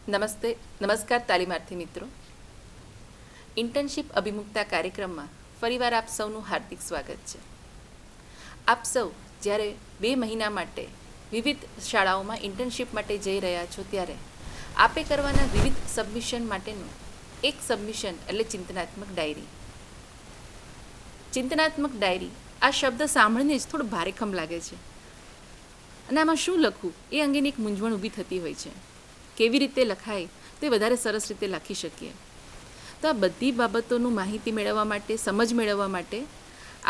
નમસ્કાર તાલીમાર્થી મિત્રો. ઇન્ટર્નશીપ અભિમુખતા કાર્યક્રમમાં ફરીવાર આપ સૌનું હાર્દિક સ્વાગત છે. આપ સૌ જ્યારે 2 મહિના માટે વિવિધ શાળાઓમાં ઇન્ટર્નશીપ માટે જઈ રહ્યા છો ત્યારે આપે કરવાના વિવિધ સબમિશન માટેનું એક સબમિશન એટલે ચિંતનાત્મક ડાયરી. ચિંતનાત્મક ડાયરી આ શબ્દ સાંભળીને જ થોડું ભારેખમ લાગે છે અને આમાં શું લખવું એ અંગેની એક મૂંઝવણ ઊભી થતી હોય છે. કેવી રીતે લખાય તે વધારે સરસ રીતે લખી શકીએ. તો આ બધી બાબતોનું માહિતી મેળવવા માટે, સમજ મેળવવા માટે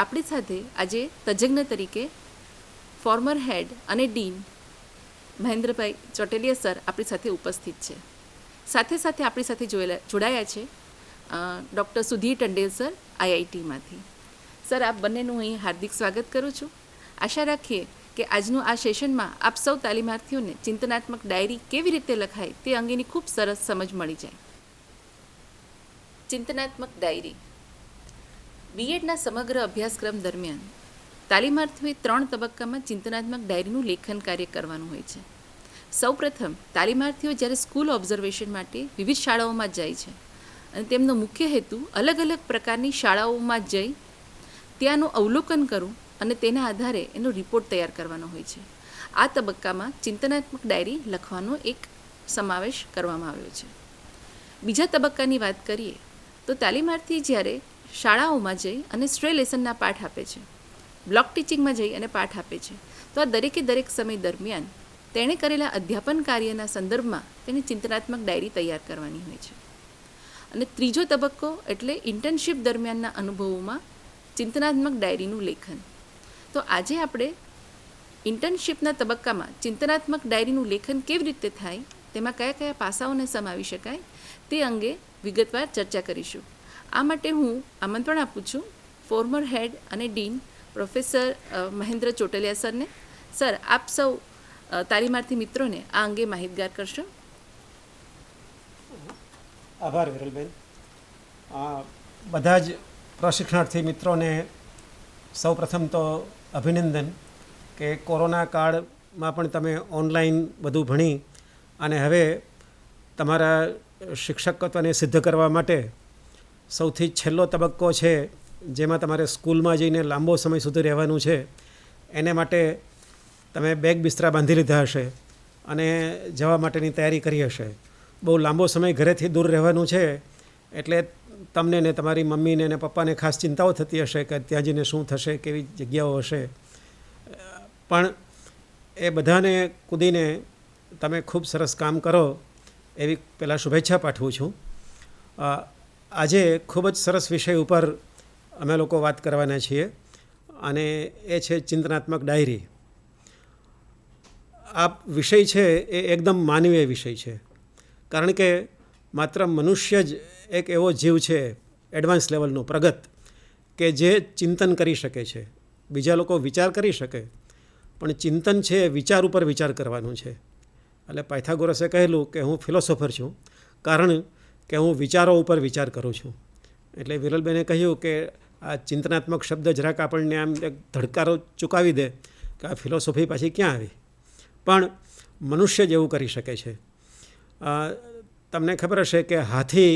આપણી સાથે આજે તજજ્ઞ તરીકે ફોર્મર હેડ અને ડીન મહેન્દ્રભાઈ ચોટેલિયા સર આપણી સાથે ઉપસ્થિત છે. સાથે સાથે આપણી સાથે જોડાયા છે ડૉક્ટર સુધીર ટંડેલ સર IITમાંથી. સર આપ બંનેનું અહીં હાર્દિક સ્વાગત કરું છું. આશા રાખીએ કે આજનું આ સેશનમાં આપ સૌ તાલીમાર્થીઓને ચિંતનાત્મક ડાયરી કેવી રીતે લખાય તે અંગેની ખૂબ સરસ સમજ મળી જાય. ચિંતનાત્મક ડાયરી બીએડના સમગ્ર અભ્યાસક્રમ દરમિયાન તાલીમાર્થીઓએ 3 તબક્કામાં ચિંતનાત્મક ડાયરીનું લેખન કાર્ય કરવાનું હોય છે. સૌપ્રથમ તાલીમાર્થીઓ જ્યારે સ્કૂલ ઓબ્ઝર્વેશન માટે વિવિધ શાળાઓમાં જાય છે અને તેમનો મુખ્ય હેતુ અલગ અલગ પ્રકારની શાળાઓમાં જઈ ત્યાંનું અવલોકન કરવું અને તેના આધારે એનો રિપોર્ટ તૈયાર કરવાનો હોય છે. આ તબક્કામાં ચિંતનાત્મક ડાયરી લખવાનો એક સમાવેશ કરવામાં આવ્યો છે. બીજા તબક્કાની વાત કરીએ તો તાલીમાર્થી જ્યારે શાળાઓમાં જઈ અને સ્ટ્રે લેસનના પાઠ આપે છે, બ્લોક ટીચિંગમાં જઈ અને પાઠ આપે છે, તો આ દરેક સમય દરમિયાન તેણે કરેલા અધ્યાપન કાર્યના સંદર્ભમાં તેની ચિંતનાત્મક ડાયરી તૈયાર કરવાની હોય છે. અને ત્રીજો તબક્કો એટલે ઇન્ટર્નશીપ દરમિયાનના અનુભવોમાં ચિંતનાત્મક ડાયરીનું લેખન. તો આજે આપણે ઇન્ટર્નશીપના તબક્કામાં ચિંતનાત્મક ડાયરીનું લેખન કેવી રીતે થાય, તેમાં કયા કયા પાસાઓને સમાવી શકાય તે અંગે વિગતવાર ચર્ચા કરીશું. આ માટે હું આમંત્રણ આપું છું ફોર્મર હેડ અને ડીન પ્રોફેસર મહેન્દ્ર ચોટલિયા સરને. સર, આપ સૌ તાલીમાર્થી મિત્રોને આ અંગે માહિતગાર કરશો. આભાર વિરલબેન. બધા જ પ્રશિક્ષણાર્થી મિત્રોને સૌ પ્રથમ તો અભિનંદન કે કોરોના કાળમાં પણ તમે ઓનલાઈન બધું ભણી અને હવે તમારા શિક્ષકત્વને સિદ્ધ કરવા માટે સૌથી છેલ્લો તબક્કો છે જેમાં તમારે સ્કૂલમાં જઈને લાંબો સમય સુધી રહેવાનું છે, એને માટે તમે બેગ બિસ્તરા બાંધી લીધા હશે અને જવા માટેની તૈયારી કરી હશે. બહુ લાંબો સમય ઘરેથી દૂર રહેવાનું છે એટલે તમને ને તમારી મમ્મીને ને પપ્પાને ખાસ ચિંતાઓ થતી હશે કે ત્યાં જઈને શું થશે, કેવી જગ્યાઓ હશે. પણ એ બધાને કૂદીને તમે ખૂબ સરસ કામ કરો એવી પહેલાં શુભેચ્છા પાઠવું છું. આજે ખૂબ જ સરસ વિષય ઉપર અમે લોકો વાત કરવાના છીએ અને એ છે ચિંતનાત્મક ડાયરી. આ વિષય છે એ એકદમ માનવીય વિષય છે, કારણ કે માત્ર મનુષ્ય જ એક એવો જીવ છે એડવાન્સ લેવલનો, પ્રગત, કે જે ચિંતન કરી શકે છે. બીજા લોકો વિચાર કરી શકે પણ ચિંતન છે એ વિચાર ઉપર વિચાર કરવાનું છે. એટલે પાયથાગોરસે કહેલું કે હું ફિલોસોફર છું કારણ કે હું વિચારો ઉપર વિચાર કરું છું. એટલે વિરલબેને કહ્યું કે આ ચિંતનાત્મક શબ્દ જરાક આપણને આમ એક ધડકારો ચૂકાવી દે કે આ ફિલોસોફી પાછી ક્યાં આવી. પણ મનુષ્ય જ એવું કરી શકે છે. તમને ખબર હશે કે હાથી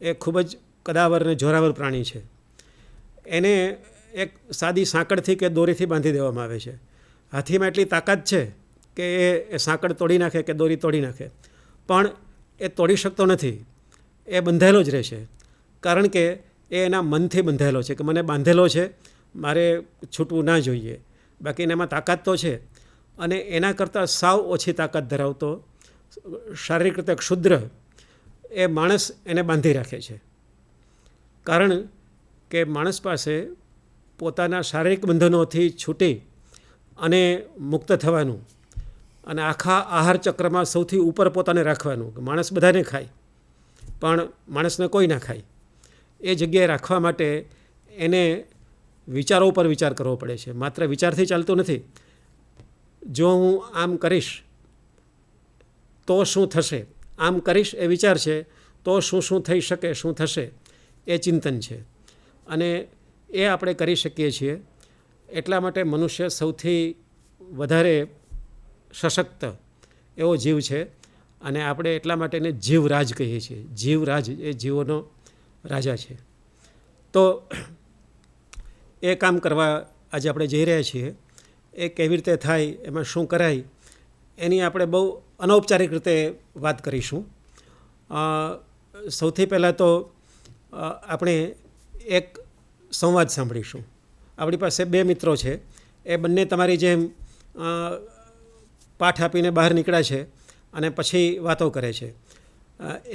એ ખૂબ જ કદાવર અને જોરાવર પ્રાણી છે. એને એક સાદી સાંકળથી કે દોરીથી બાંધી દેવામાં આવે છે. હાથીમાં એટલી તાકાત છે કે એ સાંકળ તોડી નાખે કે દોરી તોડી નાખે, પણ એ તોડી શકતો નથી. એ બંધાયેલો જ રહે છે, કારણ કે એ એના મનથી બંધાયેલો છે કે મને બાંધેલો છે, મારે છૂટવું ના જોઈએ. બાકી એનામાં તાકાત તો છે. અને એના કરતાં સાવ ઓછી તાકાત ધરાવતો શારીરિક રીતે ક્ષુદ્ર એ માણસ એને બાંધી રાખે છે. કારણ કે માણસ પાસે પોતાના શારીરિક બંધનોથી છૂટી અને મુક્ત થવાનું અને આખા આહાર ચક્રમાં સૌથી ઉપર પોતાને રાખવાનું. માણસ બધાને ખાય પણ માણસને કોઈ ના ખાય. એ જગ્યાએ રાખવા માટે એને વિચારો ઉપર વિચાર કરવો પડે છે. માત્ર વિચારથી ચાલતું નથી. જો હું આમ કરીશ તો શું થશે, આમ કરીશ એ વિચાર છે, તો શું થઈ શકે, શું થશે એ ચિંતન છે. અને એ આપણે કરી શકીએ છીએ. એટલા માટે મનુષ્ય સૌથી વધારે સશક્ત એવો જીવ છે અને આપણે એટલા માટે એને જીવરાજ કહીએ છીએ. જીવરાજ એ જીવોનો રાજા છે. તો એ કામ કરવા આજે આપણે જઈ રહ્યા છીએ. એ કેવી રીતે થાય, એમાં શું કરાય, એની આપણે બહુ અનૌપચારિક રીતે વાત કરીશું. સૌથી પહેલાં તો આપણે એક સંવાદ સાંભળીશું. આપણી પાસે બે મિત્રો છે. એ બંને તમારી જેમ પાઠ આપીને બહાર નીકળ્યા છે અને પછી વાતો કરે છે.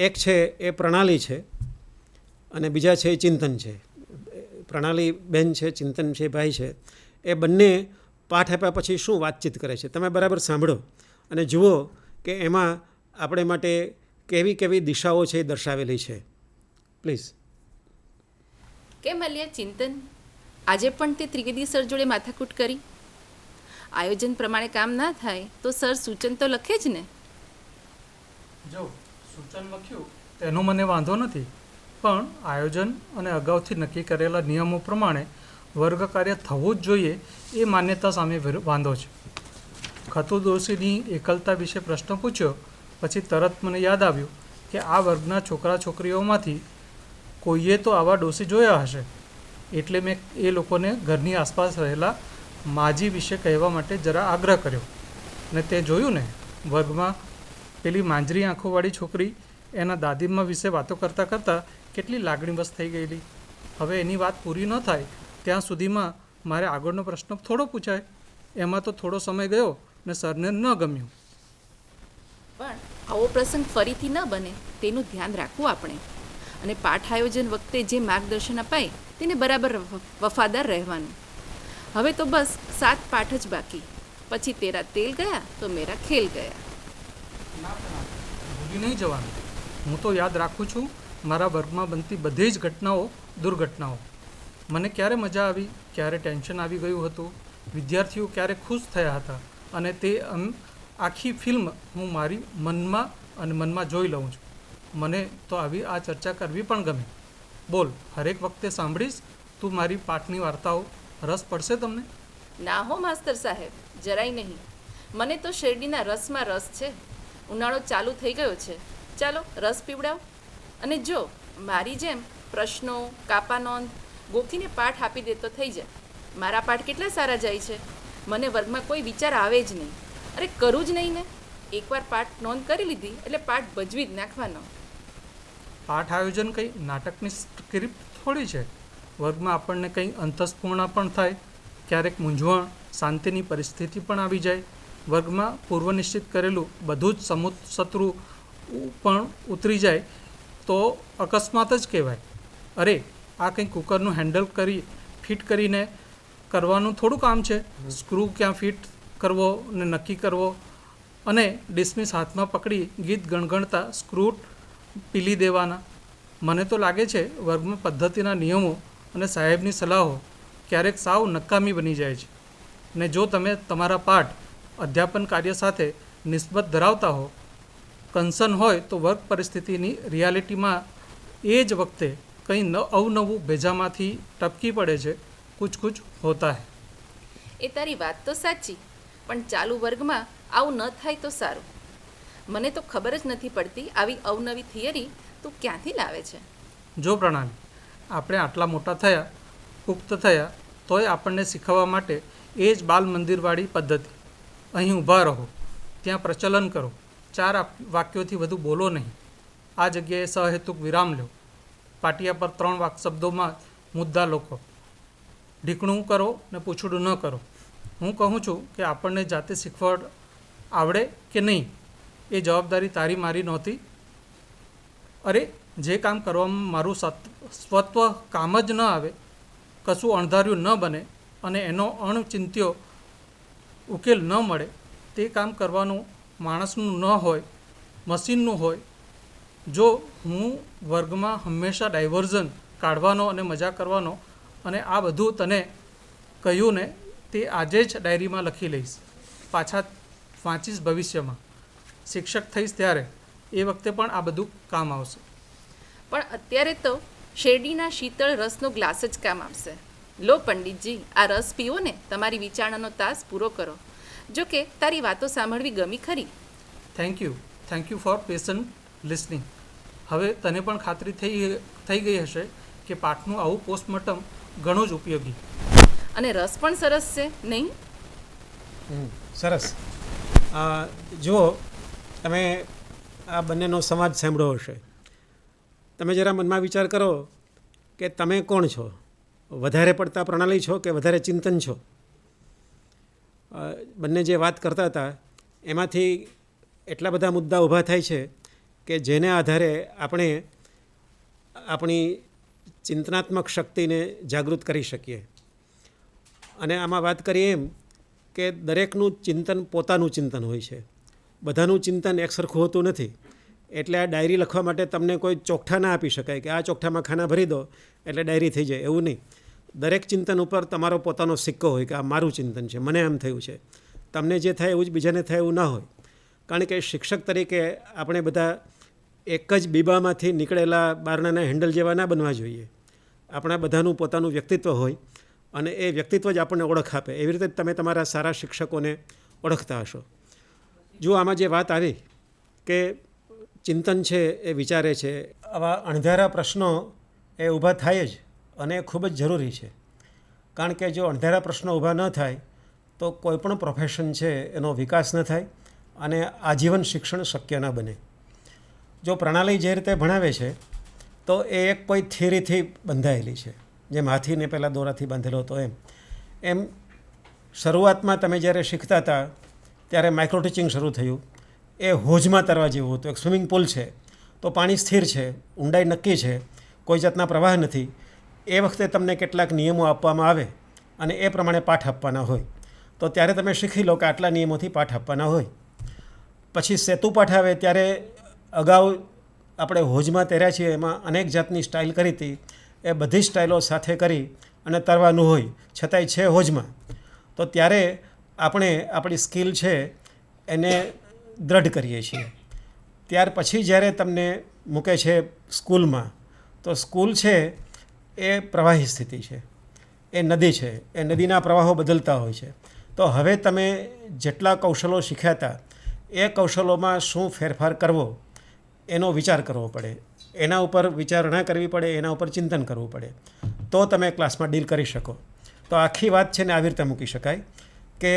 એક છે એ પ્રણાલી છે અને બીજા છે એ ચિંતન છે. પ્રણાલી બેન છે, ચિંતન છે ભાઈ છે. એ બંને પાઠ આપ્યા પછી શું વાતચીત કરે છે તમે બરાબર સાંભળો અને જુઓ કે એમાં આપણે માટે કેવી કેવી દિશાઓ છે એ દર્શાવેલી છે. પ્લીઝ. કેમ અલ્યા ચિંતન, આજે પણ તે ત્રિવેદી સર જોડે માથાકૂટ કરી? આયોજન પ્રમાણે કામ ના થાય તો સર સૂચન તો લખે જ ને. જો સૂચન લખ્યું તેનો મને વાંધો નથી, પણ આયોજન અને અગાઉથી નક્કી કરેલા નિયમો પ્રમાણે વર્ગ કાર્ય થવું જ જોઈએ એ માન્યતા સામે વાંધો છે. ખતુદોશીની એકલતા વિશે પ્રશ્ન પૂછ્યો પછી તરત મને યાદ આવ્યું કે આ વર્ગના છોકરા છોકરીઓમાંથી કોઈએ તો આવા ડોશી જોયા હશે, એટલે મેં એ લોકોને ઘરની આસપાસ રહેલા માજી વિશે કહેવા માટે જરા આગ્રહ કર્યો. ને તે જોયું ને, વર્ગમાં પેલી માંજરી આંખોવાળી છોકરી એના દાદીમા વિશે વાતો કરતાં કરતાં કેટલી લાગણીવશ થઈ ગયેલી. હવે એની વાત પૂરી ન થાય ત્યાં સુધીમાં મારે આગળનો પ્રશ્ન થોડો પૂછાય. એમાં તો થોડો સમય ગયો ને સરને ન ગમ્યું. પણ આવો પ્રસંગ ફરીથી ન બને તેનું ધ્યાન રાખવું આપણે. અને પાઠ આયોજન વખતે જે માર્ગદર્શન અપાય તેને બરાબર વફાદાર રહેવાનું. હવે તો બસ 7 પાઠ જ બાકી, પછી તેરા તેલ ગયા તો મેરા ખેલ ગયા. ભૂલી નહીં જવાનું. હું તો યાદ રાખું છું મારા વર્ગમાં બનતી બધી જ ઘટનાઓ દુર્ઘટનાઓ. મને ક્યારે મજા આવી, ક્યારે ટેન્શન આવી ગયું હતું, વિદ્યાર્થીઓ ક્યારે ખુશ થયા હતા, અને તે આખી ફિલ્મ હું મારી મનમાં જોઈ લઉં છું. મને તો આવી આ ચર્ચા કરવી પણ ગમે. બોલ, હરેક વખતે સાંભળીશ તું મારી પાઠની વાર્તાઓ? રસ પડશે તમને? ના હો માસ્તર સાહેબ, જરાય નહીં. મને તો શેરડીના રસમાં રસ છે. ઉનાળો ચાલુ થઈ ગયો છે, ચાલો રસ પીવડાવ. અને જો મારી જેમ પ્રશ્નો, કાપા નોંધ ગોખીને પાઠ આપી દે તો થઈ જાય. મારા પાઠ કેટલા સારા જાય છે, મને વર્ગમાં કોઈ વિચાર આવે જ નહીં. અરે કરું જ નહીં ને. એકવાર પાઠ નોંધ કરી લીધી એટલે પાઠ ભજવી જ નાખવાનો. પાઠ આયોજન કંઈ નાટકની સ્ક્રિપ્ટ થોડી છે. વર્ગમાં આપણને કંઈ અંતસ્ફૂર્ણા પણ થાય, ક્યારેક મૂંઝવણ, શાંતિની પરિસ્થિતિ પણ આવી જાય. વર્ગમાં પૂર્વ નિશ્ચિત કરેલું બધું જ શત્રુ પણ ઉતરી જાય તો અકસ્માત જ કહેવાય. અરે આ કંઈ કુકરનું હેન્ડલ ફિટ કરીને કરવાનું થોડું કામ છે. સ્ક્રૂ ક્યાં ફિટ કરવો ને નક્કી કરવો, અને ડિસ્મિસ હાથમાં પકડી ગીત ગણગણતા સ્ક્રૂ પીલી દેવાના. મને તો લાગે છે વર્ગમાં પદ્ધતિના નિયમો અને સાહેબની સલાહો ક્યારેક સાવ નકામી બની જાય છે. ને જો તમે તમારા પાઠ અધ્યાપન કાર્ય સાથે નિસ્બત ધરાવતા હો, કન્સર્ન હોય, તો વર્ક પરિસ્થિતિની રિયાલિટીમાં એ જ વખતે કંઈ અવનવું ભેજામાંથી ટપકી પડે છે. કુછ કુછ હોતા હૈ. એ તારી વાત તો સાચી, પણ ચાલુ વર્ગમાં આવું ન થાય તો સારું. મને તો ખબર જ નથી પડતી આવી અવનવી થિયરી તું ક્યાંથી લાવે છે. જો પ્રણાલી, આપણે આટલા મોટા થયા, પુખ્ત થયા, તોય આપણને શીખવવા માટે એ જ બાલ મંદિરવાળી પદ્ધતિ. અહીં ઊભા રહો, ત્યાં પ્રચલન કરો, 4 વાક્યોથી વધુ બોલો નહીં, આ જગ્યાએ સહેતુક વિરામ લો, પાટિયા પર 3 શબ્દોમાં મુદ્દા લખો, ઢીકણું કરો ને પૂછડું ન કરો. હું કહું છું કે આપણને જાતે શીખવડ આવડે કે નહીં એ જવાબદારી તારી મારી નહોતી. અરે જે કામ કરવામાં મારું સ્વત્વ કામ જ ન આવે, કશું અણધાર્યું ન બને અને એનો અણચિંત્યો ઉકેલ ન મળે, તે કામ કરવાનું માણસનું ન હોય, મશીનનું હોય. જો હું વર્ગમાં હંમેશા ડાયવર્ઝન કાઢવાનો અને મજા કરવાનો અને આ બધું તને કહ્યું ને તે આજે જ ડાયરીમાં લખી લઈશ, પાછા વાંચીશ ભવિષ્યમાં. શિક્ષક થઈશ ત્યારે એ વખતે પણ આ બધું કામ આવશે. પણ અત્યારે તો શેરડીના શીતળ રસનો ગ્લાસ જ કામ આવશે. લો પંડિતજી, આ રસ પીવો ને તમારી વિચારણાનો તાસ પૂરો કરો. જો કે તારી વાતો સાંભળવી ગમી ખરી. Thank you thank you for patient listening. હવે તને પણ ખાતરી થઈ ગઈ હશે કે પાઠનું આવું પોસ્ટમોર્ટમ ઘણું જ ઉપયોગી અને રસ પણ સરસ છે નહીં? સરસ. જુઓ, તમે આ બંનેનો સંવાદ સાંભળ્યો હશે. તમે જરા મનમાં વિચાર કરો કે તમે કોણ છો? વધારે પડતા પ્રણાલી છો કે વધારે ચિંતન છો? બંને જે વાત કરતા હતા એમાંથી એટલા બધા મુદ્દા ઊભા થાય છે કે જેને આધારે આપણે આપણી ચિંતનાત્મક શક્તિને જાગૃત કરી શકીએ. અને આમાં વાત કરીએ એમ કે દરેકનું ચિંતન પોતાનું ચિંતન હોય છે. બધાનું ચિંતન એક સરખું હોતું નથી. એટલે આ ડાયરી લખવા માટે તમને કોઈ ચોકઠા ના આપી શકાય કે આ ચોકઠામાં ખાના ભરી દો એટલે ડાયરી થઈ જાય, એવું નહીં. દરેક ચિંતન ઉપર તમારો પોતાનો સિક્કો હોય કે આ મારું ચિંતન છે, મને એમ થયું છે. તમને જે થાય એવું જ બીજાને થાય એવું ના હોય. કારણ કે શિક્ષક તરીકે આપણે બધા એક જ બીબામાંથી નીકળેલા બારણાના હેન્ડલ જેવા ના બનવા જોઈએ. આપણા બધાનું પોતાનું વ્યક્તિત્વ હોય અને એ વ્યક્તિત્વ જ આપણને ઓળખ આપે. એવી રીતે તમે તમારા સારા શિક્ષકોને ઓળખતા હશો. જો આમાં જે વાત આવી કે ચિંતન છે એ વિચારે છે, આવા અણધારા પ્રશ્નો એ ઊભા થાય જ અને એ ખૂબ જ જરૂરી છે. કારણ કે જો અણધારા પ્રશ્નો ઊભા ન થાય તો કોઈ પણ પ્રોફેશન છે એનો વિકાસ ન થાય અને આજીવન શિક્ષણ શક્ય ન બને. જો પ્રણાલી જે રીતે ભણાવે છે તો એ એક કોઈ થિયરીથી બંધાયેલી છે, જેમ હાથીને પહેલાં દોરાથી બાંધેલો હતો એમ શરૂઆતમાં તમે જ્યારે શીખતા હતા ત્યારે માઇક્રો ટીચિંગ શરૂ થયું. એ હોજમાં તરવા જેવું હતું. એક સ્વિમિંગ પુલ છે તો પાણી સ્થિર છે, ઊંડાઈ નક્કી છે, કોઈ જાતના પ્રવાહ નથી. એ વખતે તમને કેટલાક નિયમો આપવામાં આવે અને એ પ્રમાણે પાઠ આપવાના હોય. તો ત્યારે તમે શીખી લો કે આટલા નિયમોથી પાઠ આપવાના હોય. પછી સેતુ પાઠ આવે ત્યારે અગાઉ આપણે હોજમાં તર્યા છીએ એમાં અનેક જાતની સ્ટાઇલ કરી હતી. એ બધી સ્ટાઇલો સાથે કરી અને તરવાનું હોય, છતાંય છે હોજમાં. તો ત્યારે આપણે આપણી સ્કિલ છે એને દ્રઢ કરીએ છીએ. ત્યાર પછી જ્યારે તમને મૂકે છે સ્કૂલમાં, તો સ્કૂલ છે એ પ્રવાહી સ્થિતિ છે, એ નદી છે, એ નદીના પ્રવાહો બદલતા હોય છે. તો હવે તમે જેટલા કૌશલો શીખ્યા હતા એ કૌશલોમાં શું ફેરફાર કરવો એનો વિચાર કરવો પડે, એના ઉપર વિચારણા કરવી પડે, એના ઉપર ચિંતન કરવું પડે, તો તમે ક્લાસમાં ડીલ કરી શકો. તો આખી વાત છે ને આવી રીતે મૂકી શકાય કે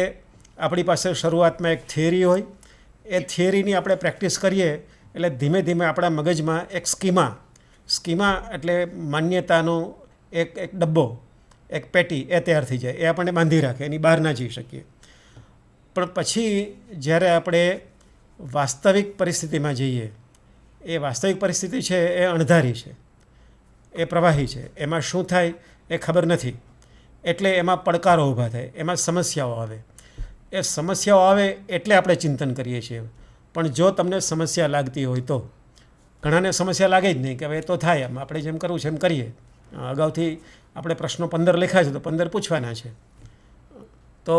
આપણી પાસે શરૂઆતમાં એક થિયરી હોય, એ થિયરીની આપણે પ્રેક્ટિસ કરીએ એટલે ધીમે ધીમે આપણા મગજમાં એક સ્કીમા એટલે માન્યતાનો એક ડબ્બો, એક પેટી એ તૈયાર થઈ જાય. એ આપણને બાંધી રાખે, એની બહાર ના જઈ શકીએ. પણ પછી જ્યારે આપણે વાસ્તવિક પરિસ્થિતિમાં જઈએ, એ વાસ્તવિક પરિસ્થિતિ છે એ અણધારી છે, એ પ્રવાહી છે, એમાં શું થાય એ ખબર નથી. એટલે એમાં પડકારો ઊભા થાય, એમાં સમસ્યાઓ આવે. એ સમસ્યાઓ આવે એટલે આપણે ચિંતન કરીએ છીએ. પણ જો તમને સમસ્યા લાગતી હોય તો, ઘણાને સમસ્યા લાગે જ નહીં કે હવે એ તો થાય, એમ આપણે જેમ કરવું છે એમ કરીએ. અગાઉથી આપણે પ્રશ્નો 15 લખ્યા છે તો 15 પૂછવાના છે. તો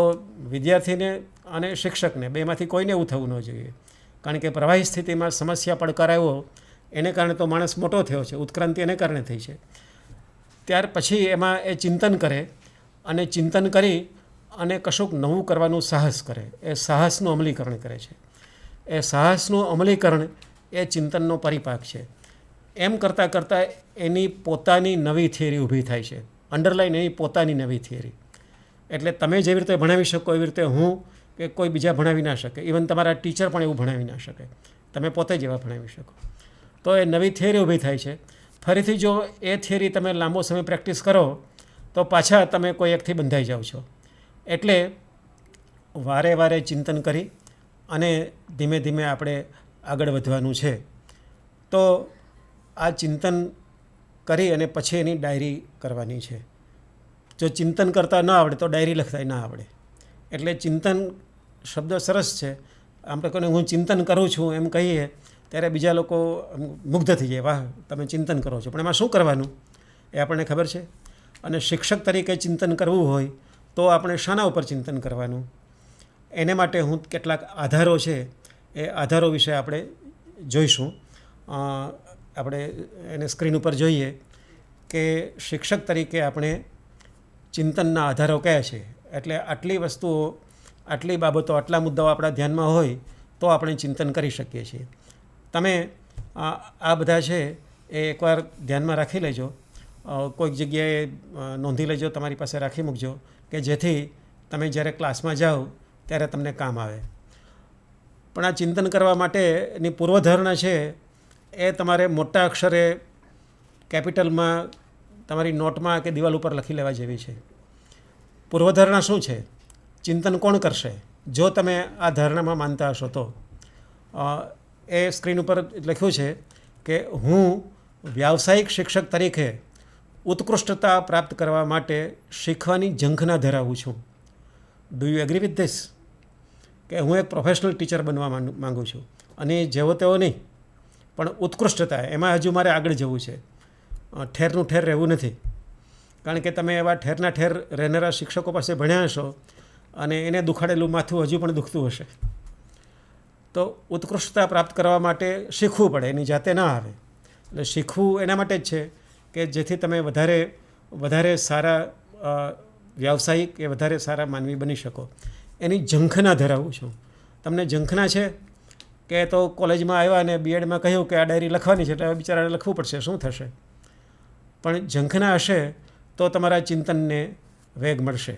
વિદ્યાર્થીને અને શિક્ષકને બેમાંથી કોઈને એવું થવું ન જોઈએ. કારણ કે પ્રવાહી સ્થિતિમાં સમસ્યા પડકાર આવ્યો એને કારણે તો માણસ મોટો થયો છે, ઉત્ક્રાંતિ એને કારણે થઈ છે. ત્યાર પછી એમાં એ ચિંતન કરે અને ચિંતન કરી અને કશુંક નવું કરવાનું સાહસ કરે. એ સાહસનું અમલીકરણ કરે છે. એ સાહસનું અમલીકરણ એ ચિંતનનો પરિપાક છે. એમ કરતાં કરતાં એની પોતાની નવી થિયરી ઊભી થાય છે. અંડરલાઈન એની પોતાની નવી થિયરી. એટલે તમે જેવી રીતે ભણાવી શકો એવી રીતે હું કે કોઈ બીજા ભણાવી ના શકે. ઇવન તમારા ટીચર પણ એવું ભણાવી ના શકે. તમે પોતે જ એવા ભણાવી શકો. તો એ નવી થિયરી ઊભી થાય છે. ફરીથી જો એ થિયરી તમે લાંબો સમય પ્રેક્ટિસ કરો તો પાછા તમે કોઈ એકથી બંધાઈ જાઓ છો. એટલે વારે વારે ચિંતન કરી અને ધીમે ધીમે આપણે આગળ વધવાનું છે. તો આ ચિંતન કરી અને પછી એની ડાયરી કરવાની છે. જો ચિંતન કરતાં ન આવડે તો ડાયરી લખતા ના આવડે. એટલે ચિંતન શબ્દ સરસ છે. આપણે કોઈને હું ચિંતન કરું છું એમ કહીએ ત્યારે બીજા લોકો મુગ્ધ થઈ જાય, વાહ તમે ચિંતન કરો છો. પણ એમાં શું કરવાનું એ આપણને ખબર છે. અને શિક્ષક તરીકે ચિંતન કરવું હોય તો આપણે શાના ઉપર ચિંતન કરવાનું, એને માટે હું કેટલાક આધારો છે એ આધારો વિશે આપણે જોઈશું. આપણે એને સ્ક્રીન ઉપર જોઈએ કે શિક્ષક તરીકે આપણે ચિંતનના આધારો કયા છે. એટલે આટલી વસ્તુઓ, આટલી બાબતો, આટલા મુદ્દાઓ આપણા ધ્યાનમાં હોય તો આપણે ચિંતન કરી શકીએ છીએ. તમે આ બધા છે એ એકવાર ધ્યાનમાં રાખી લેજો, કોઈક જગ્યાએ નોંધી લેજો, તમારી પાસે રાખી મૂકજો કે જેથી તમે જ્યારે ક્લાસમાં જાઓ ત્યારે તમને કામ આવે. પણ આ ચિંતન કરવા માટેની પૂર્વધારણા છે એ તમારે મોટા અક્ષરે કેપિટલમાં તમારી નોટમાં કે દિવાલ ઉપર લખી લેવા જેવી છે. પૂર્વધારણા શું છે? ચિંતન કોણ કરશે? જો તમે આ ધારણામાં માનતા હશો તો એ સ્ક્રીન ઉપર લખ્યું છે કે હું વ્યાવસાયિક શિક્ષક તરીકે ઉત્કૃષ્ટતા પ્રાપ્ત કરવા માટે શીખવાની ઝંખના ધરાવું છું. Do you agree with this? કે હું એક પ્રોફેશનલ ટીચર બનવા માગું છું, અને જેવો તેવો નહીં, પણ ઉત્કૃષ્ટતા, એમાં હજુ મારે આગળ જવું છે. ઠેરનું ઠેર રહેવું નથી, કારણ કે તમે એવા ઠેરના ઠેર રહેનારા શિક્ષકો પાસે ભણ્યા હશો અને એને દુખાડેલું માથું હજુ પણ દુખતું હશે. તો ઉત્કૃષ્ટતા પ્રાપ્ત કરવા માટે શીખવું પડે, એની જાતે ના આવે. એટલે શીખવું એના માટે જ છે કે જેથી તમે વધારે સારા વ્યાવસાયિક કે વધારે સારા માનવી બની શકો. એની ઝંખના ધરાવું છું. તમને ઝંખના છે કે તો કોલેજમાં આવ્યા અને બીએડમાં કહ્યું કે આ ડાયરી લખવાની છે, એટલે બિચારાને લખવું પડશે, શું થશે? પણ ઝંખના હશે તો તમારા ચિંતનને વેગ મળશે.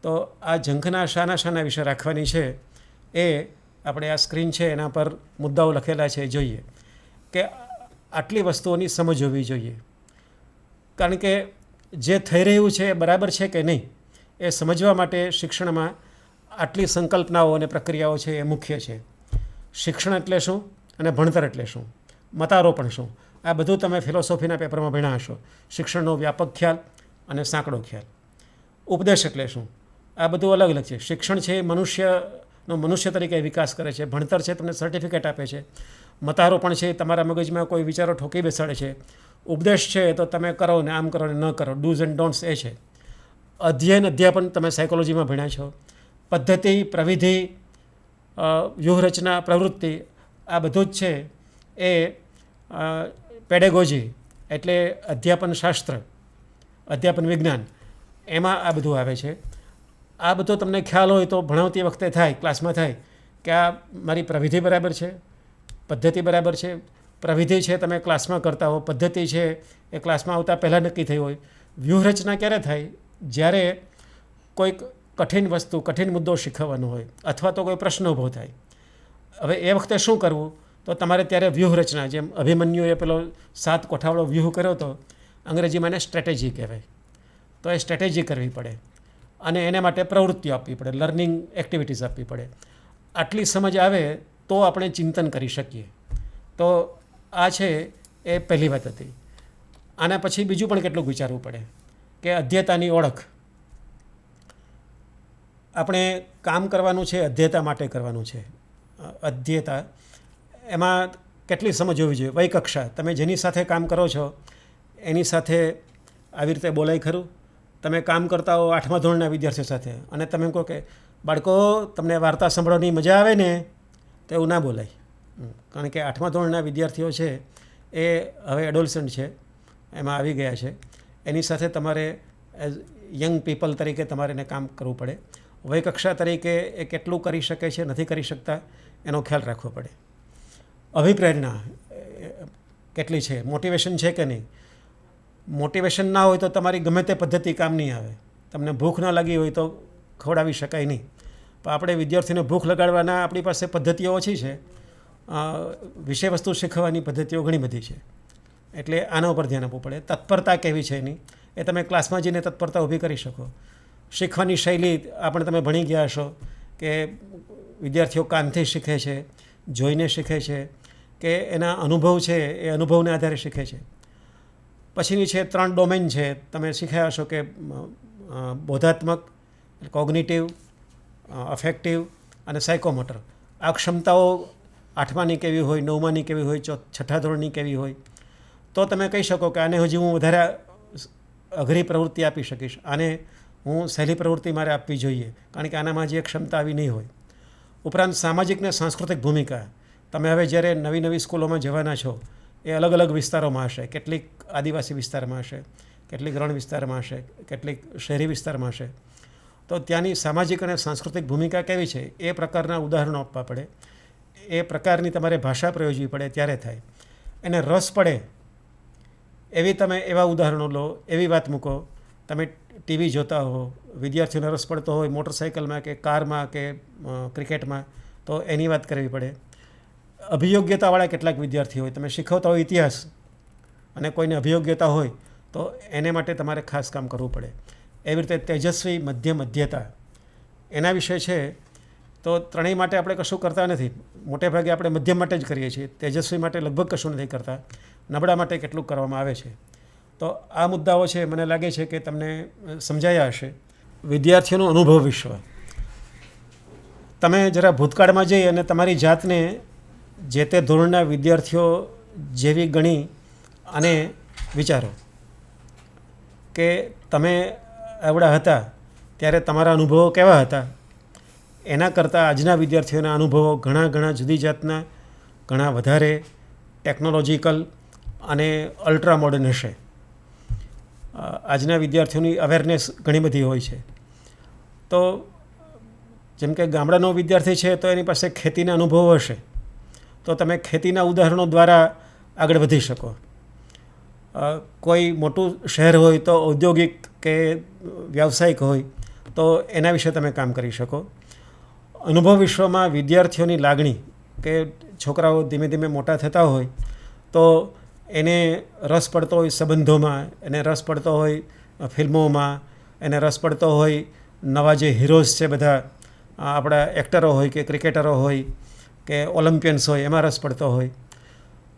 તો આ ઝંખના શાના વિશે રાખવાની છે એ આપણે આ સ્ક્રીન છે એના પર મુદ્દાઓ લખેલા છે, જોઈએ કે આટલી વસ્તુઓની સમજ હોવી જોઈએ. કારણ કે જે થઈ રહ્યું છે એ બરાબર છે કે નહીં એ સમજવા માટે શિક્ષણમાં આટલી સંકલ્પનાઓ અને પ્રક્રિયાઓ છે એ મુખ્ય છે. શિક્ષણ એટલે શું અને ભણતર એટલે શું, મતારોપણ શું, આ બધું તમે ફિલોસોફીના પેપરમાં ભણ્યા હશો. શિક્ષણનો વ્યાપક ખ્યાલ અને સાંકડો ખ્યાલ. ઉપદેશ એટલે શું, આ બધું અલગ અલગ છે. શિક્ષણ છે એ મનુષ્ય તરીકે વિકાસ કરે છે. ભણતર છે તમને સર્ટિફિકેટ આપે છે. મતારોપણ છે તમારા મગજમાં કોઈ વિચારો ઠોકી બેસાડે છે. ઉપદેશ છે તો તમે કરો ને આમ કરો ને ન કરો, ડૂઝ એન્ડ ડોન્ટ્સ એ છે. અધ્યાપન તમે સાયકોલોજીમાં ભણ્યા છો. પદ્ધતિ, પ્રવિધિ, વ્યૂહરચના, પ્રવૃત્તિ, આ બધું જ છે એ પેડેગોજી એટલે અધ્યાપન શાસ્ત્ર, અધ્યાપન વિજ્ઞાન, એમાં આ બધું આવે છે. આ બધો તમને ખ્યાલ હોય તો ભણાવતી વખતે થાય, ક્લાસમાં થાય કે આ મારી પ્રવિધિ બરાબર છે, પદ્ધતિ બરાબર છે. પ્રવિધિ છે તમે ક્લાસમાં કરતા હો, પદ્ધતિ છે એ ક્લાસમાં આવતા પહેલાં નક્કી થઈ હોય. વ્યૂહરચના ક્યારે થાય? જ્યારે કોઈક કઠિન વસ્તુ, કઠિન મુદ્દો શીખવવાનો હોય અથવા તો કોઈ પ્રશ્ન ઊભો થાય. હવે એ વખતે શું કરવું? તો તમારે ત્યારે વ્યૂહરચના, જેમ અભિમન્યુએ પેલો 7 કોઠાવાળો વ્યૂહ કર્યો હતો, અંગ્રેજીમાં એને સ્ટ્રેટેજી કહેવાય. તો એ સ્ટ્રેટેજી કરવી પડે અને એને માટે પ્રવૃત્તિઓ આપવી પડે, લર્નિંગ એક્ટિવિટીઝ આપવી પડે. આટલી સમજ આવે તો આપણે ચિંતન કરી શકીએ. તો આ છે એ પહેલી વાત હતી. આના પછી બીજું પણ કેટલુંક વિચારવું પડે કે અધ્યતાની ઓળખ. આપણે કામ કરવાનું છે, અધ્યતા માટે કરવાનું છે. અધ્યતા એમાં કેટલી સમજ હોવી જોઈએ? વયકક્ષા, તમે જેની સાથે કામ કરો છો એની સાથે આવી રીતે બોલાય ખરું? તમે કામ કરતા હો 8મા ધોરણના વિદ્યાર્થીઓ સાથે અને તમે કહો કે બાળકો તમને વાર્તા સાંભળવાની મજા આવે ને, તો એવું ના બોલાય. કારણ કે 8મા ધોરણના વિદ્યાર્થીઓ છે એ હવે એડોલસન્ટ છે, એમાં આવી ગયા છે. એની સાથે તમારે એઝ યંગ પીપલ તરીકે તમારે એને કામ કરવું પડે. વયકક્ષા તરીકે એ કેટલું કરી શકે છે, નથી કરી શકતા, એનો ખ્યાલ રાખવો પડે. અભિપ્રેરણા કેટલી છે, મોટિવેશન છે કે નહીં. મોટિવેશન ના હોય તો તમારી ગમે તે પદ્ધતિ કામ નહીં આવે. તમને ભૂખ ન લાગી હોય તો ખવડાવી શકાય નહીં. પણ આપણે વિદ્યાર્થીને ભૂખ લગાડવાના આપણી પાસે પદ્ધતિઓ ઓછી છે. વિષય વસ્તુ શીખવવાની પદ્ધતિઓ ઘણી બધી છે. એટલે આના ઉપર ધ્યાન આપવું પડે. તત્પરતા કેવી છે એની, એ તમે ક્લાસમાં જઈને તત્પરતા ઊભી કરી શકો. શીખવાની શૈલી આપણે તમે ભણી ગયા હશો કે વિદ્યાર્થીઓ કાનથી શીખે છે, જોઈને શીખે છે, કે એના અનુભવ છે એ અનુભવને આધારે શીખે છે. પછીની છે 3 ડોમેન છે, તમે શીખ્યા હશો કે બોધાત્મક, કોગ્નિટિવ, અફેક્ટિવ અને સાયકોમોટર. આ ક્ષમતાઓ 8માની કેવી હોય, 9માની કેવી હોય, 6ઠ્ઠા ધોરણની કેવી હોય, તો તમે કહી શકો કે આને હજી હું વધારે અઘરી પ્રવૃત્તિ આપી શકીશ, આને હું સહેલી પ્રવૃત્તિ મારે આપવી જોઈએ, કારણ કે આનામાં જે ક્ષમતા આવી નહીં હોય. ઉપરાંત સામાજિક ને સાંસ્કૃતિક ભૂમિકા. તમે હવે જ્યારે નવી સ્કૂલોમાં જવાના છો એ અલગ અલગ વિસ્તારોમાં હશે. કેટલીક આદિવાસી વિસ્તારમાં હશે, કેટલીક રણ વિસ્તારમાં હશે, કેટલીક શહેરી વિસ્તારમાં હશે. તો ત્યાંની સામાજિક અને સાંસ્કૃતિક ભૂમિકા કેવી છે એ પ્રકારના ઉદાહરણો આપવા પડે. એ પ્રકારની તમારે ભાષા પ્રયોજવી પડે ત્યારે થાય. એને રસ પડે એવી તમે એવા ઉદાહરણો લો, એવી વાત મૂકો. તમે ટીવી જોતા હો, વિદ્યાર્થીઓને રસ પડતો હોય મોટરસાઇકલમાં કે કારમાં કે ક્રિકેટમાં, તો એની વાત કરવી પડે. અભિયોગ્યતાવાળા કેટલાક વિદ્યાર્થી હોય, તમે શીખવતા હોય ઇતિહાસ અને કોઈને અભિયોગ્યતા હોય તો એને માટે તમારે ખાસ કામ કરવું પડે. એવી રીતે તેજસ્વી, મધ્ય, મધ્યતા એના વિશે છે. તો ત્રણેય માટે આપણે કશું કરતા નથી. મોટે ભાગે આપણે મધ્યમ માટે જ કરીએ છીએ. તેજસ્વી માટે લગભગ કશું નથી કરતા. નબળા માટે કેટલુંક કરવામાં આવે છે. તો આ મુદ્દાઓ છે, મને લાગે છે કે તમને સમજાયા હશે. વિદ્યાર્થીઓનું અનુભવ વિશ્વ, તમે જરા ભૂતકાળમાં જઈ અને તમારી જાતને જે તે ધોરણના વિદ્યાર્થીઓ જેવી ગણી અને વિચારો કે તમે આવડા હતા ત્યારે તમારા અનુભવો કેવા હતા. એના કરતાં આજના વિદ્યાર્થીઓના અનુભવો ઘણા જુદી જાતના, ઘણા વધારે ટેકનોલોજીકલ અને અલ્ટ્રા મોડર્ન હશે. આજના વિદ્યાર્થીઓની અવેરનેસ ઘણી બધી હોય છે. તો જેમ કે ગામડાનો વિદ્યાર્થી છે તો એની પાસે ખેતીના અનુભવો હશે, તો તમે ખેતીના ઉદાહરણો દ્વારા આગળ વધી શકો. કોઈ મોટું શહેર હોય તો ઔદ્યોગિક કે વ્યાવસાયિક હોય તો એના વિશે તમે કામ કરી શકો. અનુભવ વિશ્વમાં વિદ્યાર્થીઓની લાગણી કે છોકરાઓ ધીમે ધીમે મોટા થતા હોય તો એને રસ પડતો હોય સંબંધોમાં, એને રસ પડતો હોય ફિલ્મોમાં, એને રસ પડતો હોય નવા જે હીરોઝ છે બધા આપણા એક્ટરો હોય કે ક્રિકેટરો હોય કે ઓલિમ્પિયન્સ હોય, એમાં રસ પડતો હોય.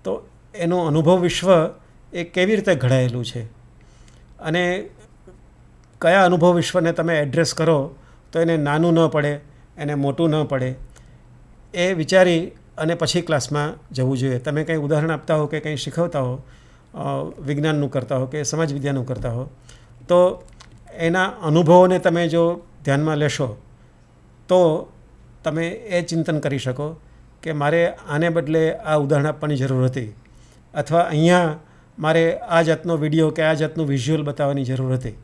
તો એનું અનુભવ વિશ્વ એ કેવી રીતે ઘડાયેલું છે અને કયા અનુભવ વિશ્વને તમે એડ્રેસ કરો તો એને નાનું ન પડે, એને મોટું ન પડે, એ વિચારી અને પછી ક્લાસમાં જવું જોઈએ. તમે કંઈ ઉદાહરણ આપતા હો કે કંઈ શીખવતા હો, વિજ્ઞાનનું કરતા હો કે સમાજ વિદ્યાનું કરતા હો, તો એના અનુભવોને તમે જો ધ્યાનમાં લેશો તો તમે એ ચિંતન કરી શકો કે મારે આને બદલે આ ઉદાહરણ આપવાની જરૂર હતી, અથવા અહીંયા મારે આ જાતનો વિડીયો કે આ જાતનું વિઝ્યુઅલ બતાવવાની જરૂર હતી.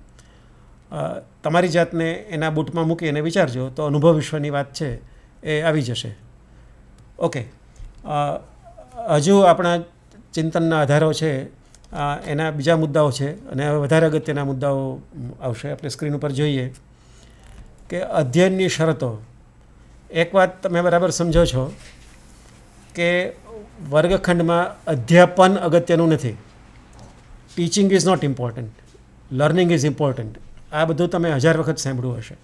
તમારી જાતને એના બૂટમાં મૂકી અને વિચારજો તો અનુભવ વિશ્વની વાત છે એ આવી જશે. ઓકે, હજુ આપણા ચિંતનના આધારો છે, એના બીજા મુદ્દાઓ છે અને હવે વધારે અગત્યના મુદ્દાઓ આવશે. આપણે સ્ક્રીન ઉપર જોઈએ કે અધ્યયનની શરતો. એક વાત તમે બરાબર સમજો છો કે વર્ગખંડમાં અધ્યાપન અગત્યનું નથી. Teaching is not important, learning is important. આ બધું તમે 1000 વખત સાંભળ્યું હશે.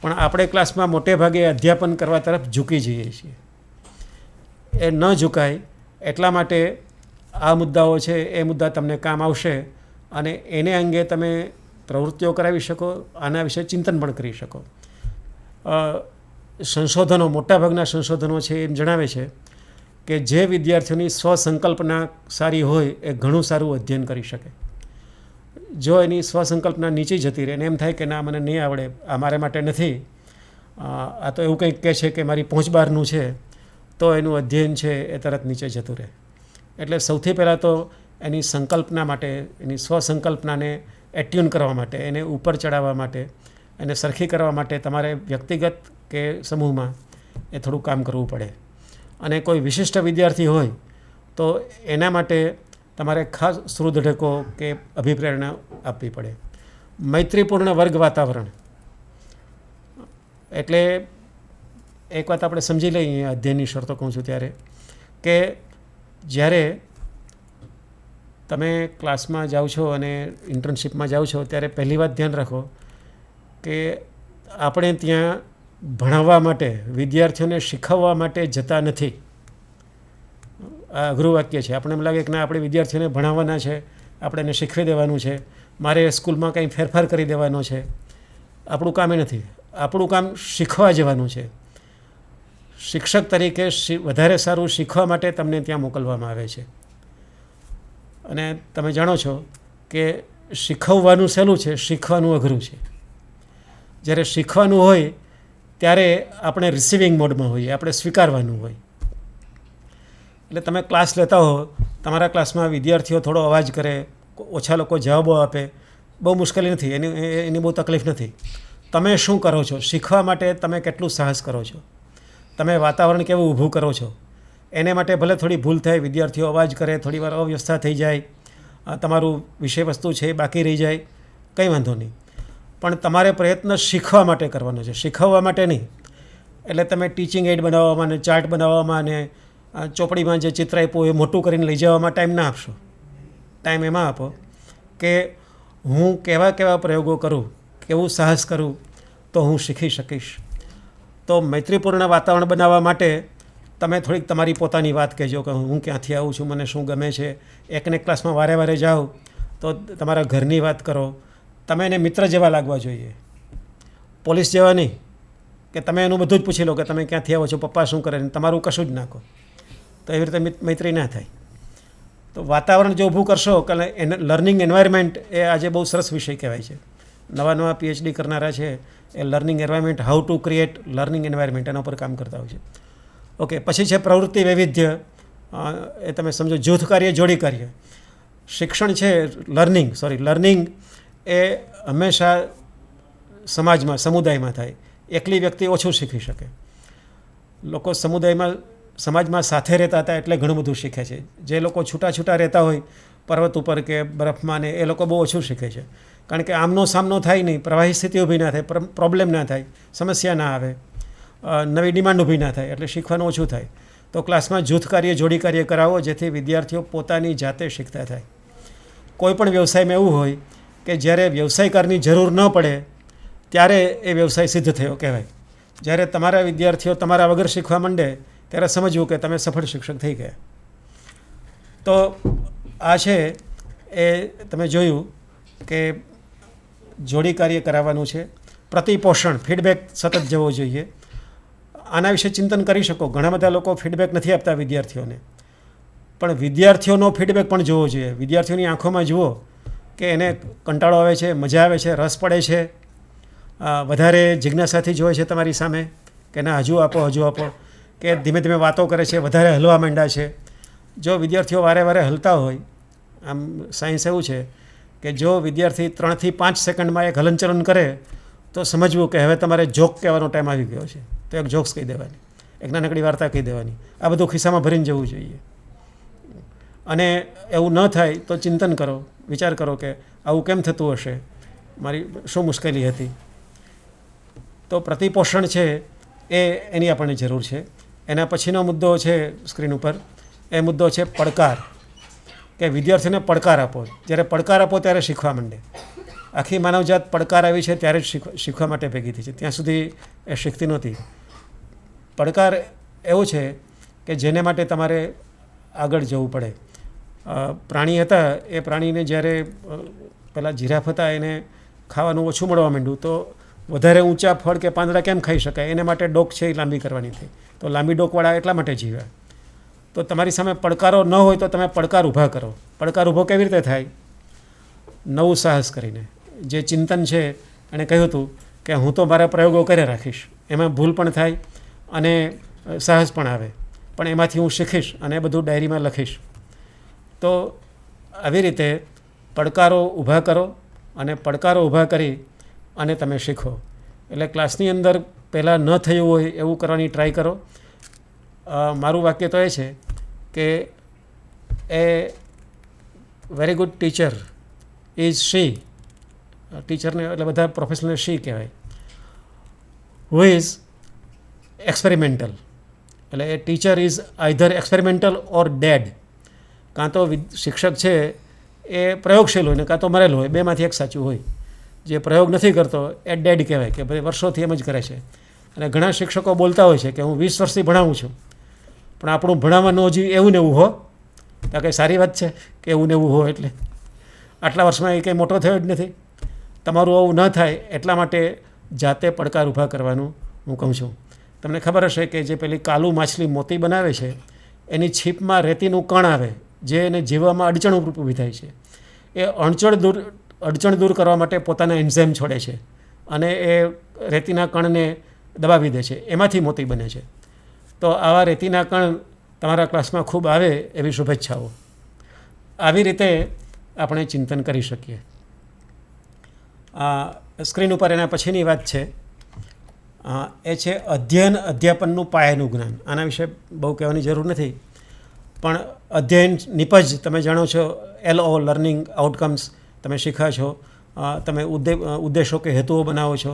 પણ આપણે ક્લાસમાં મોટે ભાગે અધ્યાપન કરવા તરફ ઝૂકી જઈએ છીએ. એ ન ઝુકાય એટલા માટે આ મુદ્દાઓ છે એ મુદ્દા તમને કામ આવશે અને એને અંગે તમે પ્રવૃત્તિઓ કરાવી શકો, આના વિશે ચિંતન પણ કરી શકો. સંશોધનો, મોટાભાગના સંશોધનો છે એમ જણાવે છે કે જે વિદ્યાર્થીઓની સ્વસંકલ્પના સારી હોય એ ઘણું સારું અધ્યયન કરી શકે. જો એની સ્વસંકલ્પના નીચે જતી રહે ને એમ થાય કે ના મને નહીં આવડે, આ મારા માટે નથી, આ તો એવું કંઈક કહે છે કે મારી પહોંચ બહારનું છે, તો એનું અધ્યયન છે એ તરત નીચે જતું રહે. એટલે સૌથી પહેલાં તો એની સંકલ્પના માટે, એની સ્વસંકલ્પનાને એટ્યુન કરવા માટે, એને ઉપર ચડાવવા માટે, એને સરખી કરવા માટે તમારે વ્યક્તિગત કે સમૂહમાં એ થોડું કામ કરવું પડે. અને કોઈ વિશિષ્ટ વિદ્યાર્થી હોય તો એના માટે તમારે ખાસ શ્રુદ્ધઢકો કે અભિપ્રેરણા આપવી પડે. મૈત્રીપૂર્ણ વર્ગ વાતાવરણ એટલે એક વાત આપણે સમજી લઈએ અધ્યયનની શરતો કહું છું ત્યારે, કે જ્યારે તમે ક્લાસમાં જાઓ છો અને ઇન્ટર્નશીપમાં જાઓ છો ત્યારે પહેલી વાત ધ્યાન રાખો કે આપણે ત્યાં ભણાવવા માટે, વિદ્યાર્થીઓને શીખવવા માટે જતા નથી. આ અઘરું વાક્ય છે. આપણે એમ લાગે કે ના, આપણે વિદ્યાર્થીઓને ભણાવવાના છે, આપણે એને શીખવી દેવાનું છે, મારે સ્કૂલમાં કંઈ ફેરફાર કરી દેવાનો છે. આપણું કામ એ નથી. આપણું કામ શીખવા જવાનું છે. શિક્ષક તરીકે વધારે સારું શીખવા માટે તમને ત્યાં મોકલવામાં આવે છે. અને તમે જાણો છો કે શીખવવાનું સહેલું છે, શીખવાનું અઘરું છે. જ્યારે શીખવાનું હોય ત્યારે આપણે રિસીવિંગ મોડમાં હોઈએ, આપણે સ્વીકારવાનું હોય. એટલે તમે ક્લાસ લેતા હો, તમારા ક્લાસમાં વિદ્યાર્થીઓ થોડો અવાજ કરે, ઓછા લોકો જવાબો આપે, બહુ મુશ્કેલી નથી, એની બહુ તકલીફ નથી. તમે શું કરો છો? શીખવા માટે તમે કેટલું સાહસ કરો છો? તમે વાતાવરણ કેવું ઊભું કરો છો. એને માટે ભલે થોડી ભૂલ થાય, વિદ્યાર્થીઓ અવાજ કરે, થોડી વાર અવ્યવસ્થા થઈ જાય, તમારું વિષય વસ્તુ છે એ બાકી રહી જાય, કંઈ વાંધો નહીં. પણ તમારે પ્રયત્ન શીખવા માટે કરવાનો છે, શીખવવા માટે નહીં. એટલે તમે ટીચિંગ એડ બનાવવામાં અને ચાર્ટ બનાવવામાં અને ચોપડીમાં જે ચિત્ર આપ્યું એ મોટું કરીને લઈ જવામાં ટાઈમ ના આપશો. ટાઈમ એમાં આપો કે હું કેવા કેવા પ્રયોગો કરું, કેવું સાહસ કરું તો હું શીખી શકીશ. તો મૈત્રીપૂર્ણ વાતાવરણ બનાવવા માટે તમે થોડીક તમારી પોતાની વાત કહેજો કે હું ક્યાંથી આવું છું, મને શું ગમે છે. એકને ક્લાસમાં વારે વારે જાઓ તો તમારા ઘરની વાત કરો. તમે એને મિત્ર જેવા લાગવા જોઈએ, પોલીસ જેવા નહીં કે તમે એનું બધું જ પૂછી લો કે તમે ક્યાંથી આવો છો, પપ્પા શું કરે, તમારું કશું જ નાખો. તો એવી રીતે મૈત્રી ના થાય. તો વાતાવરણ જો ઊભું કરશો કે એને લર્નિંગ એન્વાયરમેન્ટ એ આજે બહુ સરસ વિષય કહેવાય છે. નવા નવા પીએચડી કરનારા છે એ learning environment, how to create learning environment એના ઉપર કામ કરતા હોય છે. ઓકે, પછી છે પ્રવૃત્તિ વૈવિધ્ય. એ તમે સમજો જૂથ કાર્ય, જોડી કાર્ય. શિક્ષણ છે લર્નિંગ એ હંમેશા સમાજમાં, સમુદાયમાં થાય. એકલી વ્યક્તિ ઓછું શીખી શકે. લોકો સમાજમાં સાથે રહેતા હતા એટલે ઘણું બધું શીખે છે. જે લોકો છૂટા છૂટા રહેતા હોય પર્વત ઉપર કે બરફમાં ને, એ લોકો બહુ ઓછું શીખે છે. કારણ કે આમનો સામનો થાય નહીં, પ્રવાહી સ્થિતિ ઊભી ના થાય, પ્રોબ્લેમ ના થાય, સમસ્યા ના આવે, નવી ડિમાન્ડ ઊભી ના થાય, એટલે શીખવાનું ઓછું થાય. તો ક્લાસમાં જૂથ કાર્ય, જોડી કાર્ય કરાવો જેથી વિદ્યાર્થીઓ પોતાની જાતે શીખતા થાય. કોઈ પણ વ્યવસાયમાં એવું હોય કે જ્યારે વ્યવસાયકારની જરૂર ન પડે ત્યારે એ વ્યવસાય સિદ્ધ થયો કહેવાય. જ્યારે તમારા વિદ્યાર્થીઓ તમારા વગર શીખવા માંડે ત્યારે સમજવું કે તમે સફળ શિક્ષક થઈ ગયા. તો આ છે એ તમે જોયું કે જોડી કાર્ય કરાવવાનું છે. પ્રતિપોષણ, ફીડબેક સતત જવો જોઈએ. આના વિશે ચિંતન કરી શકો. ઘણા બધા લોકો ફીડબેક નથી આપતા વિદ્યાર્થીઓને, પણ વિદ્યાર્થીઓનો ફીડબેક પણ જોવો જોઈએ. વિદ્યાર્થીઓની આંખોમાં જુઓ કે એને કંટાળો આવે છે, મજા આવે છે, રસ પડે છે, વધારે જિજ્ઞાસાથી જોવે છે તમારી સામે કે ના હજુ આપો, કે ધીમે ધીમે વાતો કરે છે, વધારે હલવા માંડ્યા છે. જો વિદ્યાર્થીઓ વારે વારે હલતા હોય, આમ સાયન્સ એવું છે કે જો વિદ્યાર્થી 3 થી 5 સેકન્ડમાં એક હલનચલન કરે તો સમજવું કે હવે તમારે જોક કહેવાનો ટાઈમ આવી ગયો છે. તો એક જોક્સ કહી દેવાની, એક નાનકડી વાર્તા કહી દેવાની. આ બધું ખિસ્સામાં ભરીને જવું જોઈએ. અને એવું ન થાય તો ચિંતન કરો, વિચાર કરો કે આવું કેમ થતું હશે, મારી શું મુશ્કેલી હતી. તો પ્રતિપોષણ છે એની આપણને જરૂર છે. એના પછીનો મુદ્દો છે સ્ક્રીન ઉપર, એ મુદ્દો છે પડકાર. કે વિદ્યાર્થીને પડકાર આપો. જ્યારે પડકાર આપો ત્યારે શીખવા માંડે. આખી માનવજાત પડકાર આવી છે ત્યારે જ શીખવા માટે ભેગી થઈ છે. ત્યાં સુધી એ શીખતી નહોતી. પડકાર એવું છે કે જેને માટે તમારે આગળ જવું પડે. પ્રાણી હતા, એ પ્રાણીને જ્યારે પેલા જીરાફ હતા એને ખાવાનું ઓછું મળવા માંડ્યું તો વધારે ઊંચા ફળ કે પાંદડા કેમ ખાઈ શકાય, એને માટે ડોક છે એ લાંબી કરવાની થઈ. તો લાંબી ડોકવાળા એટલા માટે જીવ્યા. તો તમારી સામે પડકારો ન હોય તો તમે પડકાર ઊભા કરો. પડકાર ઊભો કેવી રીતે થાય? નવું સાહસ કરીને. જે ચિંતન છે એણે કહ્યું હતું કે હું તો મારા પ્રયોગો કરે રાખીશ, એમાં ભૂલ પણ થાય અને સાહસ પણ આવે, પણ એમાંથી હું શીખીશ અને એ બધું ડાયરીમાં લખીશ. તો આવી રીતે પડકારો ઊભા કરો અને પડકારો ઊભા કરી અને તમે શીખો. એટલે ક્લાસની અંદર પહેલાં ન થયું હોય એવું કરવાની ટ્રાય કરો. મારું વાક્ય તો એ છે કે a very good teacher is she, ટીચરને એટલે બધા પ્રોફેશનલને શી કહેવાય, હુ ઇઝ એક્સપેરિમેન્ટલ. એટલે a teacher is either experimental or dead. કાં તો શિક્ષક છે એ પ્રયોગશીલ હોય ને કાં તો મરેલો હોય, બેમાંથી એક સાચું હોય. જે પ્રયોગ નથી કરતો એ ડેડ કહેવાય કે ભાઈ વર્ષોથી એમ જ કરે છે. અને ઘણા શિક્ષકો બોલતા હોય છે કે હું 20 વર્ષથી ભણાવું છું, પણ આપણું ભણાવવાનું હજી એવું ને એવું હો. તો કંઈ સારી વાત છે કે એવું ને એવું હો, એટલે આટલા વર્ષમાં એ કંઈ મોટો થયો જ નથી. તમારું આવું ન થાય એટલા માટે જાતે પડકાર ઊભા કરવાનું હું કહું છું. તમને ખબર હશે કે જે પેલી કાલુ માછલી મોતી બનાવે છે એની છીપમાં રેતીનું કણ આવે જે એને જીવવામાં અડચણ ઊભી થાય છે. એ અડચણ દૂર કરવા માટે પોતાના એન્ઝાઇમ છોડે છે અને એ રેતીના કણને દબાવી દે છે, એમાંથી મોતી બને છે. તો આવા રેતીના કણ તમારા ક્લાસમાં ખૂબ આવે એવી શુભેચ્છાઓ. આવી રીતે આપણે ચિંતન કરી શકીએ. સ્ક્રીન ઉપર એના પછીની વાત છે એ છે અધ્યયન અધ્યાપનનું પાયાનું જ્ઞાન. આના વિશે બહુ કહેવાની જરૂર નથી, પણ અધ્યયન નિપજ તમે જાણો છો, LO લર્નિંગ આઉટકમ્સ તમે શીખ્યા છો, તમે ઉદ્દેશો કે હેતુઓ બનાવો છો,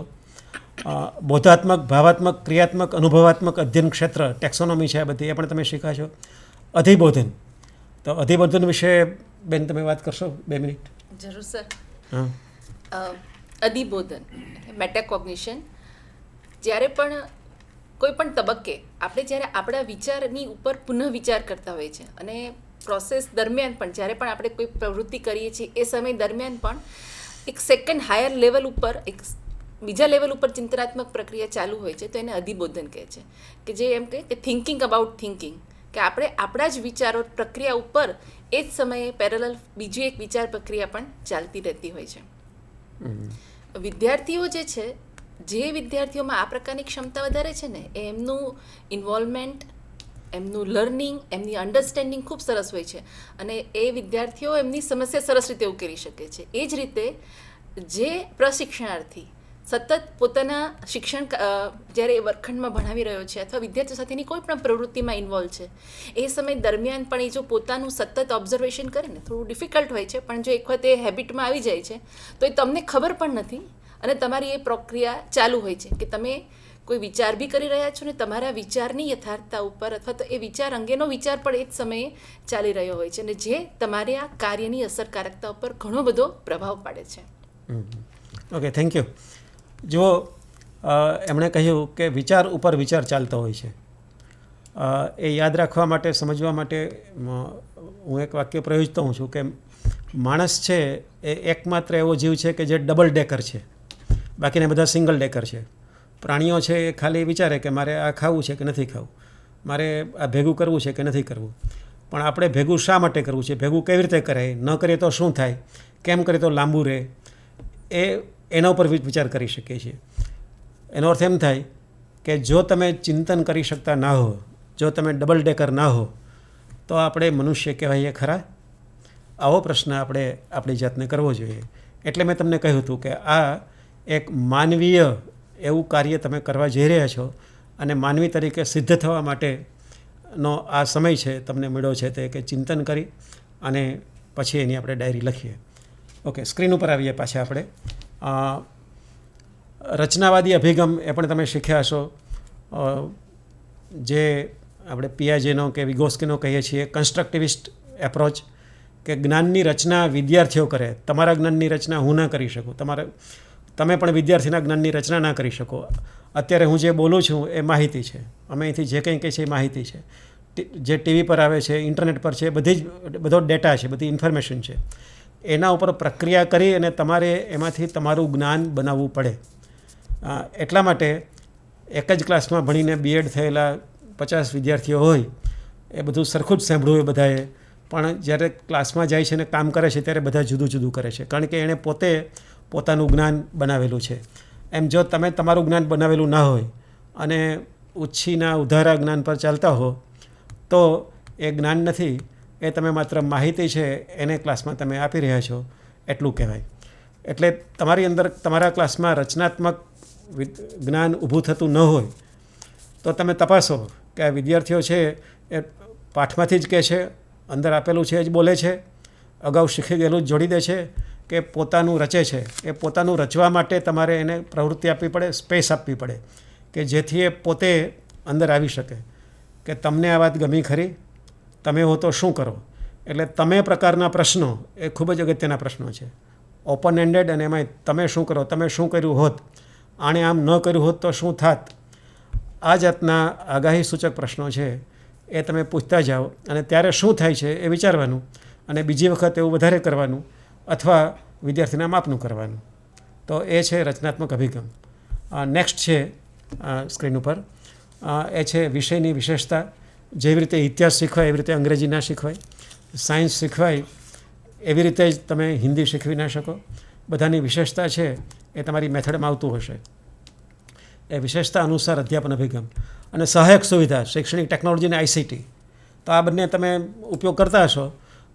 બોધાત્મક, ભાવાત્મક, ક્રિયાત્મક, અનુભવાત્મક અધ્યયન ક્ષેત્ર ટેક્સોનોમી છે, આ બધી એ પણ તમે શીખ્યા છો. અધિબોધન, તો અધિબોધન વિશે બેન તમે વાત કરશો 2 મિનિટ? જરૂર સર. હા. અધિબોધન મેટાકોગ્નિશન, જ્યારે પણ કોઈ પણ તબક્કે આપણે જ્યારે આપણા વિચારની ઉપર પુનઃ વિચાર કરતા હોઈએ છીએ અને પ્રોસેસ દરમિયાન પણ જ્યારે પણ આપણે કોઈ પ્રવૃત્તિ કરીએ છીએ એ સમય દરમિયાન પણ એક સેકન્ડ હાયર લેવલ ઉપર, એક બીજા લેવલ ઉપર ચિંતનાત્મક પ્રક્રિયા ચાલુ હોય છે, તો એને અધિબોધન કહે છે. કે જે એમ કહે કે થિંકિંગ અબાઉટ થિંકિંગ, કે આપણે આપણા જ વિચારો પ્રક્રિયા ઉપર એ જ સમયે પેરેલલ બીજી એક વિચાર પ્રક્રિયા પણ ચાલતી રહેતી હોય છે. વિદ્યાર્થીઓ જે છે, જે વિદ્યાર્થીઓમાં આ પ્રકારની ક્ષમતા વધારે છે ને, એ એમનું ઇન્વોલ્વમેન્ટ, એમનું લર્નિંગ, એમની અન્ડરસ્ટેન્ડિંગ ખૂબ સરસ હોય છે અને એ વિદ્યાર્થીઓ એમની સમસ્યા સરસ રીતે ઉકેલી શકે છે. એ જ રીતે જે પ્રશિક્ષણાર્થી સતત પોતાના શિક્ષણ જ્યારે વર્ગખંડમાં ભણાવી રહ્યો છે અથવા વિદ્યાર્થીઓ સાથેની કોઈ પણ પ્રવૃત્તિમાં ઇન્વોલ્વ છે, એ સમય દરમિયાન પણ એ જો પોતાનું સતત ઓબ્ઝર્વેશન કરે ને, થોડું ડિફિકલ્ટ હોય છે, પણ જો એક વખત એ હેબિટમાં આવી જાય છે તો એ તમને ખબર પણ નથી અને તમારી એ પ્રક્રિયા ચાલુ હોય છે કે તમે કોઈ વિચાર બી કરી રહ્યા છો ને તમારા વિચારની યથાર્થતા ઉપર અથવા તો એ વિચાર અંગેનો વિચાર પણ એ જ સમયે ચાલી રહ્યો હોય છે અને જે તમારે આ કાર્યની અસરકારકતા ઉપર ઘણો બધો પ્રભાવ પાડે છે. Okay, thank you. જુઓ, એમણે કહ્યું કે વિચાર ઉપર વિચાર ચાલતો હોય છે. એ યાદ રાખવા માટે, સમજવા માટે હું એક વાક્ય પ્રયોજતો હોઉં છું કે માણસ છે એ એકમાત્ર એવો જીવ છે કે જે ડબલ ડેકર છે, બાકીના બધા સિંગલ ડેકર છે. પ્રાણીઓ છે એ ખાલી વિચારે કે મારે આ ખાવું છે કે નથી ખાવું, મારે આ ભેગું કરવું છે કે નથી કરવું. પણ આપણે ભેગું શા માટે કરવું છે, ભેગું કેવી રીતે કરાય, ન કરીએ તો શું થાય, કેમ કરીએ તો લાંબુ રહે, એના ઉપર વિચાર કરી શકીએ છીએ. એનો અર્થ એમ થાય કે જો તમે ચિંતન કરી શકતા ના હો, જો તમે ડબલ ડેકર ના હો, તો આપણે મનુષ્ય કહેવાઈએ ખરા? આવો પ્રશ્ન આપણે આપણી જાતને કરવો જોઈએ. એટલે મેં તમને કહ્યું હતું કે આ એક માનવીય એવું કાર્ય તમે કરવા જઈ રહ્યા છો અને માનવી તરીકે સિદ્ધ થવા માટેનો આ સમય છે તમને મળ્યો છે, તે કે ચિંતન કરી અને પછી એની આપણે ડાયરી લખીએ. ઓકે, સ્ક્રીન ઉપર આવીએ પાછા આપણે. રચનાવાદી અભિગમ એ પણ તમે શીખ્યા હશો, જે આપણે પિયાજેનો કે વિગોસ્કીનો કહીએ છીએ, કન્સ્ટ્રક્ટિવિસ્ટ એપ્રોચ, કે જ્ઞાનની રચના વિદ્યાર્થીઓ કરે, તમારા જ્ઞાનની રચના હું ના કરી શકું, તમે પણ વિદ્યાર્થીના જ્ઞાનની રચના ના કરી શકો. અત્યારે હું જે બોલું છું એ માહિતી છે, અમે અહીંથી જે કંઈ કહે છે એ માહિતી છે, જે ટીવી પર આવે છે, ઇન્ટરનેટ પર છે, બધો ડેટા છે, બધી ઇન્ફોર્મેશન છે. એના ઉપર પ્રક્રિયા કરી અને તમારે એમાંથી તમારું જ્ઞાન બનાવવું પડે. એટલા માટે એક જ ક્લાસમાં ભણીને B.Ed થયેલા 50 વિદ્યાર્થીઓ હોય, એ બધું સરખું જ સાંભળવું હોય બધાએ, પણ જ્યારે ક્લાસમાં જાય છે અને કામ કરે છે ત્યારે બધા જુદું જુદું કરે છે, કારણ કે એણે પોતે પોતાનું જ્ઞાન બનાવેલું છે. એમ જો તમે તમારું જ્ઞાન બનાવેલું ના હોય અને ઉછીના ઉધારા જ્ઞાન પર ચાલતા હો, તો એ જ્ઞાન નથી, એ તમે માત્ર માહિતી છે એને ક્લાસમાં તમે આપી રહ્યા છો એટલું કહેવાય. એટલે તમારી અંદર, તમારા ક્લાસમાં રચનાત્મક જ્ઞાન ઊભું થતું ન હોય તો તમે તપાસો કે આ વિદ્યાર્થીઓ છે એ પાઠમાંથી જ કહે છે, અંદર આપેલું છે એ જ બોલે છે, અગાઉ શીખી ગયેલું જ જોડી દે છે, કે પોતાનું રચે છે. એ પોતાનું રચવા માટે તમારે એને પ્રવૃત્તિ આપવી પડે, સ્પેસ આપવી પડે, કે જેથી એ પોતે અંદર આવી શકે કે તમને આ વાત ગમી ખરી, તમે હો તો શું કરો. એટલે તમે પ્રકારના પ્રશ્નો એ ખૂબ જ અગત્યના પ્રશ્નો છે, ઓપન એન્ડેડ, અને એમાંય તમે શું કરો, તમે શું કર્યું હોત, આણે આમ ન કર્યું હોત તો શું થાત. આ જાતના આગાહી સૂચક પ્રશ્નો છે એ તમે પૂછતા જાઓ અને ત્યારે શું થાય છે એ વિચારવાનું અને બીજી વખત એવું વધારે કરવાનું અથવા વિદ્યાર્થીના માપનું કરવાનું. તો એ છે રચનાત્મક અભિગમ. નેક્સ્ટ છે સ્ક્રીન ઉપર, એ છે વિષયની વિશેષતા. જેવી રીતે ઇતિહાસ શીખવાય એવી રીતે અંગ્રેજી ના શીખવાય, સાયન્સ શીખવાય એવી રીતે જ તમે હિન્દી શીખવી ના શકો. બધાની વિશેષતા છે એ તમારી મેથડમાં આવતું હશે. એ વિશેષતા અનુસાર અધ્યાપન અભિગમ અને સહાયક સુવિધા, શૈક્ષણિક ટેકનોલોજી અને ICT, તો આ બંને તમે ઉપયોગ કરતા હશો,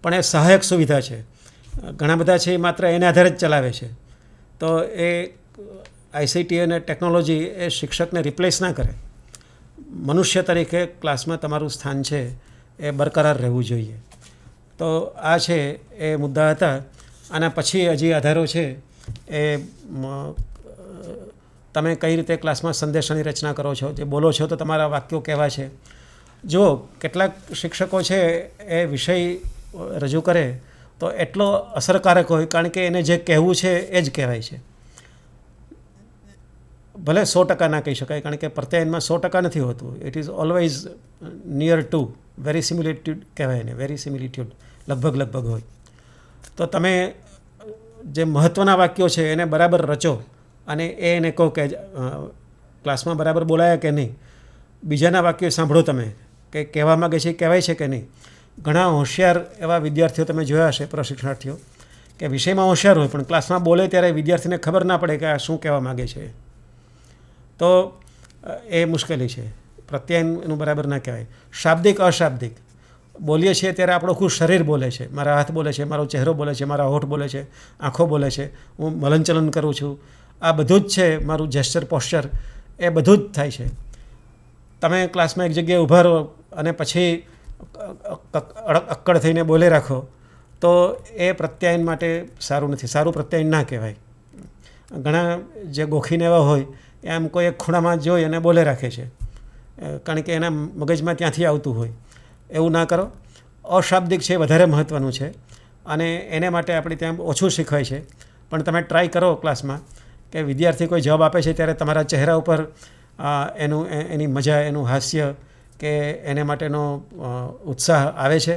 પણ એ સહાયક સુવિધા છે. ઘણા બધા છે એ માત્ર એને આધારે જ ચલાવે છે. તો એ આઈસીટી અને ટેકનોલોજી એ શિક્ષકને રિપ્લેસ ના કરે. મનુષ્ય તરીકે ક્લાસમાં તમારું સ્થાન છે એ બરકરાર રહેવું જોઈએ. તો આ છે એ મુદ્દા હતા. આના પછી હજી આધારો છે એ તમે કઈ રીતે ક્લાસમાં સંદેશાની રચના કરો છો, જે બોલો છો તો તમારા વાક્યો કેવા છે. જો કેટલાક શિક્ષકો છે એ વિષય રજૂ કરે તો એટલો અસરકારક હોય, કારણ કે એને જે કહેવું છે એ જ કહેવાય છે. ભલે 100% ના કહી શકાય, કારણ કે પ્રત્યાયનમાં 100% નથી હોતું. It is always near to very similitude કહેવાય એને, વેરી સિમિલિટ્યુડ લગભગ હોય. તો તમે જે મહત્ત્વના વાક્યો છે એને બરાબર રચો અને એને કહો કે ક્લાસમાં બરાબર બોલાયા કે નહીં. બીજાના વાક્યો સાંભળો તમે કે કહેવા માગે છે કહેવાય છે કે નહીં. ઘણા હોશિયાર એવા વિદ્યાર્થીઓ તમે જોયા હશે, પ્રશિક્ષણાર્થીઓ, કે વિષયમાં હોશિયાર હોય પણ ક્લાસમાં બોલે ત્યારે વિદ્યાર્થીને ખબર ના પડે કે આ શું કહેવા માગે છે. તો એ મુશ્કેલી છે. પ્રત્યાયન એનું બરાબર ના કહેવાય. શાબ્દિક અશાબ્દિક બોલીએ છીએ ત્યારે આપણું આખું શરીર બોલે છે. મારા હાથ બોલે છે, મારો ચહેરો બોલે છે, મારા હોઠ બોલે છે, આંખો બોલે છે, હું હલનચલન કરું છું, આ બધું જ છે. મારું જેસ્ચર પોસ્ચર એ બધું જ થાય છે. તમે ક્લાસમાં એક જગ્યાએ ઊભા રહો અને પછી અક્કડ થઈને બોલે રાખો તો એ પ્રત્યાયન માટે સારું નથી. સારું પ્રત્યાયન ના કહેવાય. ઘણા જે ગોખીને એવા હોય એમ કોઈ એક ખૂણામાં જોઈ અને બોલે રાખે છે, કારણ કે એના મગજમાં ત્યાંથી આવતું હોય. એવું ના કરો. અશાબ્દિક છે વધારે મહત્ત્વનું છે અને એને માટે આપણે ત્યાં ઓછું શીખવાય છે. પણ તમે ટ્રાય કરો ક્લાસમાં કે વિદ્યાર્થી કોઈ જવાબ આપે છે ત્યારે તમારા ચહેરા ઉપર એની મજા, એનું હાસ્ય કે એને માટેનો ઉત્સાહ આવે છે.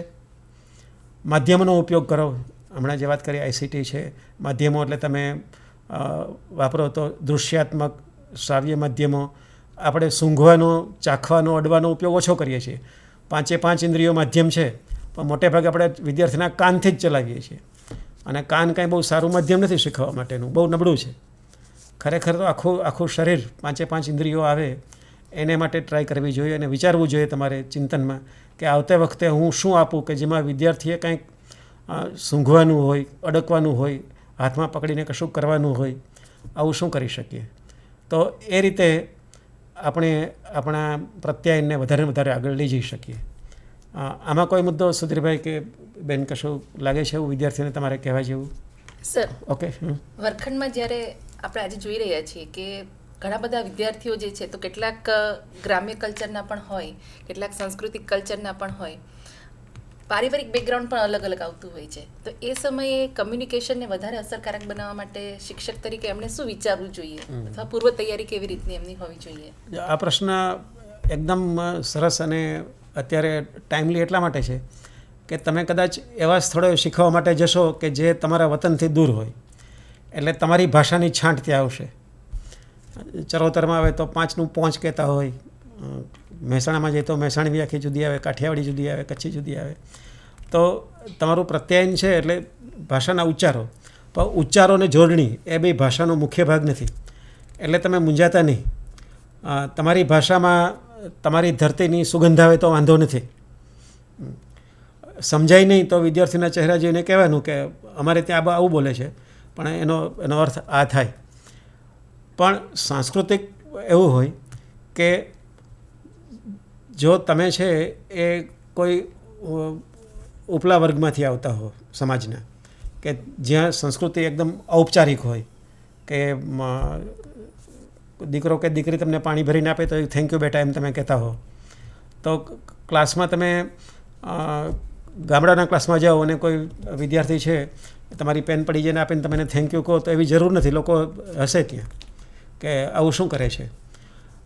માધ્યમનો ઉપયોગ કરો. હમણાં જે વાત કરી આઈસીટી છે, માધ્યમો એટલે તમે વાપરો તો દૃશ્યાત્મક, શ્રાવ્ય માધ્યમો. આપણે સૂંઘવાનો, ચાખવાનો, અડવાનો ઉપયોગ ઓછો કરીએ છીએ. 5 ઇન્દ્રિયો માધ્યમ છે, પણ મોટે ભાગે આપણે વિદ્યાર્થીના કાનથી જ ચલાવીએ છીએ. અને કાન કાંઈ બહુ સારું માધ્યમ નથી શીખવા માટેનું, બહુ નબળું છે. ખરેખર તો આખું શરીર 5 ઇન્દ્રિયો આવે એને માટે ટ્રાય કરવી જોઈએ અને વિચારવું જોઈએ તમારે ચિંતનમાં કે આવતે વખતે હું શું આપું કે જેમાં વિદ્યાર્થીએ કંઈક સૂંઘવાનું હોય, અડકવાનું હોય, હાથમાં પકડીને કશું કરવાનું હોય, આવું શું કરી શકીએ. તો એ રીતે આપણે આપણા પ્રત્યાયનને વધારે આગળ લઈ જઈ શકીએ. આમાં કોઈ મુદ્દો સુધીરભાઈ કે બેન કશું લાગે છે એવું વિદ્યાર્થીઓને તમારે કહેવા જેવું? Sir, okay. વર્ગખંડમાં જ્યારે આપણે આજે જોઈ રહ્યા છીએ કે ઘણા બધા વિદ્યાર્થીઓ જે છે તો કેટલાક ગ્રામ્ય કલ્ચરના પણ હોય, કેટલાક સાંસ્કૃતિક કલ્ચરના પણ હોય, પારિવારિક બેકગ્રાઉન્ડ પણ અલગ અલગ આવતું હોય છે. તો એ સમયે કમ્યુનિકેશનને વધારે અસરકારક બનાવવા માટે શિક્ષક તરીકે એમણે શું વિચારવું જોઈએ અથવા પૂર્વ તૈયારી કેવી રીતની એમની હોવી જોઈએ? આ પ્રશ્ન એકદમ સરસ અને અત્યારે ટાઈમલી એટલા માટે છે કે તમે કદાચ એવા સ્થળોએ શીખવા માટે જશો કે જે તમારા વતનથી દૂર હોય, એટલે તમારી ભાષાની છાંટ ત્યાં આવશે. ચરોતરમાં આવે તો 5નું પોંચ કહેતા હોય, મહેસાણામાં જઈએ તો મહેસાણી આખી જુદી આવે, કાઠિયાવાડી જુદી આવે, કચ્છી જુદી આવે. તો તમારું પ્રત્યાયન છે એટલે ભાષાના ઉચ્ચારો, પણ ઉચ્ચારો અને જોડણી એ બે ભાષાનો મુખ્ય ભાગ નથી. એટલે તમે મૂંઝાતા નહીં. તમારી ભાષામાં તમારી ધરતીની સુગંધ આવે તો વાંધો નથી. સમજાય નહીં તો વિદ્યાર્થીના ચહેરા જોઈને કહેવાનું કે અમારે ત્યાં આવું બોલે છે, પણ એનો અર્થ આ થાય. પણ સાંસ્કૃતિક એવું હોય કે જો તમે છે એ કોઈ ઉપલા વર્ગમાંથી આવતા હો સમાજના, કે જ્યાં સંસ્કૃતિ એકદમ ઔપચારિક હોય કે દીકરો કે દીકરી તમને પાણી ભરીને આપે તો થેન્ક યુ બેટા એમ તમે કહેતા હો, તો ક્લાસમાં તમે ગામડાના ક્લાસમાં જાઓ અને કોઈ વિદ્યાર્થી છે તમારી પેન પડી જઈને આપીને તમે થેન્ક યુ કહો તો એવી જરૂર નથી. લોકો હશે ત્યાં કે આવું શું કરે છે.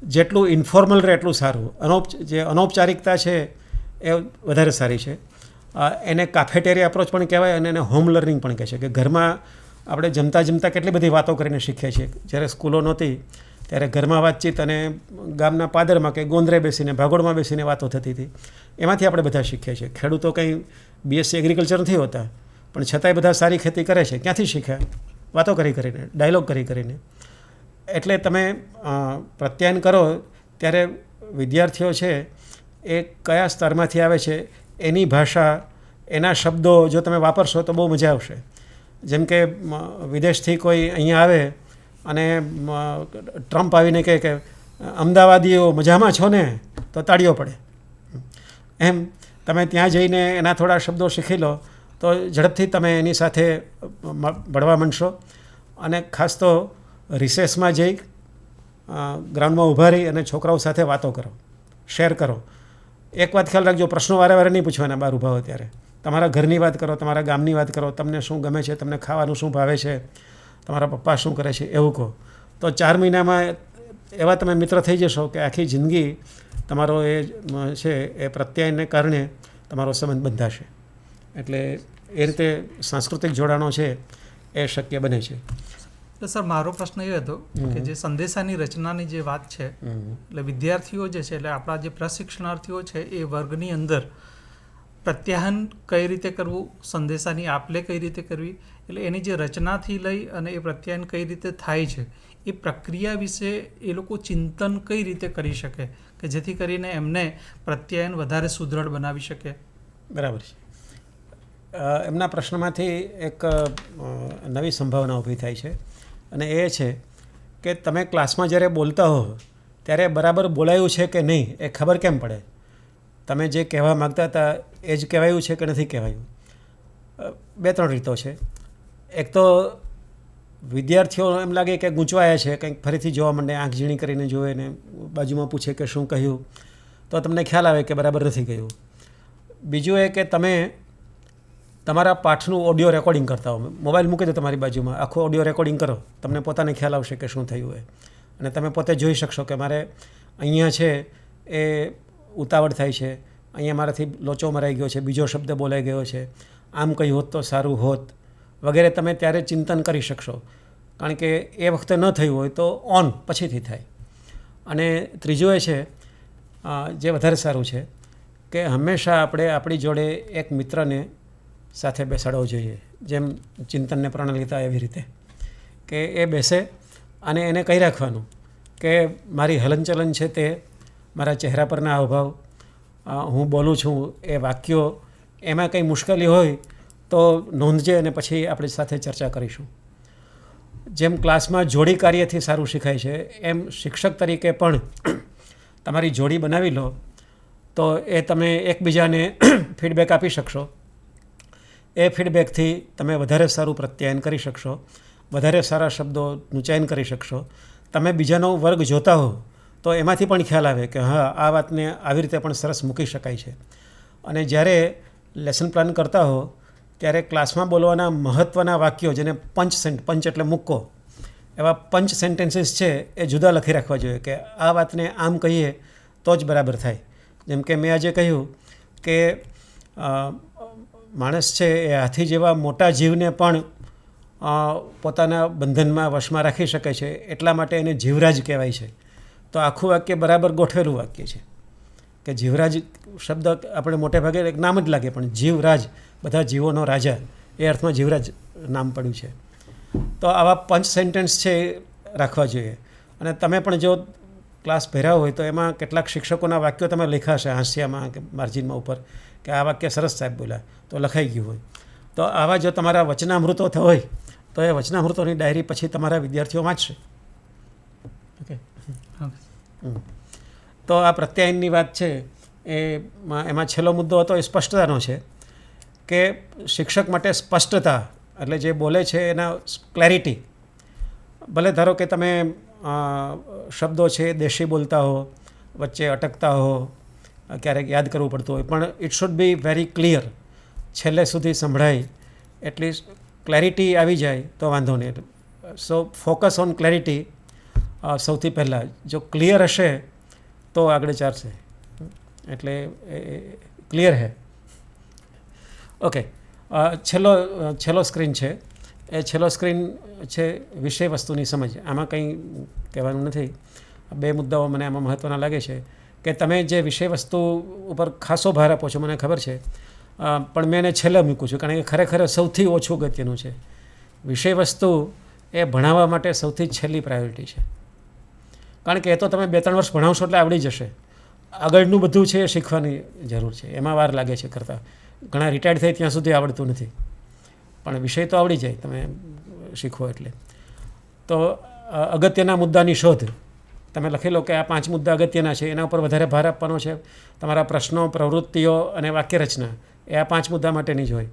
જેટલું ઇન્ફોર્મલ રહે એટલું સારું. જે અનૌપચારિકતા છે એ વધારે સારી છે. એને કાફેટેરિયા અપ્રોચ પણ કહેવાય અને એને હોમ લર્નિંગ પણ કહે છે કે ઘરમાં આપણે જમતા કેટલી બધી વાતો કરીને શીખીએ છીએ. જ્યારે સ્કૂલો નહોતી ત્યારે ઘરમાં વાતચીત અને ગામના પાદરમાં કે ગોંદરે બેસીને, ભાગોળમાં બેસીને વાતો થતી હતી. એમાંથી આપણે બધા શીખીએ છીએ. ખેડૂતો કંઈ બીએસસી એગ્રીકલ્ચર નથી હોતા, પણ છતાંય બધા સારી ખેતી કરે છે. ક્યાંથી શીખ્યા? વાતો કરીને, ડાયલોગ કરીને. એટલે તમે પ્રત્યાયન કરો ત્યારે વિદ્યાર્થીઓ છે એ કયા સ્તરમાંથી આવે છે એની ભાષા, એના શબ્દો જો તમે વાપરશો તો બહુ મજા આવશે. જેમ કે વિદેશથી કોઈ અહીંયા આવે અને ટ્રમ્પ આવીને કહે કે અમદાવાદીઓ મજામાં છો ને, તો તાળીઓ પડે. એમ તમે ત્યાં જઈને એના થોડા શબ્દો શીખી લો તો ઝડપથી તમે એની સાથે ભળવા માંડશો. અને ખાસ તો રિસેસમાં જઈ ગ્રાઉન્ડમાં ઊભા રહી અને છોકરાઓ સાથે વાતો કરો, શેર કરો. એક વાત ખ્યાલ રાખજો, પ્રશ્નો વારે વારે નહીં પૂછવાના બહાર ઊભા હોય ત્યારે. તમારા ઘરની વાત કરો, તમારા ગામની વાત કરો, તમને શું ગમે છે, તમને ખાવાનું શું ભાવે છે, તમારા પપ્પા શું કરે છે, એવું કહો. તો 4 મહિનામાં એવા તમે મિત્ર થઈ જશો કે આખી જિંદગી તમારો એ છે એ પ્રત્યાયનને કારણે તમારો સંબંધ બંધાશે. એટલે એ રીતે સાંસ્કૃતિક જોડાણો છે એ શક્ય બને છે. તો સર, મારો પ્રશ્ન એ હતો કે જે સંદેશાની રચનાની જે વાત છે, એટલે વિદ્યાર્થીઓ જે છે, એટલે આપણા જે પ્રશિક્ષણાર્થીઓ છે એ વર્ગની અંદર પ્રત્યાયન કઈ રીતે કરવું, સંદેશાની આપલે કઈ રીતે કરવી, એટલે એની જે રચનાથી લઈ અને એ પ્રત્યાયન કઈ રીતે થાય છે એ પ્રક્રિયા વિશે એ લોકો ચિંતન કઈ રીતે કરી શકે કે જેથી કરીને એમને પ્રત્યાયન વધારે સુદૃઢ બનાવી શકે. બરાબર છે. એમના પ્રશ્નમાંથી એક નવી સંભાવના ઊભી થાય છે અને એ છે કે તમે ક્લાસમાં જ્યારે બોલતા હો ત્યારે બરાબર બોલાયું છે કે નહીં એ ખબર કેમ પડે? તમે જે કહેવા માગતા હતા એ જ કહેવાયું છે કે નથી કહેવાયું? 2-3 રીતો છે. એક તો વિદ્યાર્થીઓ એમ લાગે કે ગૂંચવાયા છે, કંઈક ફરીથી જોવા માંડે, આંખ ઝીણી કરીને જોવે ને બાજુમાં પૂછે કે શું કહ્યું, તો તમને ખ્યાલ આવે કે બરાબર નથી કહ્યું. બીજું એ કે તમે તમારા પાઠનું ઓડિયો રેકોર્ડિંગ કરતા હો, મોબાઈલ મૂકી દો તમારી બાજુમાં, આખું ઓડિયો રેકોર્ડિંગ કરો, તમને પોતાને ખ્યાલ આવશે કે શું થયું હોય. અને તમે પોતે જોઈ શકશો કે મારે અહીંયા છે એ ઉતાવળ થાય છે, અહીંયા મારાથી લોચો મરાઈ ગયો છે, બીજો શબ્દ બોલાઈ ગયો છે, આમ કહ્યું હોત તો સારું હોત વગેરે તમે ત્યારે ચિંતન કરી શકશો. કારણ કે એ વખતે ન થયું હોય તો ઓન પછીથી થાય. અને ત્રીજું એ છે જે વધારે સારું છે કે હંમેશા આપણે આપણી જોડે એક મિત્રને સાથે બેસાડવો જોઈએ, જેમ ચિંતનને પ્રણાલિતા એવી રીતે કે એ બેસે અને એને કહી રાખવાનું કે મારી હલનચલન છે તે મારા ચહેરા પરના હાવભાવ, હું બોલું છું એ વાક્યો, એમાં કંઈ મુશ્કેલી હોય તો નોંધજે અને પછી આપણી સાથે ચર્ચા કરીશું. જેમ ક્લાસમાં જોડી કાર્યથી સારું શીખાય છે એમ શિક્ષક તરીકે પણ તમારી જોડી બનાવી લો તો એ તમે એકબીજાને ફીડબેક આપી શકશો. એ ફીડબેકથી તમે વધારે સારું પ્રત્યાયન કરી શકશો, વધારે સારા શબ્દોનું ચયન કરી શકશો. તમે બીજાનો વર્ગ જોતા હો તો એમાંથી પણ ખ્યાલ આવે કે હા, આ વાતને આવી રીતે પણ સરસ મૂકી શકાય છે. અને જ્યારે લેસન પ્લાન કરતા હો ત્યારે ક્લાસમાં બોલવાના મહત્ત્વના વાક્યો, જેને પંચ એટલે મૂકો, એવા 5 સેન્ટેન્સીસ છે એ જુદા લખી રાખવા જોઈએ કે આ વાતને આમ કહીએ તો જ બરાબર થાય. જેમ કે મેં આજે કહ્યું કે માણસ છે એ હાથી જેવા મોટા જીવને પણ પોતાના બંધનમાં વશમાં રાખી શકે છે, એટલા માટે એને જીવરાજ કહેવાય છે. તો આખું વાક્ય બરાબર ગોઠવેલું વાક્ય છે કે જીવરાજ શબ્દ આપણે મોટે ભાગે એક નામ જ લાગે, પણ જીવરાજ, બધા જીવોનો રાજા, એ અર્થમાં જીવરાજ નામ પડ્યું છે. તો આવા 5 સેન્ટેન્સ છે એ રાખવા જોઈએ. અને તમે પણ જો ક્લાસ ભર્યા હોય તો એમાં કેટલાક શિક્ષકોના વાક્યો તમે લખ્યા હશે હાસ્યામાં કે માર્જિનમાં ઉપર કે આ વાક્ય સરસ સાહેબ બોલ્યા, તો લખાઈ ગયું હોય. તો આવા જો તમારા વચનામૃતો હોય તો એ વચનામૃતોની ડાયરી પછી તમારા વિદ્યાર્થીઓ વાંચશે. ઓકે. તો આ પ્રત્યાયનની વાત છે એમાં છેલ્લો મુદ્દો હતો એ સ્પષ્ટતાનો છે કે શિક્ષક માટે સ્પષ્ટતા એટલે જે બોલે છે એના ક્લેરિટી. ભલે ધારો કે તમે શબ્દો છે દેશી બોલતા હો, વચ્ચે અટકતા હો, ક્યારેક યાદ કરવું પડતું હોય, પણ it should be very clear, છેલ્લે સુધી સંભળાય, એટલી ક્લેરિટી આવી જાય તો વાંધો નહીં. સો ફોકસ ઓન ક્લેરિટી સૌથી પહેલાં. જો ક્લિયર હશે તો આગળ ચાલશે. એટલે ક્લિયર હે. ઓકે. છેલ્લો સ્ક્રીન છે એ છેલ્લો સ્ક્રીન છે વિષય વસ્તુની સમજ. આમાં કંઈ કહેવાનું નથી. 2 મુદ્દાઓ મને આમાં મહત્ત્વના લાગે છે કે તમે જે વિષય વસ્તુ ઉપર ખાસો ભાર આપો છો, મને ખબર છે, પણ મેં એને છેલ્લે મૂકું છું કારણ કે ખરેખર સૌથી ઓછું અગત્યનું છે. વિષય વસ્તુ એ ભણાવવા માટે સૌથી છેલ્લી પ્રાયોરિટી છે. કારણ કે એ તો તમે 2-3 વર્ષ ભણાવશો એટલે આવડી જશે. આગળનું બધું છે એ શીખવાની જરૂર છે, એમાં વાર લાગે છે કરતાં. ઘણા રિટાયર્ડ થાય ત્યાં સુધી આવડતું નથી, પણ વિષય તો આવડી જાય તમે શીખવો એટલે. તો અગત્યના મુદ્દાની શોધ, તમે લખી લો કે આ 5 મુદ્દા અગત્યના છે, એના ઉપર વધારે ભાર આપવાનો છે. તમારા પ્રશ્નો, પ્રવૃત્તિઓ અને વાક્યરચના એ આ 5 મુદ્દા માટેની જ હોય.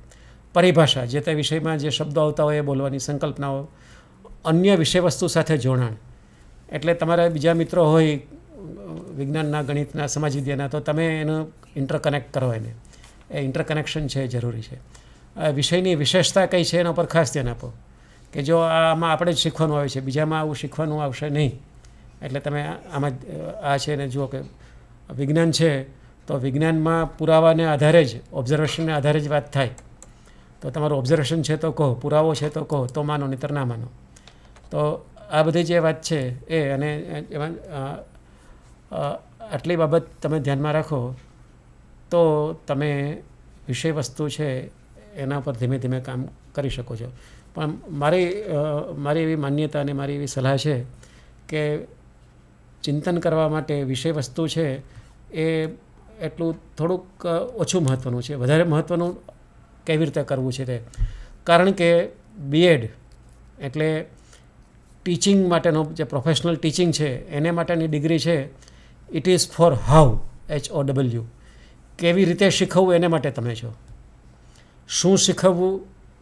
પરિભાષા, જે તે વિષયમાં જે શબ્દો આવતા હોય એ બોલવાની, સંકલ્પનાઓ, અન્ય વિષયવસ્તુ સાથે જોડાણ. એટલે તમારા બીજા મિત્રો હોય વિજ્ઞાનના, ગણિતના, સમાજ વિદ્યાના, તો તમે એનું ઇન્ટરકનેક્ટ કરો એને. એ ઇન્ટરકનેક્શન છે જરૂરી છે. વિષયની વિશેષતા કઈ છે એના ઉપર ખાસ ધ્યાન આપો કે જો આમાં આપણે જ શીખવાનું આવે છે, બીજામાં આવું શીખવાનું આવશે નહીં. એટલે તમે આમાં આ છે ને જુઓ કે વિજ્ઞાન છે તો વિજ્ઞાનમાં પુરાવાને આધારે જ, ઓબ્ઝર્વેશનને આધારે જ વાત થાય. તો તમારું ઓબ્ઝર્વેશન છે તો કહો, પુરાવો છે તો કહો, તો માનો, નહીંતર ના માનો. તો આ બધી જે વાત છે એ, અને એમાં આટલી બાબત તમે ધ્યાનમાં રાખો તો તમે વિષય વસ્તુ છે એના પર ધીમે ધીમે કામ કરી શકો છો. પણ મારી એવી માન્યતા અને મારી એવી સલાહ છે કે ચિંતન કરવા માટે વિષય વસ્તુ છે એ એટલું થોડુંક ઓછું મહત્ત્વનું છે. વધારે મહત્ત્વનું કેવી રીતે કરવું છે તે, કારણ કે બીએડ એટલે ટીચિંગ માટેનો જે પ્રોફેશનલ ટીચિંગ છે એને માટેની ડિગ્રી છે. It is four how, HOW, કેવી રીતે શીખવવું એને માટે તમે છો. શું શીખવવું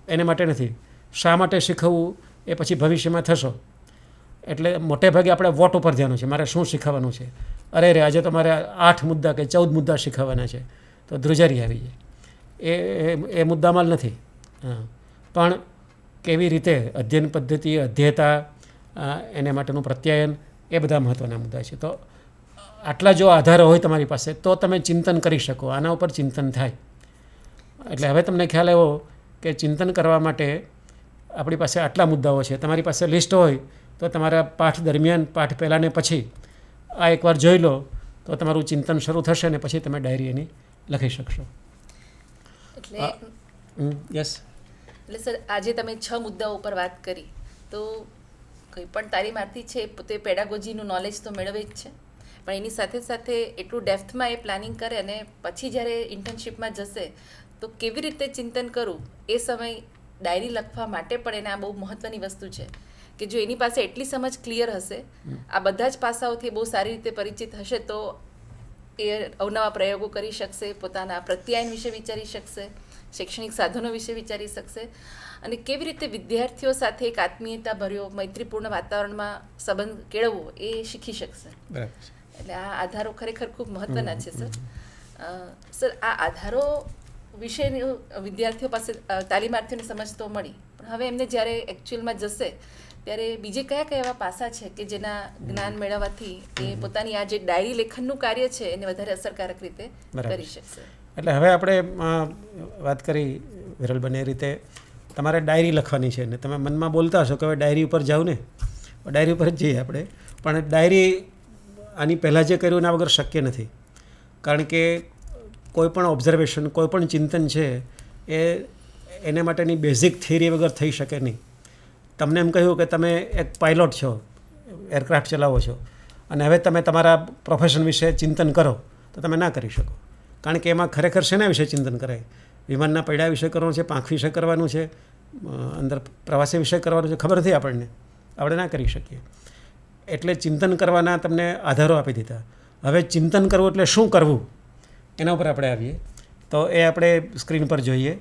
એને માટે નથી. શા માટે શીખવવું એ પછી ભવિષ્યમાં થશો. એટલે મોટે ભાગે આપણે વોટ ઉપર ધ્યાન છે, મારે શું શીખવવાનું છે. અરે આજે તો મારે 8 મુદ્દા કે 14 મુદ્દા શીખવવાના છે, તો ધ્રુજારી આવી જાય. એ મુદ્દામાં નથી. પણ કેવી રીતે અધ્યયન પદ્ધતિ, અધ્યેયતા, એને માટેનું પ્રત્યાયન, એ બધા મહત્ત્વના મુદ્દા છે. તો આટલા જો આધારો હોય તમારી પાસે તો તમે ચિંતન કરી શકો, આના ઉપર ચિંતન થાય. એટલે હવે તમને ખ્યાલ આવ્યો કે ચિંતન કરવા માટે આપણી પાસે આટલા મુદ્દાઓ છે. તમારી પાસે લિસ્ટ હોય તો તમારા પાઠ દરમિયાન, પાઠ પહેલાં ને પછી આ એકવાર જોઈ લો તો તમારું ચિંતન શરૂ થશે ને પછી તમે ડાયરી એની લખી શકશો. યસ. એટલે સર, આજે તમે 6 મુદ્દાઓ ઉપર વાત કરી, તો કંઈ પણ તાલીમાર્થી છે પોતે પેડાગોજીનું નોલેજ તો મેળવે જ છે, પણ એની સાથે સાથે એટલું ડેપ્થમાં એ પ્લાનિંગ કરે અને પછી જ્યારે ઇન્ટર્નશીપમાં જશે તો કેવી રીતે ચિંતન કરવું એ સમય ડાયરી લખવા માટે પણ એને આ બહુ મહત્ત્વની વસ્તુ છે કે જો એની પાસે એટલી સમજ ક્લિયર હશે, આ બધા જ પાસાઓથી બહુ સારી રીતે પરિચિત હશે, તો એ અવનવા પ્રયોગો કરી શકશે, પોતાના પ્રત્યાયન વિશે વિચારી શકશે, શૈક્ષણિક સાધનો વિશે વિચારી શકશે, અને કેવી રીતે વિદ્યાર્થીઓ સાથે એક આત્મીયતા ભર્યો, મૈત્રીપૂર્ણ વાતાવરણમાં સંબંધ કેળવવો એ શીખી શકશે. એટલે આ આધારો ખરેખર ખૂબ મહત્ત્વના છે સર. સર, આ આધારો વિશે વિદ્યાર્થીઓ પાસે, તાલીમાર્થીઓને સમજ તો મળી, પણ હવે એમને જ્યારે એકચ્યુઅલમાં જશે ત્યારે બીજે કયા કયા એવા પાસા છે કે જેના જ્ઞાન મેળવવાથી એ પોતાની આ જે ડાયરી લેખનનું કાર્ય છે એને વધારે અસરકારક રીતે કરી શકશે. એટલે હવે આપણે વાત કરી વિરલબેન એ રીતે તમારે ડાયરી લખવાની છે ને તમે મનમાં બોલતા હશો કે હવે ડાયરી ઉપર જાઓ ને, ડાયરી ઉપર જ જઈએ આપણે. પણ ડાયરી આની પહેલાં જે કર્યું એના વગર શક્ય નથી. કારણ કે કોઈ પણ ઓબ્ઝર્વેશન, કોઈ પણ ચિંતન છે એને માટેની બેઝિક થિયરી વગર થઈ શકે નહીં. તમને એમ કહ્યું કે તમે એક પાયલોટ છો, એરક્રાફ્ટ ચલાવો છો, અને હવે તમે તમારા પ્રોફેશન વિશે ચિંતન કરો તો તમે ના કરી શકો. કારણ કે એમાં ખરેખર શેના વિશે ચિંતન કરાય? વિમાનના પૈડા વિશે કરવાનું છે, પાંખ વિશે કરવાનું છે, અંદર પ્રવાસી વિશે કરવાનું છે, ખબર નથી આપણને, આપણે ના કરી શકીએ. એટલે ચિંતન કરવાના તમને આધારો આપી દીધા. હવે ચિંતન કરવું એટલે શું કરવું એના ઉપર આપણે આવીએ. તો એ આપણે સ્ક્રીન પર જોઈએ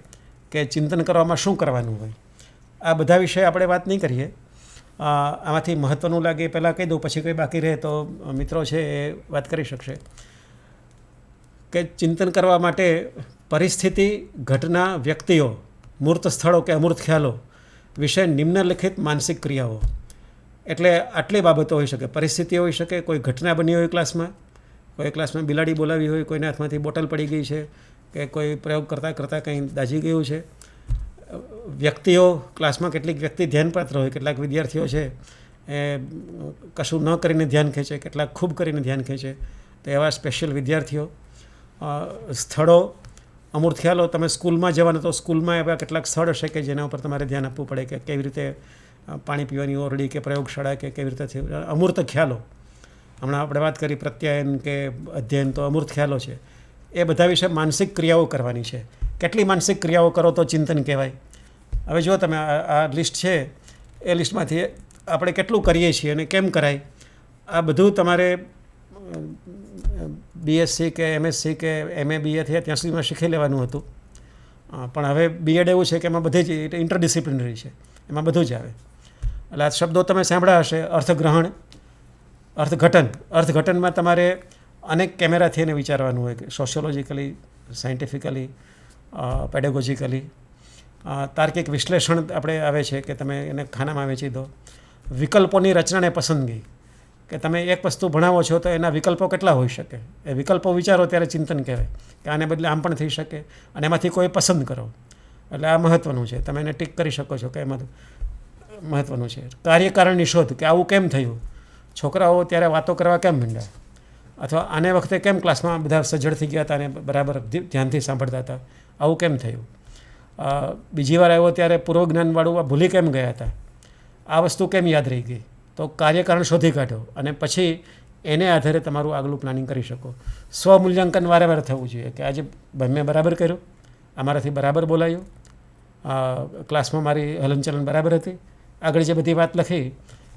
કે ચિંતન કરવામાં શું કરવાનું હોય. આ બધા વિશે આપણે વાત નહીં કરીએ. આમાંથી મહત્ત્વનું લાગે પહેલાં કહી દઉં, પછી કંઈ બાકી રહે તો મિત્રો છે એ વાત કરી શકશે. કે ચિંતન કરવા માટે પરિસ્થિતિ, ઘટના, વ્યક્તિઓ, મૂર્ત સ્થળો કે અમૂર્ત ખ્યાલો વિશે નિમ્નલિખિત માનસિક ક્રિયાઓ. એટલે આટલી બાબતો હોઈ શકે. પરિસ્થિતિ હોઈ શકે, કોઈ ઘટના બની હોય ક્લાસમાં, કોઈ ક્લાસમાં બિલાડી બોલાવી હોય, કોઈના હાથમાંથી બોટલ પડી ગઈ છે, કે કોઈ પ્રયોગ કરતાં કરતાં કંઈ દાઝી ગયું છે. વ્યક્તિઓ, ક્લાસમાં કેટલીક વ્યક્તિ ધ્યાનપાત્ર હોય, કેટલાક વિદ્યાર્થીઓ છે એ કશું ન કરીને ધ્યાન ખેંચે, કેટલાક ખૂબ કરીને ધ્યાન ખેંચે, તો એવા સ્પેશિયલ વિદ્યાર્થીઓ. સ્થળો, અમૂર્ત ખ્યાલો, તમે સ્કૂલમાં જવાના તો સ્કૂલમાં એવા કેટલાક સ્થળ હશે કે જેના ઉપર તમારે ધ્યાન આપવું પડે કે કેવી રીતે પાણી પીવાની ઓરડી કે પ્રયોગશાળા કે કેવી રીતે. અમૂર્ત ખ્યાલો, હમણાં આપણે વાત કરી પ્રત્યાયન કે અધ્યયન, તો અમૂર્ત ખ્યાલો છે. એ બધા વિશે માનસિક ક્રિયાઓ કરવાની છે. કેટલી માનસિક ક્રિયાઓ કરો તો ચિંતન કહેવાય? હવે જો તમે આ લિસ્ટ છે એ લિસ્ટમાંથી આપણે કેટલું કરીએ છીએ અને કેમ કરાય, આ બધું તમારે BSc કે MSc કે MA BA થયા ત્યાં સુધીમાં શીખી લેવાનું હતું. પણ હવે બીએડ એવું છે કે એમાં બધે જ ઇન્ટરડિસિપ્લિનરી છે, એમાં બધું જ આવે. એટલે આ શબ્દો તમે સાંભળ્યા હશે, અર્થગ્રહણ, અર્થઘટનમાં તમારે અનેક કેમેરાથી એને વિચારવાનું હોય કે સોશિયોલોજીકલી, સાયન્ટિફિકલી, પેડેગોજીકલી. તાર્કિક વિશ્લેષણ આપણે આવે છે કે તમે એને ખાનામાં વેચી દો. વિકલ્પોની રચનાને પસંદગી, કે તમે એક વસ્તુ ભણાવો છો તો એના વિકલ્પો કેટલા હોઈ શકે, એ વિકલ્પો વિચારો ત્યારે ચિંતન કહેવાય કે આને બદલે આમ પણ થઈ શકે, અને એમાંથી કોઈ પસંદ કરો. એટલે આ મહત્ત્વનું છે, તમે એને ટીક કરી શકો છો કે એમાં મહત્ત્વનું છે. કાર્યકારણની શોધ, કે આવું કેમ થયું, છોકરાઓ ત્યારે વાતો કરવા કેમ માંડ્યા, અથવા આને વખતે કેમ ક્લાસમાં બધા સજ્જડ થઈ ગયા હતા અને બરાબર ધ્યાનથી સાંભળતા હતા, આવું કેમ થયું. બીજી વાર આવ્યો ત્યારે પૂર્વજ્ઞાનવાળું ભૂલી કેમ ગયા હતા, આ વસ્તુ કેમ યાદ રહી ગઈ. તો કાર્યકારણ શોધી કાઢો અને પછી એને આધારે તમારું આગલું પ્લાનિંગ કરી શકો. સ્વમૂલ્યાંકન વારે વારે થવું જોઈએ કે આજે મેં બરાબર કર્યું, અમારાથી બરાબર બોલાયું, ક્લાસમાં મારી હલનચલન બરાબર હતી, આગળ જે બધી વાત લખી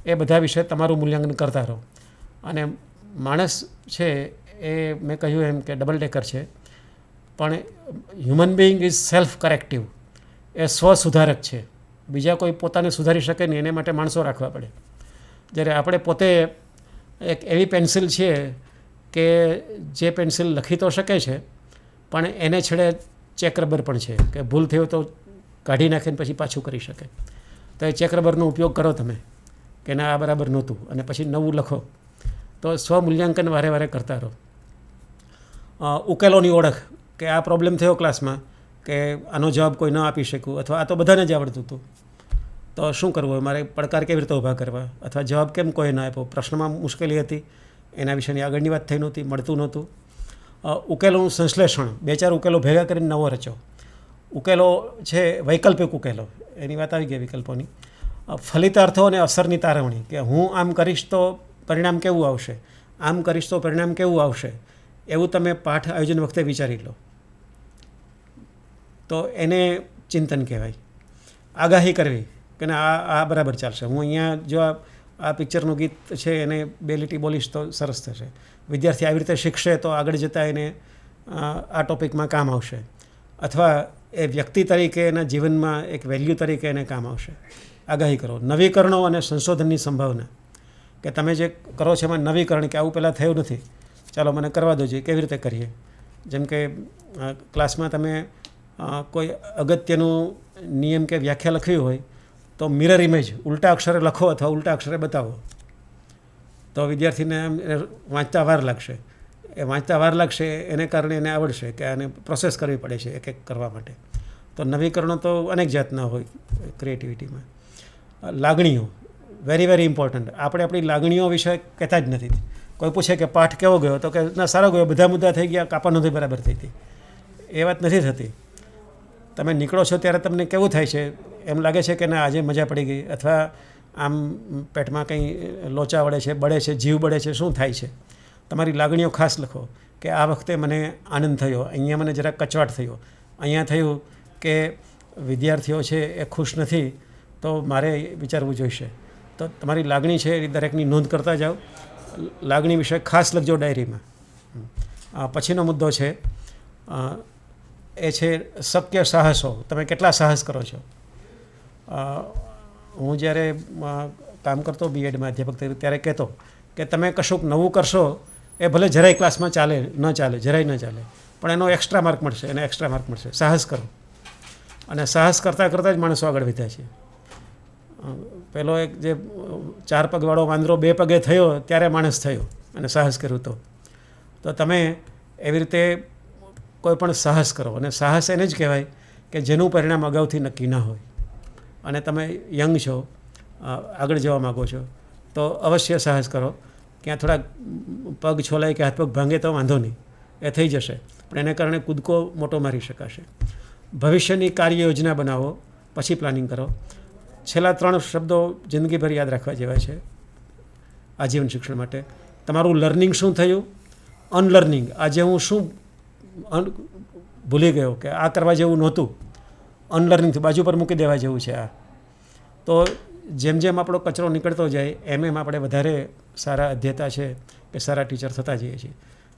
એ બધા વિશે તમારું મૂલ્યાંકન કરતા રહો. અને માણસ છે એ મેં કહ્યું એમ કે ડબલ ડેકર છે, પણ human being is self corrective, એ સ્વસુધારક છે. બીજા કોઈ પોતાને સુધારી શકે નહીં, એને માટે માણસો રાખવા પડે. જ્યારે આપણે પોતે એક એવી પેન્સિલ છે કે જે પેન્સિલ લખી તો શકે છે પણ એને છેડે ચેક રબર પણ છે કે ભૂલ થયો તો કાઢી નાખીને પછી પાછું કરી શકે. તો એ ચેક રબરનો ઉપયોગ કરો તમે કે ના આ બરાબર નહોતું, અને પછી નવું લખો. તો સ્વમૂલ્યાંકન વારે વારે કરતા રહો. ઉકેલોની ઓળખ, કે આ પ્રોબ્લેમ થયો ક્લાસમાં કે આનો જવાબ કોઈ ન આપી શક્યું, અથવા આ તો બધાને જ આવડતું હતું, તો શું કરવું, મારે પડકાર કેવી રીતે ઊભા કરવા, અથવા જવાબ કેમ કોઈ ન આપ્યો, પ્રશ્નમાં મુશ્કેલી હતી, એના વિશેની આગળની વાત થઈ નહોતી, મળતું નહોતું. ઉકેલોનું સંશ્લેષણ, 2-4 ઉકેલો ભેગા કરીને નવો રચો. ઉકેલો છે વૈકલ્પિક ઉકેલો, એની વાત આવી ગઈ વિકલ્પોની. ફલિતાર્થો અને અસરની તારવણી, કે હું આમ કરીશ તો પરિણામ કેવું આવશે, આમ કરીશ તો પરિણામ કેવું આવશે, એવું તમે પાઠ આયોજન વખતે વિચારી લો, તો એને ચિંતન કહેવાય. આગાહી કરવી કે ના આ બરાબર ચાલશે, હું અહીંયા જો આ પિક્ચરનું ગીત છે એને 2 લીટી બોલીશ તો સરસ થશે, વિદ્યાર્થી આવી રીતે શીખશે તો આગળ જતાં એને આ ટૉપિકમાં કામ આવશે, અથવા એ વ્યક્તિ તરીકે એના જીવનમાં એક વેલ્યુ તરીકે એને કામ આવશે. આગાહી કરો. નવીકરણો અને સંશોધનની સંભાવના, કે તમે જે કરો છો એમાં નવીકરણ, કે આવું પહેલાં થયું નથી, ચાલો મને કરવા દો, કેવી રીતે કરીએ. જેમ કે ક્લાસમાં તમે કોઈ અગત્યનું નિયમ કે વ્યાખ્યા લખવી હોય તો મિરર ઇમેજ ઉલટા અક્ષરે લખો અથવા ઉલટા અક્ષરે બતાવો, તો વિદ્યાર્થીને વાંચતા વાર લાગશે. એ વાંચતા વાર લાગશે એને કારણે એને આવડશે કે આને પ્રોસેસ કરવી પડે છે એક એક કરવા માટે. તો નવીકરણો તો અનેક જાતના હોય ક્રિએટિવિટીમાં. લાગણીઓ વેરી વેરી ઇમ્પોર્ટન્ટ. આપણે આપણી લાગણીઓ વિશે કહેતા જ નથી. કોઈ પૂછે કે પાઠ કેવો ગયો, તો કે ના સારો ગયો, બધા મુદ્દા થઈ ગયા, કાપા નથી બરાબર થઈ હતી, એ વાત નથી થતી. તમે નીકળો છો ત્યારે તમને કેવું થાય છે, એમ લાગે છે કે ના આજે મજા પડી ગઈ, અથવા આમ પેટમાં કંઈ લોચા વળે છે, બળે છે, જીવ બળે છે, શું થાય છે. તમારી લાગણીઓ ખાસ લખો કે આ વખતે મને આનંદ થયો, અહીંયા મને જરાક કચવાટ થયો, અહીંયા થયું કે વિદ્યાર્થીઓ છે એ ખુશ નથી, તો મારે વિચારવું જોઈશે. તો તમારી લાગણી છે એ દરેકની નોંધ કરતા જાઓ. લાગણી વિશે ખાસ લખજો ડાયરીમાં. પછીનો મુદ્દો છે એ છે શક્ય સાહસો. તમે કેટલા સાહસ કરો છો. હું જ્યારે કામ કરતો બીએડમાં અધ્યાપક તરીકે ત્યારે કહેતો કે તમે કશુંક નવું કરશો એ ભલે જરાય ક્લાસમાં ચાલે ન ચાલે, જરાય ન ચાલે, પણ એનો એક્સ્ટ્રા માર્ક મળશે, એને એક્સ્ટ્રા માર્ક મળશે. સાહસ કરો. અને સાહસ કરતાં કરતાં જ માણસો આગળ વધ્યા છે. પેલો એક જે 4 પગવાળો વાંદરો 2 પગે થયો ત્યારે માણસ થયો અને સાહસ કર્યું. તો તમે એવી રીતે કોઈ પણ સાહસ કરો. અને સાહસ એને જ કહેવાય કે જેનું પરિણામ અગાઉથી નક્કી ના હોય, અને તમે યંગ છો, આગળ જવા માગો છો, તો અવશ્ય સાહસ કરો. ક્યાં થોડા પગ છોલાય કે હાથ પગ ભાંગે તો વાંધો નહીં, એ થઈ જશે, પણ એને કારણે કૂદકો મોટો મારી શકાશે. ભવિષ્યની કાર્ય યોજના બનાવો, પછી પ્લાનિંગ કરો. છેલ્લા 3 શબ્દો જિંદગીભર યાદ રાખવા જેવા છે આજીવન શિક્ષણ માટે. તમારું લર્નિંગ શું થયું, અનલર્નિંગ, આજે હું શું ભૂલી ગયો કે આ કરવા જેવું નહોતું, અનલર્નિંગ બાજુ પર મૂકી દેવા જેવું છે. આ તો જેમ જેમ આપણો કચરો નીકળતો જાય એમ એમ આપણે વધારે સારા અધ્યતા છે કે સારા ટીચર થતા જઈએ છીએ.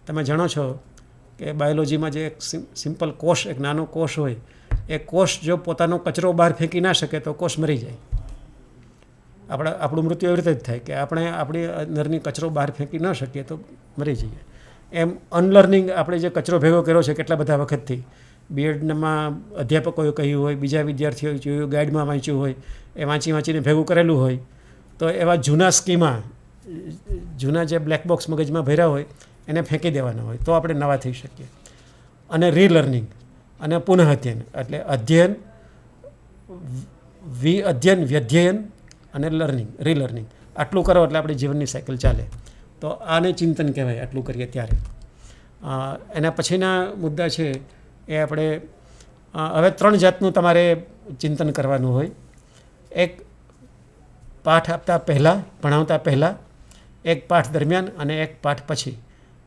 તમે જાણો છો કે બાયોલોજીમાં જે એક સિમ્પલ કોષ, એક નાનો કોષ હોય, એ કોષ જો પોતાનો કચરો બહાર ફેંકી ના શકે તો કોષ મરી જાય. આપણું મૃત્યુ એવી રીતે જ થાય કે આપણે આપણી અંદરની કચરો બહાર ફેંકી ન શકીએ તો મરી જઈએ. એમ અનલર્નિંગ આપણે જે કચરો ભેગો કર્યો છે કેટલા બધા વખતથી, બીએડમાં અધ્યાપકોએ કહ્યું હોય, બીજા વિદ્યાર્થીઓએ જોયું, ગાઈડમાં વાંચ્યું હોય, એ વાંચીને ભેગું કરેલું હોય, તો એવા જૂના સ્કીમા, જૂના જે બ્લેક બોક્સ મગજમાં ભર્યા હોય એને ફેંકી દેવાના હોય તો આપણે નવા થઈ શકીએ. અને રીલર્નિંગ અને પુનઃ અધ્યયન, એટલે અધ્યયન, અધ્યયન, વ્યધ્યયન અને લર્નિંગ, રીલર્નિંગ, આટલું કરો એટલે આપણી જીવનની સાયકલ ચાલે. તો આને ચિંતન કહેવાય, આટલું કરીએ ત્યારે. એના પછીના મુદ્દા છે એ આપણે હવે 3 જાતનું તમારે ચિંતન કરવાનું હોય. એક પાઠ આપતા પહેલાં, ભણાવતા પહેલાં, એક પાઠ દરમિયાન અને એક પાઠ પછી.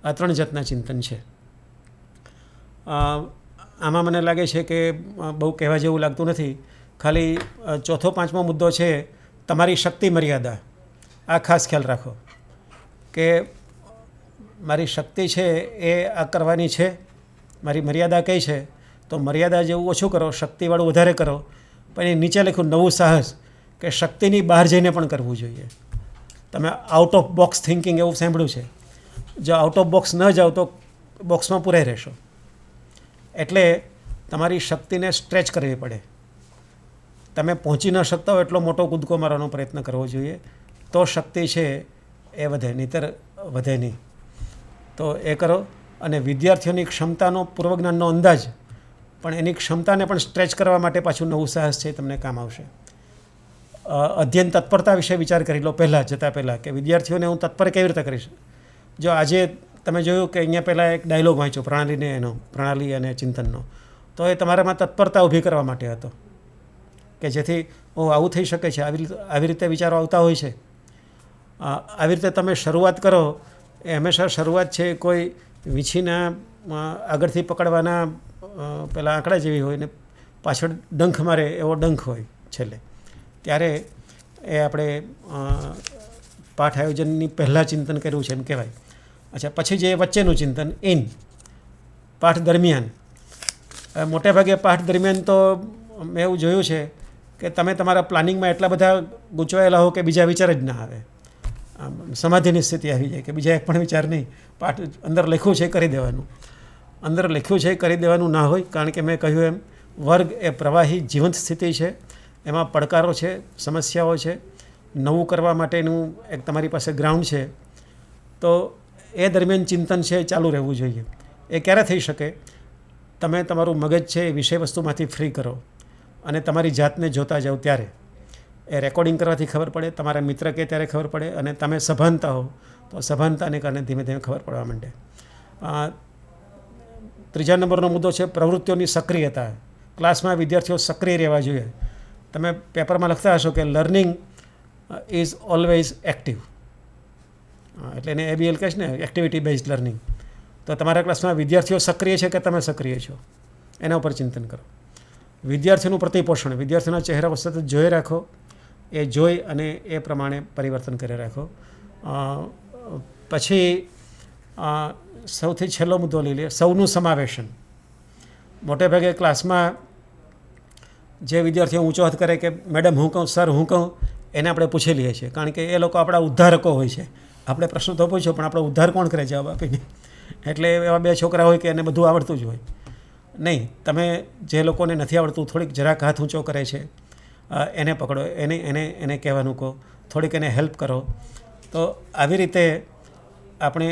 આ 3 જાતના ચિંતન છે. આમાં મને લાગે છે કે બહુ કહેવા જેવું લાગતું નથી. ખાલી 4થો 5મો મુદ્દો છે તમારી શક્તિ મર્યાદા. આ ખાસ ખ્યાલ રાખો કે મારી શક્તિ છે એ આ કરવાની છે, મારી મર્યાદા કઈ છે, તો મર્યાદા જેવું ઓછું કરો, શક્તિવાળું વધારે કરો. પણ એ નીચે લખ્યું નવું સાહસ કે શક્તિની બહાર જઈને પણ કરવું જોઈએ. તમે આઉટ ઓફ બોક્સ થિંકિંગ એવું સાંભળ્યું છે. જો આઉટ ઓફ બોક્સ ન જાઓ તો બોક્સમાં પૂરાઈ રહેશો. એટલે તમારી શક્તિને સ્ટ્રેચ કરવી પડે. તમે પહોંચી ન શકતા હો એટલો મોટો કૂદકો મારવાનો પ્રયત્ન કરવો જોઈએ, તો શક્તિ છે એ વધે, નહીંતર વધે નહીં. તો એ કરો. અને વિદ્યાર્થીઓની ક્ષમતાનો, પૂર્વજ્ઞાનનો અંદાજ, પણ એની ક્ષમતાને પણ સ્ટ્રેચ કરવા માટે પાછું નવું સાહસ છે, તમને કામ આવશે. અધ્યયન તત્પરતા વિશે વિચાર કરી લો જતાં પહેલાં કે વિદ્યાર્થીઓને હું તત્પર કેવી રીતે કરીશ. જો આજે તમે જોયું કે અહીંયા પહેલાં એક ડાયલોગ વાંચ્યો પ્રણાલી અને ચિંતનનો, તો એ તમારામાં તત્પરતા ઊભી કરવા માટે હતો કે જેથી આવું થઈ શકે છે, આવી રીતે વિચારો આવતા હોય છે. આવી રીતે તમે શરૂઆત કરો. એ હંમેશા શરૂઆત છે કોઈ વીંછીના આગળથી પકડવાના પેલા આંકડા જેવી હોય ને પાછળ ડંખ મારે એવો ડંખ હોય છેલ્લે. ત્યારે એ આપણે પાઠ આયોજનની પહેલાં ચિંતન કર્યું છે એમ કહેવાય. અચ્છા, પછી જે વચ્ચેનું ચિંતન પાઠ દરમિયાન. મોટે ભાગે પાઠ દરમિયાન તો મેં એવું જોયું છે કે તમે તમારા પ્લાનિંગમાં એટલા બધા ગૂંચવાયેલા હો કે બીજા વિચાર જ ના આવે. સમાધિની સ્થિતિ આવી જાય કે બીજા એક પણ વિચાર નહીં. પાઠ અંદર લખ્યું છે કરી દેવાનું, અંદર લખ્યું છે કરી દેવાનું ના હોય. કારણ કે મેં કહ્યું એમ વર્ગ એ પ્રવાહી જીવંત સ્થિતિ છે. એમાં પડકારો છે, સમસ્યાઓ છે, નવું કરવા માટેનું એક તમારી પાસે ગ્રાઉન્ડ છે. તો એ દરમિયાન ચિંતન છે ચાલુ રહેવું જોઈએ. એ ક્યારે થઈ શકે? તમે તમારું મગજ છે એ વિષય વસ્તુમાંથી ફ્રી કરો અને તમારી જાતને જોતા જાઓ ત્યારે. એ રેકોર્ડિંગ કરવાથી ખબર પડે, તમારા મિત્ર કે ત્યારે ખબર પડે, અને તમે સભાનતા હો તો સભાનતાને કારણે ધીમે ધીમે ખબર પડવા માંડે. 3જા નંબરનો મુદ્દો છે પ્રવૃત્તિઓની સક્રિયતા. ક્લાસમાં વિદ્યાર્થીઓ સક્રિય રહેવા જોઈએ. તમે પેપરમાં લખતા હશો કે લર્નિંગ ઇઝ ઓલવેઝ એક્ટિવ, એટલે એને ABL કહે છે ને, એક્ટિવિટી બેઝડ લર્નિંગ. તો તમારા ક્લાસમાં વિદ્યાર્થીઓ સક્રિય છે કે તમે સક્રિય છો, એના ઉપર ચિંતન કરો. વિદ્યાર્થીઓનું પ્રતિપોષણ, વિદ્યાર્થીઓના ચહેરા સતત જોઈ રાખો. એ જોઈ અને એ પ્રમાણે પરિવર્તન કરી રાખો. પછી સૌથી છેલ્લો મુદ્દો લઈ લઈએ, સૌનું સમાવેશન. મોટે ભાગે ક્લાસમાં જે વિદ્યાર્થીઓ ઊંચો હાથ કરે કે મેડમ હું કહું, સર હું કહું, એને આપણે પૂછી લઈએ છીએ. કારણ કે એ લોકો આપણા ઉદ્ધારકો હોય છે. આપણે પ્રશ્નો તો પૂછ્યો પણ આપણો ઉદ્ધાર કોણ કરે જવાબ આપીને. એટલે એવા 2 છોકરા હોય કે એને બધું આવડતું જ હોય. નહીં, તમે જે લોકોને નથી આવડતું, થોડીક જરાક હાથ ઊંચો કરે છે એને પકડો, એને કહેવાનું કહો, થોડીક એને હેલ્પ કરો. તો આવી રીતે આપણે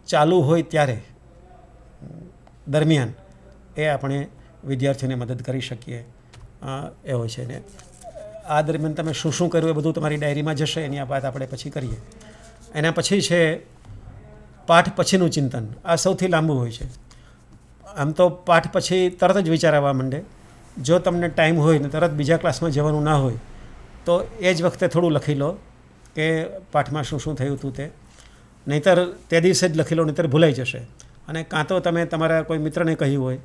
ચાલુ હોય ત્યારે દરમિયાન એ આપણે વિદ્યાર્થીઓને મદદ કરી શકીએ એવો છે. ને આ દરમિયાન તમે શું શું કર્યું એ બધું તમારી ડાયરીમાં જશે. એની આ વાત આપણે પછી કરીએ. એના પછી છે પાઠ પછીનું ચિંતન. આ સૌથી લાંબુ હોય છે. આમ તો પાઠ પછી તરત જ વિચાર આવવા માંડે. જો તમને ટાઈમ હોય ને તરત બીજા ક્લાસમાં જવાનું ના હોય તો એ જ વખતે થોડું લખી લો કે પાઠમાં શું શું થયું હતું તે. નહીંતર તે દિવસે જ લખી લો, નહીંતર ભૂલાઈ જશે. અને કાં તો તમે તમારા કોઈ મિત્રને કહ્યું હોય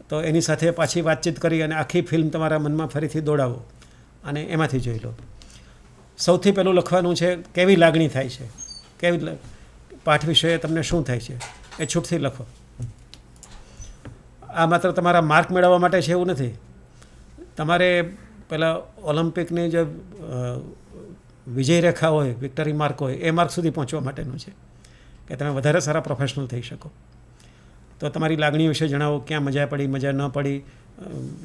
તો એની સાથે પાછી વાતચીત કરી અને આખી ફિલ્મ તમારા મનમાં ફરીથી દોડાવો અને એમાંથી જોઈ લો. સૌથી પહેલું લખવાનું છે કેવી લાગણી થાય છે, કેવી પાઠ વિષયે તમને શું થાય છે, એ છૂટથી લખો. આ માત્ર તમારા માર્ક મેળવવા માટે છે એવું નથી. તમારે પેલા ઓલિમ્પિકની જે વિજય રેખા હોય, વિક્ટરી માર્ક હોય, એ માર્ક સુધી પહોંચવા માટેનું છે કે તમે વધારે સારા પ્રોફેશનલ થઈ શકો. તો તમારી લાગણી વિશે જણાવો, ક્યાં મજા પડી, મજા ન પડી,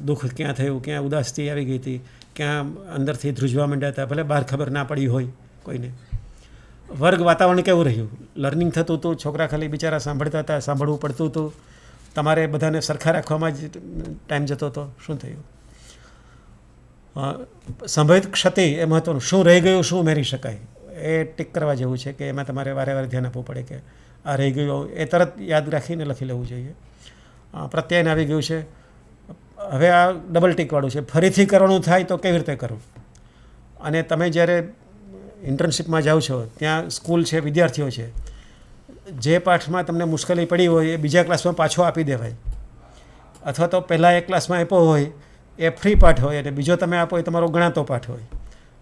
દુઃખ ક્યાં થયું, ક્યાં ઉદાસી આવી ગઈ હતી, ક્યાં અંદરથી ધ્રુજવા માંડ્યા હતા, ભલે બહાર ખબર ના પડી હોય કોઈને. વર્ગ વાતાવરણ કેવું રહ્યું, લર્નિંગ થતું હતું, છોકરા ખાલી બિચારા સાંભળતા હતા, સાંભળવું પડતું હતું, તમારે બધાને સરખા રાખવામાં જ ટાઈમ જતો હતો, શું થયું. સંભવિત ક્ષતિ એ મહત્વનું, શું રહી ગયું, શું ઉમેરી શકાય, એ ટીક કરવા જેવું છે કે એમાં તમારે વારે વારે ધ્યાન આપવું પડે કે આ રહી ગયું, એ તરત યાદ રાખીને લખી લેવું જોઈએ. પ્રત્યાયન આવી ગયું છે, હવે આ ડબલ ટીકવાળું છે, ફરીથી કરવાનું થાય તો કેવી રીતે કરવું. અને તમે જ્યારે ઇન્ટર્નશીપમાં જાઓ છો, ત્યાં સ્કૂલ છે, વિદ્યાર્થીઓ છે, જે પાઠમાં તમને મુશ્કેલી પડી હોય એ બીજા ક્લાસમાં પાછો આપી દેવાય, અથવા તો પહેલાં એક ક્લાસમાં આપ્યો હોય એ ફ્રી પાઠ હોય અને બીજો તમે આપો એ તમારો ગણાતો પાઠ હોય,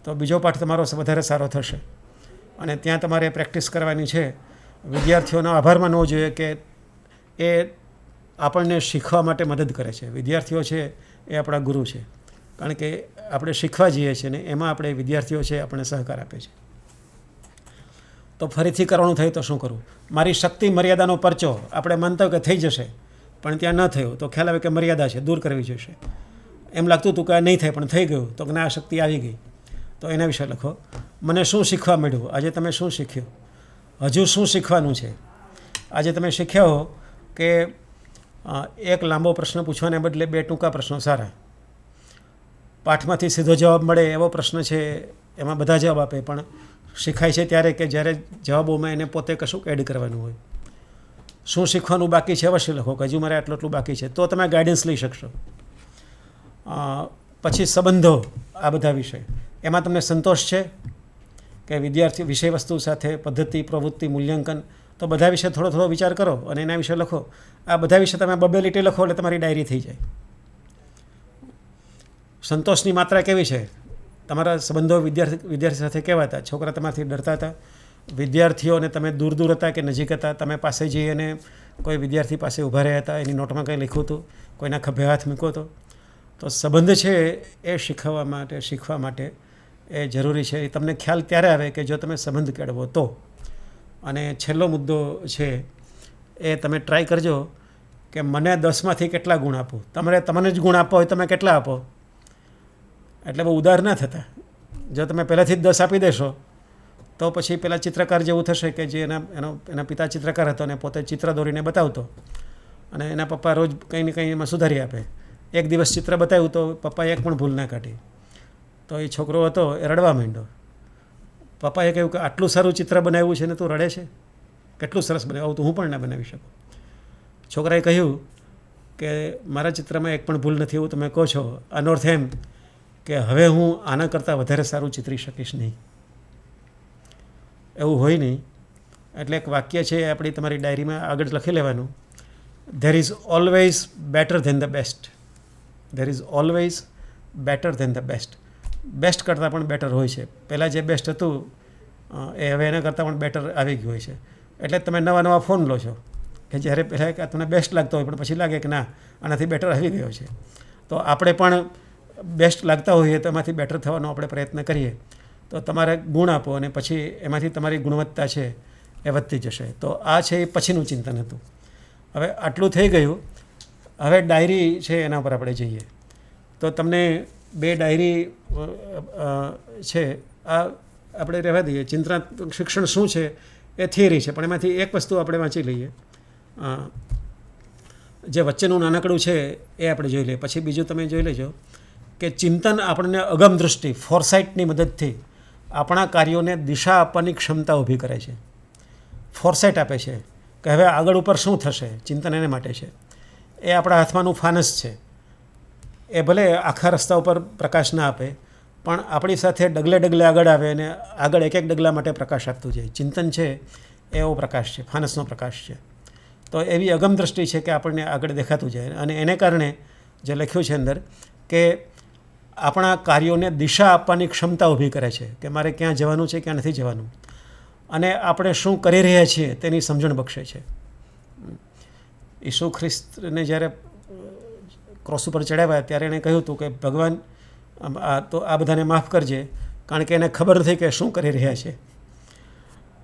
તો બીજો પાઠ તમારો વધારે સારો થશે. અને ત્યાં તમારે પ્રેક્ટિસ કરવાની છે. વિદ્યાર્થીઓનો આભાર માનવો જોઈએ કે એ આપણને શીખવા માટે મદદ કરે છે. વિદ્યાર્થીઓ છે એ આપણા ગુરુ છે, કારણ કે આપણે શીખવા જઈએ છીએ ને એમાં આપણે વિદ્યાર્થીઓ છે આપણને સહકાર આપે છે. તો ફરીથી કરવાનું થાય તો શું કરવું. મારી શક્તિ મર્યાદાનો પરચો આપણે માનતા કે થઈ જશે, પણ ત્યાં ન થયું તો ખ્યાલ આવે કે મર્યાદા છે, દૂર કરવી જોઈશે. એમ લાગતું હતું કે આ નહીં થાય પણ થઈ ગયું તો આ શક્તિ આવી ગઈ, તો એના વિશે લખો. મને શું શીખવા મળ્યું, આજે તમે શું શીખ્યું, હજુ શું શીખવાનું છે. આજે તમે શીખ્યા હો કે એક લાંબો પ્રશ્ન પૂછવાને બદલે 2 ટૂંકા પ્રશ્નો સારા. પાઠમાંથી સીધો જવાબ મળે એવો પ્રશ્ન છે, એમાં બધા જવાબ આપે, પણ શીખાય છે ત્યારે કે જ્યારે જવાબોમાં એને પોતે કશું એડ કરવાનું હોય. શું શીખવાનું બાકી છે અવશ્ય લખો કે હજુ મારે આટલું બાકી છે, તો તમે ગાઈડન્સ લઈ શકશો. પછી સંબંધો, આ બધા વિષય, એમાં તમને સંતોષ છે કે વિદ્યાર્થી વિષય વસ્તુ સાથે પદ્ધતિ, પ્રવૃત્તિ, મૂલ્યાંકન, તો બધા વિશે થોડો થોડો વિચાર કરો અને એના વિશે લખો. આ બધા વિશે તમે 2 લીટી લખો એટલે તમારી ડાયરી થઈ જાય. સંતોષની માત્રા કેવી છે, તમારા સંબંધો વિદ્યાર્થી સાથે કેવા હતા, છોકરા તમારાથી ડરતા હતા, વિદ્યાર્થીઓને તમે દૂર દૂર હતા કે નજીક હતા, તમે પાસે જઈ અને કોઈ વિદ્યાર્થી પાસે ઊભા રહ્યા હતા, એની નોટમાં કંઈ લખ્યું હતું, કોઈના ખભે હાથ મૂક્યો હતો. તો સંબંધ છે એ શીખવા માટે એ જરૂરી છે. એ તમને ખ્યાલ ત્યારે આવે કે જો તમે સંબંધ કેળવો તો. અને છેલ્લો મુદ્દો છે એ તમે ટ્રાય કરજો કે મને 10માંથી કેટલા ગુણ આપો. તમને જ ગુણ આપવા હોય તમે કેટલા આપો, એટલે બહુ ઉદાર ના થતા. જો તમે પહેલાંથી જ 10 આપી દેશો તો પછી પેલા ચિત્રકાર જેવું થશે કે જે એના પિતા ચિત્રકાર હતો અને પોતે ચિત્ર દોરીને બતાવતો અને એના પપ્પા રોજ કંઈ ને કંઈ એમાં સુધારી આપે. એક દિવસ ચિત્ર બતાવ્યું તો પપ્પાએ એક પણ ભૂલ ના કાઢી, તો એ છોકરો હતો એ રડવા માંડ્યો. પપ્પાએ કહ્યું કે આટલું સારું ચિત્ર બનાવ્યું છે ને તું રડે છે, કેટલું સરસ બનાવ્યું, તો હું પણ ના બનાવી શકું. છોકરાએ કહ્યું કે મારા ચિત્રમાં એક પણ ભૂલ નથી એવું તમે કહો છો, આનો અર્થ એમ કે હવે હું આના કરતાં વધારે સારું ચિતરી શકીશ નહીં. એવું હોય નહીં. એટલે એક વાક્ય છે એ આપણી તમારી ડાયરીમાં આગળ લખી લેવાનું. There is always better than the best. There is always better than the best. Best કરતાં પણ બેટર હોય છે. પહેલાં જે બેસ્ટ હતું એ હવે એના કરતાં પણ બેટર આવી ગયું હોય છે. એટલે તમે નવા ફોન લો છો કે જ્યારે પહેલાં તમને બેસ્ટ લાગતો હોય પણ પછી લાગે કે ના આનાથી બેટર આવી ગયો છે. તો આપણે પણ બેસ્ટ લાગતા હોઈએ તો એમાંથી બેટર થવાનો આપણે પ્રયત્ન કરીએ. તો તમારે ગુણ આપો અને પછી એમાંથી તમારી ગુણવત્તા છે એ વધતી જશે. તો આ છે એ પછીનું ચિંતન હતું. હવે આટલું થઈ ગયું. હવે ડાયરી છે એના પર આપણે જઈએ. તો તમને 2 ડાયરી છે આ આપણે રહેવા દઈએ. ચિંતનાત્મક શિક્ષણ શું છે એ થિયરી છે, પણ એમાંથી એક વસ્તુ આપણે વાંચી લઈએ. જે વચ્ચેનું નાનકડું છે એ આપણે જોઈ લઈએ. પછી બીજું તમે જોઈ લેજો કે ચિંતન આપણને અગમ દૃષ્ટિ, ફોરસાઇટની મદદથી આપણા કાર્યોને દિશા આપવાની ક્ષમતા ઊભી કરે છે. ફોરસાઇટ આપે છે કે હવે આગળ ઉપર શું થશે. ચિંતન એને માટે છે. એ આપણા હાથમાંનું ફાનસ છે. એ ભલે આખા રસ્તા ઉપર પ્રકાશ ના આપે પણ આપણી સાથે ડગલે ડગલે આગળ આવે અને આગળ એક ડગલા માટે પ્રકાશ આપતું જાય. ચિંતન છે એવો પ્રકાશ છે, ફાનસનો પ્રકાશ છે. તો એવી અગમ દૃષ્ટિ છે કે આપણને આગળ દેખાતું જાય. અને એને કારણે જે લખ્યું છે અંદર કે આપણા કાર્યોને દિશા આપવાની ક્ષમતા ઊભી કરે છે કે મારે ક્યાં જવાનું છે, ક્યાં નથી જવાનું, અને આપણે શું કરી રહ્યા છીએ તેની સમજણ બક્ષે છે. ઈસુ ખ્રિસ્તને જ્યારે ક્રોસ ઉપર ચડાવ્યા ત્યારે એણે કહ્યું હતું કે ભગવાન આ બધાને માફ કરજે, કારણ કે એને ખબર નથી કે શું કરી રહ્યા છે.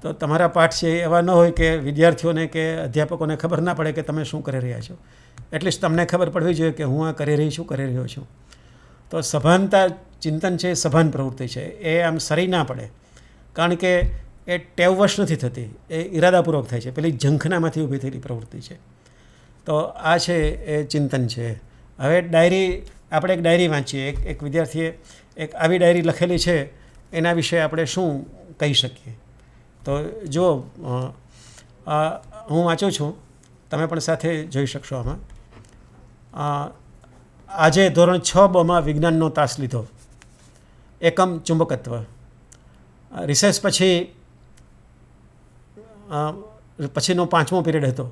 તો તમારા પાઠ છે એવા ન હોય કે વિદ્યાર્થીઓને કે અધ્યાપકોને ખબર ના પડે કે તમે શું કરી રહ્યા છો. એટલીસ્ટ તમને ખબર પડવી જોઈએ કે હું આ કરી રહ્યો છું. તો સભાનતા ચિંતન છે, સભાન પ્રવૃત્તિ છે. એ આમ સરી ના પડે, કારણ કે એ ટેવવશ નથી થતી, એ ઈરાદાપૂર્વક થાય છે, પેલી ઝંખનામાંથી ઊભી થયેલી પ્રવૃત્તિ છે. તો આ છે એ ચિંતન છે. હવે આપણે એક ડાયરી વાંચીએ. એક વિદ્યાર્થીએ એક આવી ડાયરી લખેલી છે, એના વિશે આપણે શું કહી શકીએ? તો જો હું વાંચું છું, તમે પણ સાથે જોઈ શકશો આમાં. આજે ધોરણ 6 વિજ્ઞાનનો તાસ લીધો. એકમ ચુંબકત્વ. રિસેસ પછીનો 5મો પીરિયડ હતો.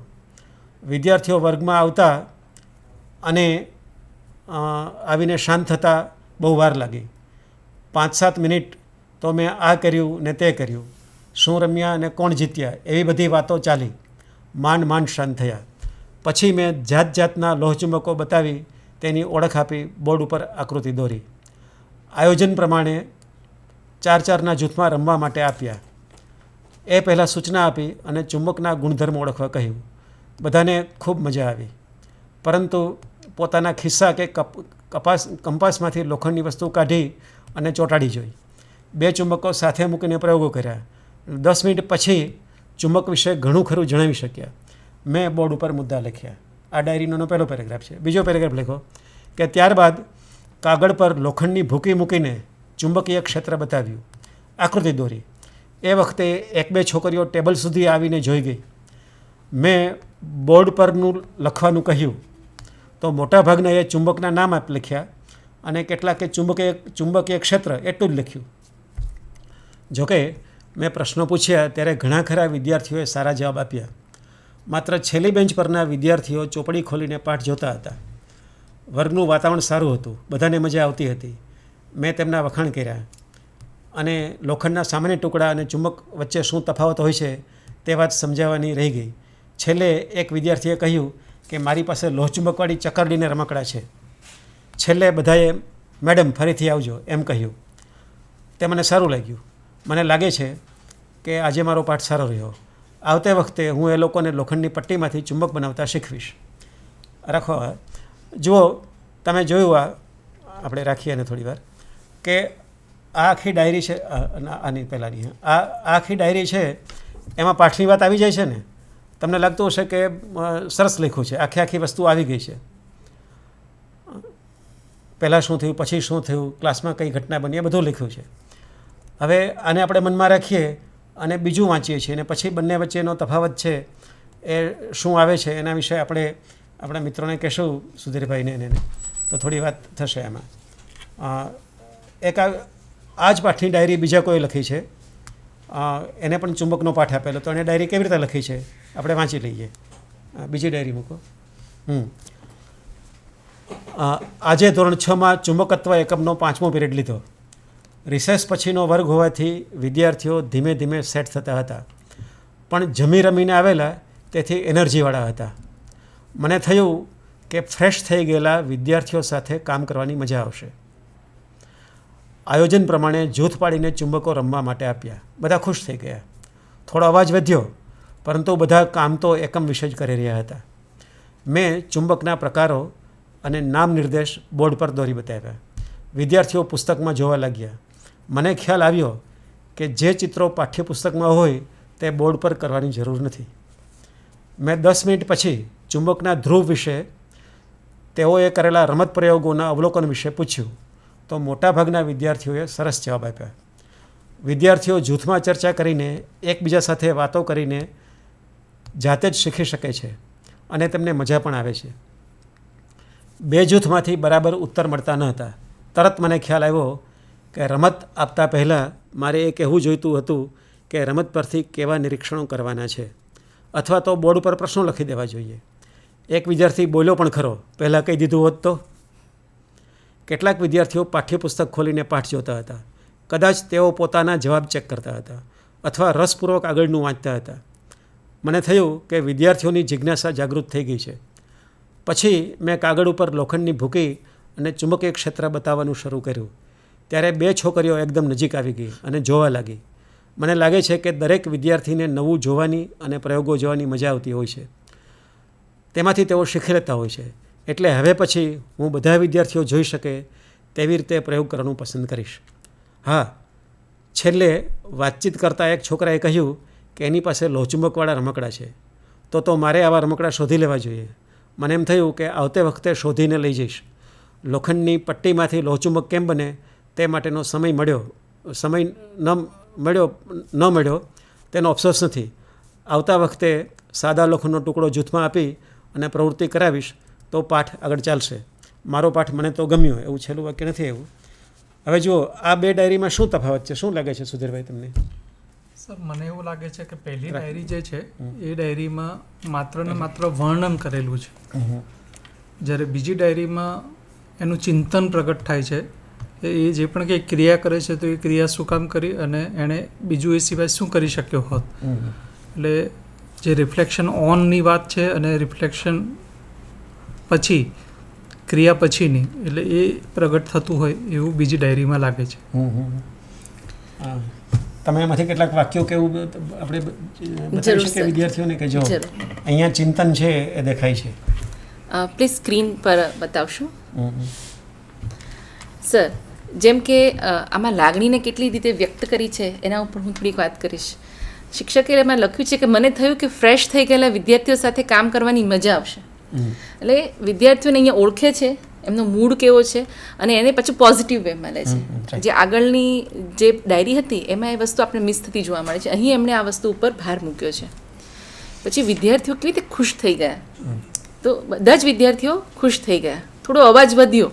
વિદ્યાર્થીઓ વર્ગમાં આવતા અને આવીને શાંત થતાં બહુ વાર લાગી. 5-7 મિનિટ તો મેં આ કર્યું ને તે કર્યું, શું રમ્યા અને કોણ જીત્યા, એવી બધી વાતો ચાલી. માંડ શાંત થયા. પછી મેં જાતના લોહચુંબકો બતાવી તેની ઓળખ આપી, બોર્ડ ઉપર આકૃતિ દોરી. આયોજન પ્રમાણે 4-4ના જૂથમાં રમવા માટે આપ્યા. એ પહેલાં સૂચના આપી અને ચુંબકના ગુણધર્મ ઓળખવા કહ્યું. બધાને ખૂબ મજા આવી, પરંતુ પોતાના ખિસ્સા કે કંપાસમાંથી લોખંડની વસ્તુ કાઢી અને ચોંટાડી જોઈ. 2 ચુંબકો સાથે મૂકીને પ્રયોગો કર્યા. 10 મિનિટ પછી ચુંબક વિશે ઘણું ખરું જણાવી શક્યા. મેં બોર્ડ ઉપર મુદ્દા લખ્યા. આ ડાયરીનો પહેલો પેરેગ્રાફ છે. બીજો પેરેગ્રાફ લખ્યો કે ત્યારબાદ કાગળ પર લોખંડની ભૂકી મૂકીને ચુંબકીય ક્ષેત્ર બતાવ્યું, આકૃતિ દોરી. એ વખતે 1-2 છોકરીઓ ટેબલ સુધી આવીને જોઈ ગઈ. મેં બોર્ડ પરનું લખવાનું કહ્યું તો મોટાભાગના એ ચુંબકના નામ લખ્યા અને કેટલાકે ચુંબકીય ક્ષેત્ર એટલું જ લખ્યું. જોકે મેં પ્રશ્નો પૂછ્યા ત્યારે ઘણા ખરા વિદ્યાર્થીઓએ સારા જવાબ આપ્યા. માત્ર છેલ્લી બેન્ચ પરના વિદ્યાર્થીઓ ચોપડી ખોલીને પાઠ જોતા હતા. વર્ગનું વાતાવરણ સારું હતું, બધાને મજા આવતી હતી. મેં તેમના વખાણ કર્યા અને લોખંડના સામાન્ય ટુકડા અને ચુંબક વચ્ચે શું તફાવત હોય છે તે વાત સમજાવવાની રહી ગઈ. છેલ્લે એક વિદ્યાર્થીએ કહ્યું કે મારી પાસે લોહચુંબકવાળી ચકરડીને રમકડા છે. છેલ્લે બધાએ મેડમ ફરીથી આવજો એમ કહ્યું. તે મને સારું લાગ્યું. મને લાગે છે કે આજે મારો પાઠ સારો રહ્યો. આવતે વખતે હું એ લોકોને લોખંડની પટ્ટીમાંથી ચુંબક બનાવતા શીખવીશ. રાખો. જુઓ, તમે જોયું, આપણે રાખીએ ને થોડી વાર, કે આ આખી ડાયરી છે. આની પહેલાંની આ આખી ડાયરી છે, એમાં પાઠની વાત આવી જાય છે ને. તમને લાગતું હશે કે સરસ લખ્યું છે, આખી વસ્તુ આવી ગઈ છે. પહેલાં શું થયું, પછી શું થયું, ક્લાસમાં કઈ ઘટના બની, એ બધું લખ્યું છે. હવે આને આપણે મનમાં રાખીએ અને બીજું વાંચીએ છીએ અને પછી બંને વચ્ચેનો તફાવત છે એ શું આવે છે એના વિશે આપણે આપણા મિત્રોને કહેશું, સુધીરભાઈને એને, તો થોડી વાત થશે એમાં. એક આ જ પાઠની ડાયરી બીજા કોઈ લખી છે, એને પણ ચુંબકનો પાઠ આપેલો, તો એને ડાયરી કેવી રીતે લખી છે આપણે વાંચી લઈએ. બીજી ડાયરી મૂકો. આજે ધોરણ 6માં ચુંબકત્વ એકમનો 5મો પીરિયડ લીધો. રિસેસ પછીનો વર્ગ હોવાથી વિદ્યાર્થીઓ ધીમે ધીમે સેટ થતા હતા, પણ જમી રમીને આવેલા તેથી એનર્જીવાળા હતા. મને થયું કે ફ્રેશ થઈ ગયેલા વિદ્યાર્થીઓ સાથે કામ કરવાની મજા આવશે. આયોજન પ્રમાણે જૂથ પાડીને ચુંબકો રમવા માટે આપ્યા. બધા ખુશ થઈ ગયા. થોડો અવાજ વધ્યો, પરંતુ બધા કામ તો એકમ વિશે જ કરી રહ્યા હતા. મેં ચુંબકના પ્રકારો અને નામ નિર્દેશ બોર્ડ પર દોરી બતાવ્યા. વિદ્યાર્થીઓ પુસ્તકમાં જોવા લાગ્યા. મને ખ્યાલ આવ્યો કે જે ચિત્રો પાઠ્યપુસ્તકમાં હોય તે બોર્ડ પર કરવાની જરૂર નથી. મેં 10 મિનિટ પછી ચુંબકના ધ્રુવ વિશે, તેઓએ કરેલા રમત પ્રયોગોના અવલોકન વિશે પૂછ્યું તો મોટાભાગના વિદ્યાર્થીઓએ સરસ જવાબ આપ્યા. વિદ્યાર્થીઓ જૂથમાં ચર્ચા કરીને, એકબીજા સાથે વાતો કરીને જાતે જ શીખી શકે છે અને તેમને મજા પણ આવે છે. 2 જૂથમાંથી બરાબર ઉત્તર મળતા ન હતા. તરત મને ખ્યાલ આવ્યો કે રમત આપતા પહેલાં મારે એ કહેવું જોઈતું હતું કે રમત પરથી કેવા નિરીક્ષણો કરવાના છે, અથવા તો બોર્ડ ઉપર પ્રશ્નો લખી દેવા જોઈએ. એક વિદ્યાર્થી બોલ્યો પણ ખરો, પહેલાં કહી દીધું હોત તો. કેટલાક વિદ્યાર્થીઓ પાઠ્યપુસ્તક ખોલીને પાઠ જોતા હતા, કદાચ તેઓ પોતાના જવાબ ચેક કરતા હતા અથવા રસપૂર્વક આગળનું વાંચતા હતા. મને થયું કે વિદ્યાર્થીઓની જિજ્ઞાસા જાગૃત થઈ ગઈ છે. પછી મેં કાગળ ઉપર લોખંડની ભૂકી અને ચુંબકીય ક્ષેત્ર બતાવવાનું શરૂ કર્યું. ત્યારે 2 છોકરીઓ એકદમ નજીક આવી ગઈ અને જોવા લાગી. મને લાગે છે કે દરેક વિદ્યાર્થીને નવું જોવાની અને પ્રયોગો જોવાની મજા આવતી હોય છે. તેમાંથી તેઓ શીખી લેતા હોય છે. એટલે હવે પછી હું બધા વિદ્યાર્થીઓ જોઈ શકે તેવી રીતે પ્રયોગ કરવાનું પસંદ કરીશ. હા, છેલ્લે વાતચીત કરતાં એક છોકરાએ કહ્યું કે એની પાસે લોહચુંબકવાળા રમકડા છે, તો મારે આવા રમકડા શોધી લેવા જોઈએ. મને એમ થયું કે આવતે વખતે શોધીને લઈ જઈશ. લોખંડની પટ્ટીમાંથી લોહચુંબક કેમ બને તે માટેનો સમય ન મળ્યો તેનો અફસોસ નથી. આવતા વખતે સાદા લોખંડનો ટુકડો જૂથમાં આપી અને પ્રવૃત્તિ કરાવીશ તો પાઠ આગળ ચાલશે. મારો પાઠ મને તો ગમ્યો, એવું છેલ્લું વાક્ય નથી એવું. હવે જુઓ, આ 2 ડાયરીમાં શું તફાવત છે? શું લાગે છે સુધીરભાઈ તમને? સર, મને એવું લાગે છે કે પહેલી ડાયરી જે છે એ ડાયરીમાં માત્ર ને માત્ર વર્ણન કરેલું છે, જ્યારે બીજી ડાયરીમાં એનું ચિંતન પ્રગટ થાય છે. એ જે પણ કંઈ ક્રિયા કરે છે તો એ ક્રિયા શું કામ કરી અને એણે બીજું એ સિવાય શું કરી શક્યો હોત. એટલે જે રિફ્લેક્શન ઓનની વાત છે અને રિફ્લેક્શન પછી ક્રિયા પછીની, એટલે એ પ્રગટ થતું હોય એવું બીજી ડાયરીમાં લાગે છે. તમે એમાંથી કેટલાક વાક્યો કેવું આપણે બતાવી શકીએ વિદ્યાર્થીઓને કે જો અહીંયા ચિંતન છે એ દેખાય છે? પ્લીઝ સ્ક્રીન પર બતાવશો. સર, જેમ કે આમાં લાગણીને કેટલી રીતે વ્યક્ત કરી છે એના ઉપર હું થોડીક વાત કરીશ. શિક્ષકે એમાં લખ્યું છે કે મને થયું કે ફ્રેશ થઈ ગયેલા વિદ્યાર્થીઓ સાથે કામ કરવાની મજા આવશે. એટલે વિદ્યાર્થીઓને અહીંયા ઓળખે છે, એમનો મૂડ કેવો છે અને એને પછી પોઝિટિવ વેમાં લે છે. જે આગળની જે ડાયરી હતી એમાં એ વસ્તુ આપણે મિસ થતી જોવા મળે છે. અહીં એમણે આ વસ્તુ ઉપર ભાર મૂક્યો છે. પછી વિદ્યાર્થીઓ કેવી રીતે ખુશ થઈ ગયા, તો બધા જ વિદ્યાર્થીઓ ખુશ થઈ ગયા. થોડો અવાજ વધ્યો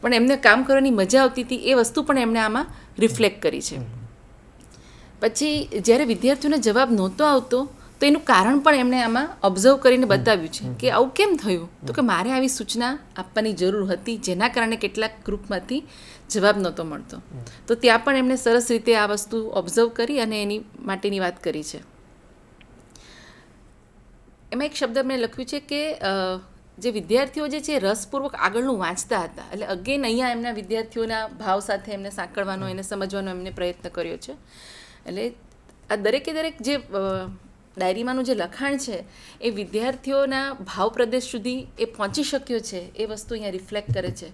પણ એમને કામ કરવાની મજા આવતી હતી, એ વસ્તુ પણ એમણે આમાં રિફ્લેક્ટ કરી છે. પછી જ્યારે વિદ્યાર્થીઓને જવાબ નહોતો આવતો તો એનું કારણ પણ એમણે આમાં ઓબ્ઝર્વ કરીને બતાવ્યું છે કે આવું કેમ થયું. તો કે મારે આવી સૂચના આપવાની જરૂર હતી, જેના કારણે કેટલાક ગ્રુપમાંથી જવાબ નહોતો મળતો. તો ત્યાં પણ એમણે સરસ રીતે આ વસ્તુ ઓબ્ઝર્વ કરી અને એની માટેની વાત કરી છે. એમાં એક શબ્દ મેં લખ્યું છે કે જે વિદ્યાર્થીઓ જે છે રસપૂર્વક આગળનું વાંચતા હતા. એટલે અગેન અહીંયા એમના વિદ્યાર્થીઓના ભાવ સાથે એમને સાંકળવાનો, એને સમજવાનો એમને પ્રયત્ન કર્યો છે. એટલે આ દરેકે દરેક જે ડાયરીમાંનું જે લખાણ છે એ વિદ્યાર્થીઓના ભાવ પ્રદેશ સુધી એ પહોંચી શક્યો છે, એ વસ્તુ અહીંયા રિફ્લેક્ટ કરે છે.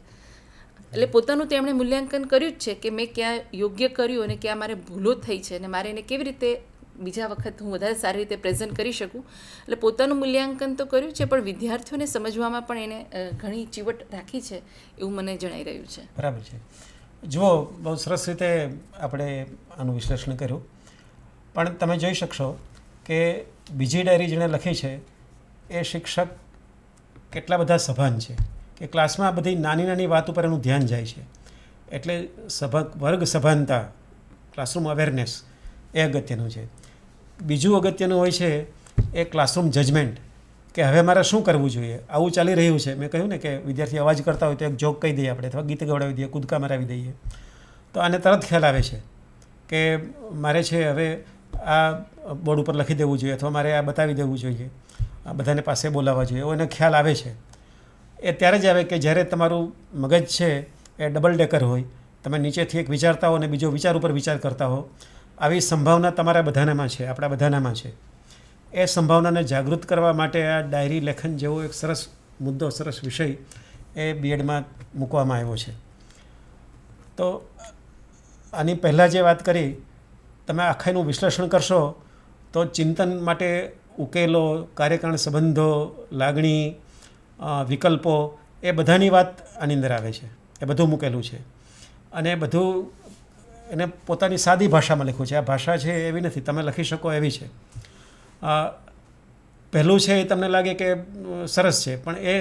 એટલે પોતાનું તો એમણે મૂલ્યાંકન કર્યું જ છે કે મેં ક્યાં યોગ્ય કર્યું અને ક્યાં મારે ભૂલો થઈ છે અને મારે એને કેવી રીતે બીજા વખત હું વધારે સારી રીતે પ્રેઝન્ટ કરી શકું. એટલે પોતાનું મૂલ્યાંકન તો કર્યું છે, પણ વિદ્યાર્થીઓને સમજવામાં પણ એને ઘણી ચીવટ રાખી છે એવું મને જણાઈ રહ્યું છે. બરાબર છે. જુઓ, બહુ સરસ રીતે આપણે આનું વિશ્લેષણ કર્યું. પણ તમે જોઈ શકશો કે બીજી ડાયરી જેણે લખી છે એ શિક્ષક કેટલા બધા સભાન છે કે ક્લાસમાં બધી નાની નાની વાત ઉપર એનું ધ્યાન જાય છે. એટલે વર્ગ સભાનતા, ક્લાસરૂમ અવેરનેસ એ અગત્યનું છે. બીજું અગત્યનું હોય છે એ ક્લાસરૂમ જજમેન્ટ, કે હવે મારે શું કરવું જોઈએ. આવું ચાલી રહ્યું છે, મેં કહ્યું ને કે વિદ્યાર્થી અવાજ કરતા હોય તો એક જોક કહી દઈએ આપણે, અથવા ગીત ગવડાવી દઈએ, કૂદકા મરાવી દઈએ, તો આને તરત ખ્યાલ આવે છે કે મારે છે હવે આ બોર્ડ ઉપર લખી દેવું જોઈએ અથવા મારે આ બતાવી દેવું જોઈએ, આ બધાને પાસે બોલાવવા જોઈએ, એવો એને ખ્યાલ આવે છે. એ ત્યારે જ આવે કે જ્યારે તમારું મગજ છે એ ડબલ ડેકર હોય, તમે નીચેથી એક વિચારતા હો અને બીજો વિચાર ઉપર વિચાર કરતા હો. આવી સંભાવના તમારા બધાનામાં છે, આપણા બધાનામાં છે. એ સંભાવનાને જાગૃત કરવા માટે આ ડાયરી લેખન જેવો એક સરસ મુદ્દો, સરસ વિષય એ બીએડમાં મૂકવામાં આવ્યો છે. તો આની પહેલાં જે વાત કરી, તમે આખાનું વિશ્લેષણ કરશો તો ચિંતન માટે ઉકેલો, કાર્યકારણ સંબંધો, લાગણી, વિકલ્પો, એ બધાની વાત આની અંદર આવે છે. એ બધું મૂકેલું છે અને બધું એને પોતાની સાદી ભાષામાં લખ્યું છે. આ ભાષા છે એવી નથી, તમે લખી શકો એવી છે. પહેલું છે એ તમને લાગે કે સરસ છે, પણ એ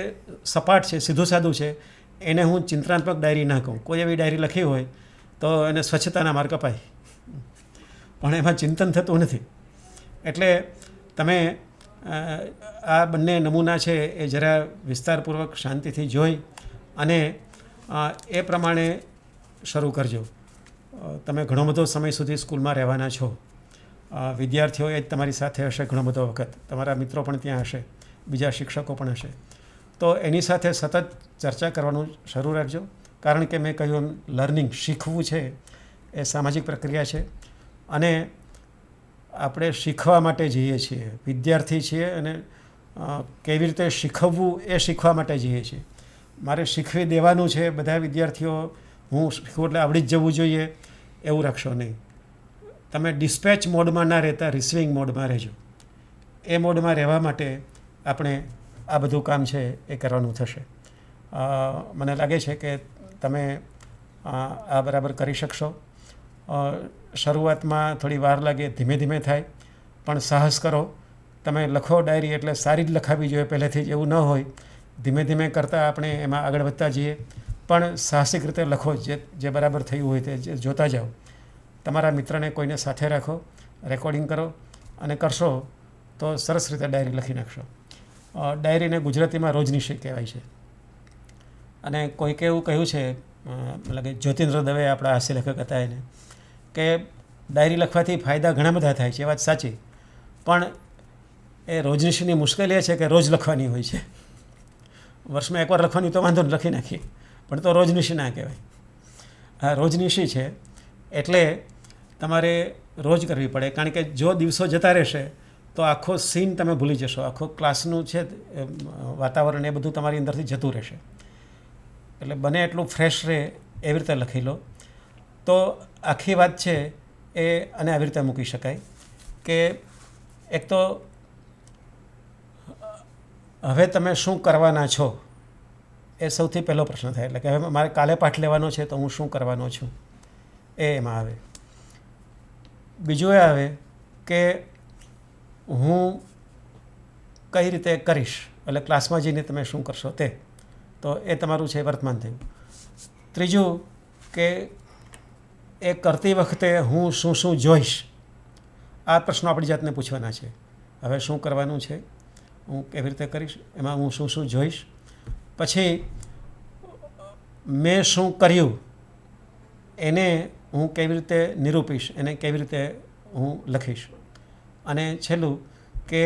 સપાટ છે, સીધું સાદું છે. એને હું ચિંતનાત્મક ડાયરી ના કહું. કોઈ એવી ડાયરી લખી હોય તો એને સ્વચ્છતાના માર્ક અપાય, પણ એમાં ચિંતન થતું નથી. એટલે તમે આ બંને નમૂના છે એ જરા વિસ્તારપૂર્વક શાંતિથી જોઈ અને એ પ્રમાણે શરૂ કરજો. તમે ઘણો બધો સમય સુધી સ્કૂલમાં રહેવાના છો. વિદ્યાર્થીઓ એ જ તમારી સાથે હશે ઘણો બધો વખત, તમારા મિત્રો પણ ત્યાં હશે, બીજા શિક્ષકો પણ હશે. તો એની સાથે સતત ચર્ચા કરવાનું શરૂ રાખજો. કારણ કે મેં કહ્યું એમ લર્નિંગ, શીખવું છે એ સામાજિક પ્રક્રિયા છે અને આપણે શીખવા માટે જઈએ છીએ, વિદ્યાર્થી છીએ અને કેવી રીતે શીખવવું એ શીખવા માટે જઈએ છીએ. મારે શીખવી દેવાનું છે બધા વિદ્યાર્થીઓ, હું શીખવું એટલે આવડી જ જવું જોઈએ એવું રાખશો નહીં. તમે ડિસ્પેચ મોડમાં ના રહેતા રિસીવિંગ મોડમાં રહેજો. એ મોડમાં રહેવા માટે આપણે આ બધું કામ છે એ કરવાનું થશે. મને લાગે છે કે તમે આ બરાબર કરી શકશો. શરૂઆતમાં થોડી વાર લાગે, ધીમે ધીમે થાય, પણ સાહસ કરો. તમે લખો ડાયરી એટલે સારી જ લખાવી જોઈએ પહેલેથી જ, એવું ન હોય. ધીમે ધીમે કરતાં આપણે એમાં આગળ વધતા જઈએ, પણ સાહસિક રીતે લખો. જે બરાબર થયું હોય તે જોતા જાઓ. તમારા મિત્રને કોઈને સાથે રાખો, રેકોર્ડિંગ કરો અને કરશો તો સરસ રીતે ડાયરી લખી નાખશો. ડાયરીને ગુજરાતીમાં રોજનીશી કહેવાય છે. અને કોઈકે એવું કહ્યું છે, મતલબ કે જ્યોતિન્દ્ર દવે આપણા હાસ્ય લેખક હતા એને, કે ડાયરી લખવાથી ફાયદા ઘણા બધા થાય છે. એ વાત સાચી, પણ એ રોજનીશીની મુશ્કેલી એ છે કે રોજ લખવાની હોય છે. વર્ષમાં એકવાર લખવાની તો વાંધો લખી નાખીએ, પણ તો રોજનીશી ના કહેવાય. હા, રોજનીશી છે એટલે તમારે રોજ કરવી પડે. કારણ કે જો દિવસો જતા રહેશે તો આખો સીન તમે ભૂલી જશો, આખો ક્લાસનું છે વાતાવરણ એ બધું તમારી અંદરથી જતું રહેશે. એટલે બને એટલું ફ્રેશ રહે એવી રીતે લખી લો તો આખી વાત છે એ અને આવી રીતે મૂકી શકાય કે એક તો હવે તમે શું કરવાના છો એ સૌથી પહેલો પ્રશ્ન થાય. એટલે કે હવે મારે કાલે પાઠ લેવાનો છે તો હું શું કરવાનો છું એ એમાં આવે. બીજું એ આવે કે હું કઈ રીતે કરીશ, એટલે ક્લાસમાં જઈને તમે શું કરશો તે, તો એ તમારું છે વર્તમાન થયું. ત્રીજું કે એ કરતી વખતે હું શું શું જોઈશ, આ પ્રશ્નો આપણી જાતને પૂછવાના છે. હવે શું કરવાનું છે, હું કેવી રીતે કરીશ, એમાં હું શું શું જોઈશ. પછી મેં શું કર્યું એને હું કેવી રીતે નિરૂપીશ, એને કેવી રીતે હું લખીશ. અને છેલ્લું કે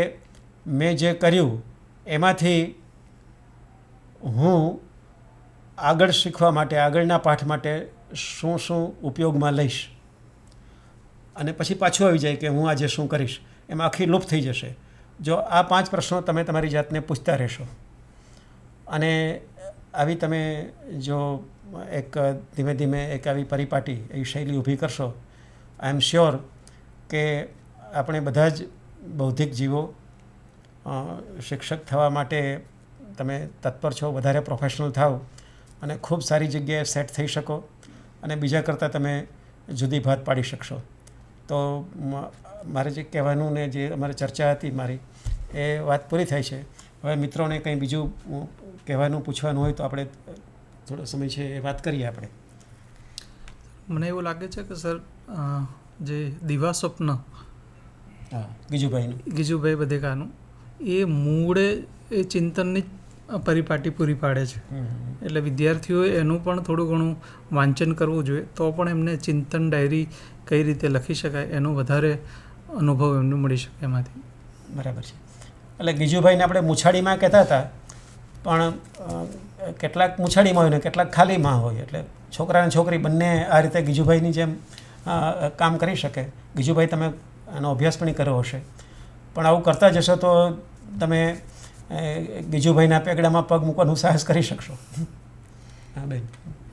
મેં જે કર્યું એમાંથી હું આગળ શીખવા માટે, આગળના પાઠ માટે શું શું ઉપયોગમાં લઈશ. અને પછી પાછું આવી જાય કે હું આજે શું કરીશ, એમાં આખી લૂપ થઈ જશે. જો આ 5 પ્રશ્નો તમે તમારી જાતને પૂછતા રહેશો અને આવી તમે જો એક ધીમે ધીમે એક આવી પરિપાટી એવી શૈલી ઊભી કરશો, આઈ એમ શ્યોર કે આપણે બધા જ બૌદ્ધિક જીવો શિક્ષક થવા માટે તમે તત્પર છો, વધારે પ્રોફેશનલ થાવ અને ખૂબ સારી જગ્યાએ સેટ થઈ શકો અને બીજા કરતાં તમે જુદી ભાત પાડી શકશો. તો મારે જે કહેવાનું ને જે અમારી ચર્ચા હતી મારી એ વાત પૂરી થાય છે. હવે મિત્રોને કંઈ બીજું કહેવાનું પૂછવાનું હોય તો આપણે થોડો સમય છે એ વાત કરીએ. આપણે મને એવું લાગે છે કે સર જે દિવા સ્વપ્ન ગીજુભાઈ બધેકાનું એ મૂળે એ ચિંતનની પરિપાટી પૂરી પાડે છે. એટલે વિદ્યાર્થીઓએ એનું પણ થોડું ઘણું વાંચન કરવું જોઈએ તો પણ એમને ચિંતન ડાયરી કઈ રીતે લખી શકાય એનો વધારે અનુભવ એમને મળી શકે એમાંથી. બરાબર છે. એટલે ગીજુભાઈને આપણે મૂછાળીમાં કહેતા હતા, પણ કેટલાક મૂછાળીમાં હોય ને કેટલાક ખાલીમાં હોય. એટલે છોકરા અને છોકરી બંને આ રીતે ગીજુભાઈની જેમ કામ કરી શકે. ગીજુભાઈ તમે આનો અભ્યાસ પણ કર્યો હશે, પણ આવું કરતા જશો તો તમે ગીજુભાઈના પેગડામાં પગ મૂકવાનું સાહસ કરી શકશો. હા બેન.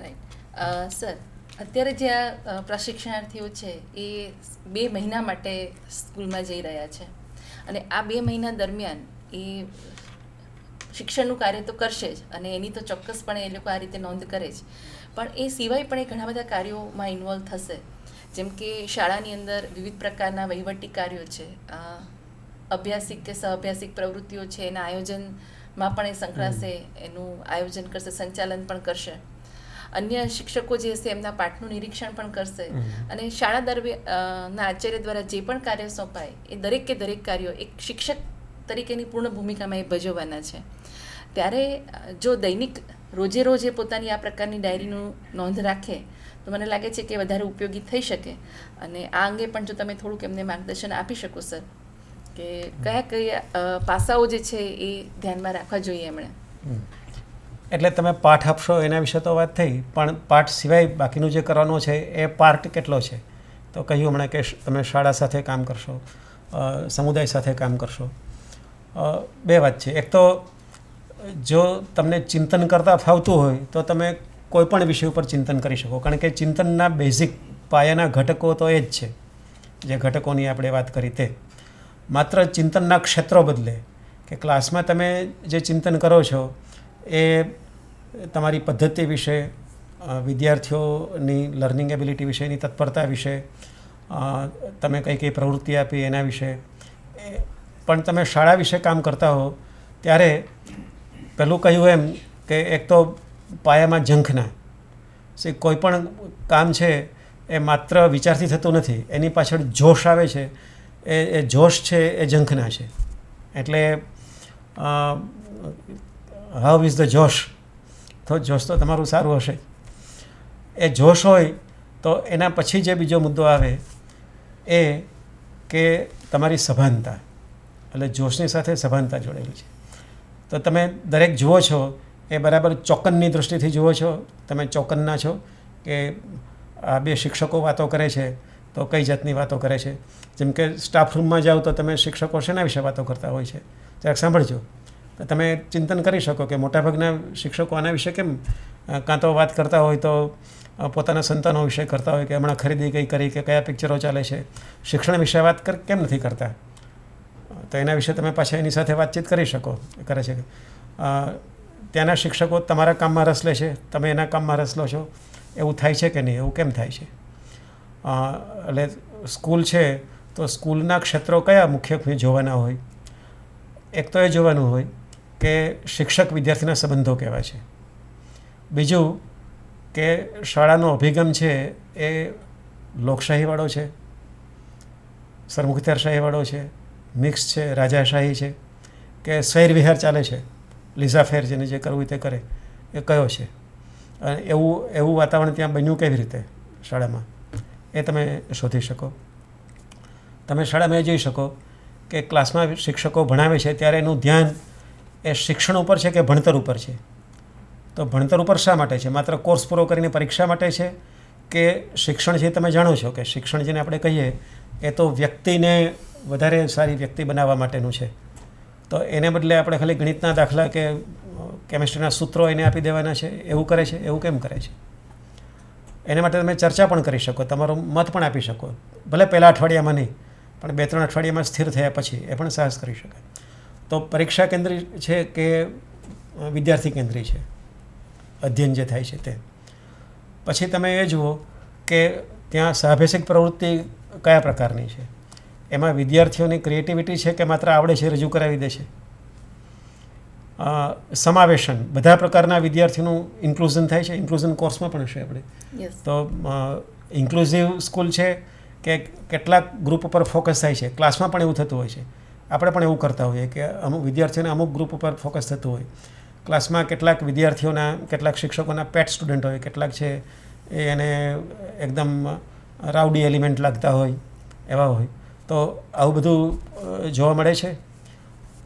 રાઈટ સર, અત્યારે જે આ પ્રશિક્ષણાર્થીઓ છે એ 2 મહિના માટે સ્કૂલમાં જઈ રહ્યા છે અને આ 2 મહિના દરમિયાન એ શિક્ષણનું કાર્ય તો કરશે જ અને એની તો ચોક્કસપણે એ લોકો આ રીતે નોંધ કરે જ, પણ એ સિવાય પણ એ ઘણા બધા કાર્યોમાં ઇન્વોલ્વ થશે. જેમ કે શાળાની અંદર વિવિધ પ્રકારના વહીવટી કાર્યો છે, અભ્યાસિક કે સહઅભ્યાસિક પ્રવૃત્તિઓ છે, એના આયોજનમાં પણ એ સંકળાશે, એનું આયોજન કરશે, સંચાલન પણ કરશે. અન્ય શિક્ષકો જે હશે એમના પાઠનું નિરીક્ષણ પણ કરશે અને શાળા ના આચાર્ય દ્વારા જે પણ કાર્ય સોંપાય એ દરેકે દરેક કાર્યો એક શિક્ષક તરીકેની પૂર્ણ ભૂમિકામાં એ ભજવવાના છે. ત્યારે જો દૈનિક રોજે રોજ એ પોતાની આ પ્રકારની ડાયરીનું નોંધ રાખે તો મને લાગે છે કે વધારે ઉપયોગી થઈ શકે. અને આ અંગે પણ જો તમે થોડુંક એમને માર્ગદર્શન આપી શકો સર, કે કયા કયા પાસાઓ જે છે એ ધ્યાનમાં રાખવા જોઈએ એમણે. એટલે તમે પાઠ આપશો એના વિશે તો વાત થઈ, પણ પાઠ સિવાય બાકીનું જે કરવાનું છે એ પાર્ટ કેટલો છે? તો કહ્યું હમણાં કે તમે શાળા સાથે કામ કરશો, સમુદાય સાથે કામ કરશો. બે વાત છે. એક તો જો તમને ચિંતન કરતાં ફાવતું હોય તો તમે કોઈ પણ વિષય ઉપર ચિંતન કરી શકો, કારણ કે ચિંતનના બેઝિક પાયાના ઘટકો તો એ જ છે જે ઘટકોની આપણે વાત કરી તે. માત્ર ચિંતનના ક્ષેત્રો બદલે કે ક્લાસમાં તમે જે ચિંતન કરો છો એ તમારી પદ્ધતિ વિશે, વિદ્યાર્થીઓની લર્નિંગ એબિલિટી વિશેની તત્પરતા વિશે, તમે કઈ કઈ પ્રવૃત્તિ આપી એના વિશે. પણ તમે શાળા વિશે કામ કરતા હો ત્યારે પહેલું કહ્યું એમ કે એક તો પાયામાં ઝંખના. કોઈ પણ કામ છે એ માત્ર વિચારથી થતું નથી, એની પાછળ જોશ આવે છે. એ જોશ છે એ ઝંખના છે. એટલે હાઉ ઇઝ ધ જોશ? તો જોશ તો તમારું સારું હશે. એ જોશ હોય તો એના પછી જે બીજો મુદ્દો આવે એ કે તમારી સભાનતા. એટલે જોશની સાથે સભાનતા જોડેલી છે. તો તમે દરેક જુઓ છો એ બરાબર ચોકનની દૃષ્ટિથી જુઓ છો, તમે ચોકનના છો કે આ બે શિક્ષકો વાતો કરે છે તો કઈ જાતની વાતો કરે છે. જેમ કે સ્ટાફ રૂમમાં જાઓ તો તમે શિક્ષકો શેના વિશે વાતો કરતા હોય છે જરાક સાંભળજો, તો તમે ચિંતન કરી શકો કે મોટાભાગના શિક્ષકો આના વિશે કેમ કાં તો વાત કરતા હોય તો પોતાના સંતાનો વિશે કરતા હોય કે હમણાં ખરીદી કઈ કરી કે કયા પિક્ચરો ચાલે છે, શિક્ષણ વિશે વાત કેમ નથી કરતા? તો એના વિશે તમે પાછા એની સાથે વાતચીત કરી શકો. કરે છે ત્યાંના શિક્ષકો તમારા કામમાં રસ લે છે, તમે એના કામમાં રસ લો છો, એવું થાય છે કે નહીં? એવું કેમ થાય છે? એટલે સ્કૂલ છે તો સ્કૂલના ક્ષેત્રો કયા મુખ્યત્વે જોવાના હોય? એક તો એ જોવાનું હોય કે શિક્ષક વિદ્યાર્થીના સંબંધો કેવા છે. બીજું કે શાળાનો અભિગમ છે એ લોકશાહીવાળો છે, સરમુખત્યારશાહીવાળો છે, મિક્સ છે, રાજાશાહી છે, કે સ્વૈર વિહાર ચાલે છે, લીઝાફેર જેને જે કરવું તે કરે, એ કયો છે? અને એવું વાતાવરણ ત્યાં બન્યું કેવી રીતે શાળામાં એ તમે શોધી શકો. તમે શાળામાં એ જોઈ શકો કે ક્લાસમાં શિક્ષકો ભણાવે છે ત્યારે એનું ધ્યાન એ શિક્ષણ ઉપર છે કે ભણતર ઉપર છે? તો ભણતર ઉપર શા માટે છે? માત્ર કોર્સ પૂરો કરીને પરીક્ષા માટે છે કે શિક્ષણ જે તમે જાણો છો કે શિક્ષણ જેને આપણે કહીએ એ તો વ્યક્તિને વધારે સારી વ્યક્તિ બનાવવા માટેનું છે. તો એને બદલે આપણે ખાલી ગણિતના દાખલા કે કેમિસ્ટ્રીના સૂત્રો એને આપી દેવાના છે, એવું કરે છે? એવું કેમ કરે છે? એના માટે તમે ચર્ચા પણ કરી શકો, તમારો મત પણ આપી શકો, ભલે પહેલાં અઠવાડિયામાં નહીં પણ 2-3 અઠવાડિયામાં સ્થિર થયા પછી એ પણ સાહસ કરી શકાય. તો પરીક્ષા કેન્દ્રી છે કે વિદ્યાર્થી કેન્દ્રી છે અધ્યયન જે થાય છે તે? પછી તમે એ જુઓ કે ત્યાં સાહભેસિક પ્રવૃત્તિ કયા પ્રકારની છે? એમાં વિદ્યાર્થીઓની ક્રિએટિવિટી છે કે માત્ર આવડે છે રજૂ કરાવી દે છે? સમાવેશન, બધા પ્રકારના વિદ્યાર્થીનું ઇન્ક્લુઝન થાય છે? ઇન્ક્લુઝન કોર્સમાં પણ હશે આપણે. તો ઇન્ક્લુઝિવ સ્કૂલ છે કે કેટલાક ગ્રુપ ઉપર ફોકસ થાય છે? ક્લાસમાં પણ એવું થતું હોય છે, આપણે પણ એવું કરતા હોઈએ કે અમુક વિદ્યાર્થીઓને અમુક ગ્રુપ ઉપર ફોકસ થતું હોય. ક્લાસમાં કેટલાક વિદ્યાર્થીઓના, કેટલાક શિક્ષકોના પેટ સ્ટુડન્ટ હોય, કેટલાક છે એને એકદમ રાઉડી એલિમેન્ટ લાગતા હોય, એવા હોય. તો આવું બધું જોવા મળે છે.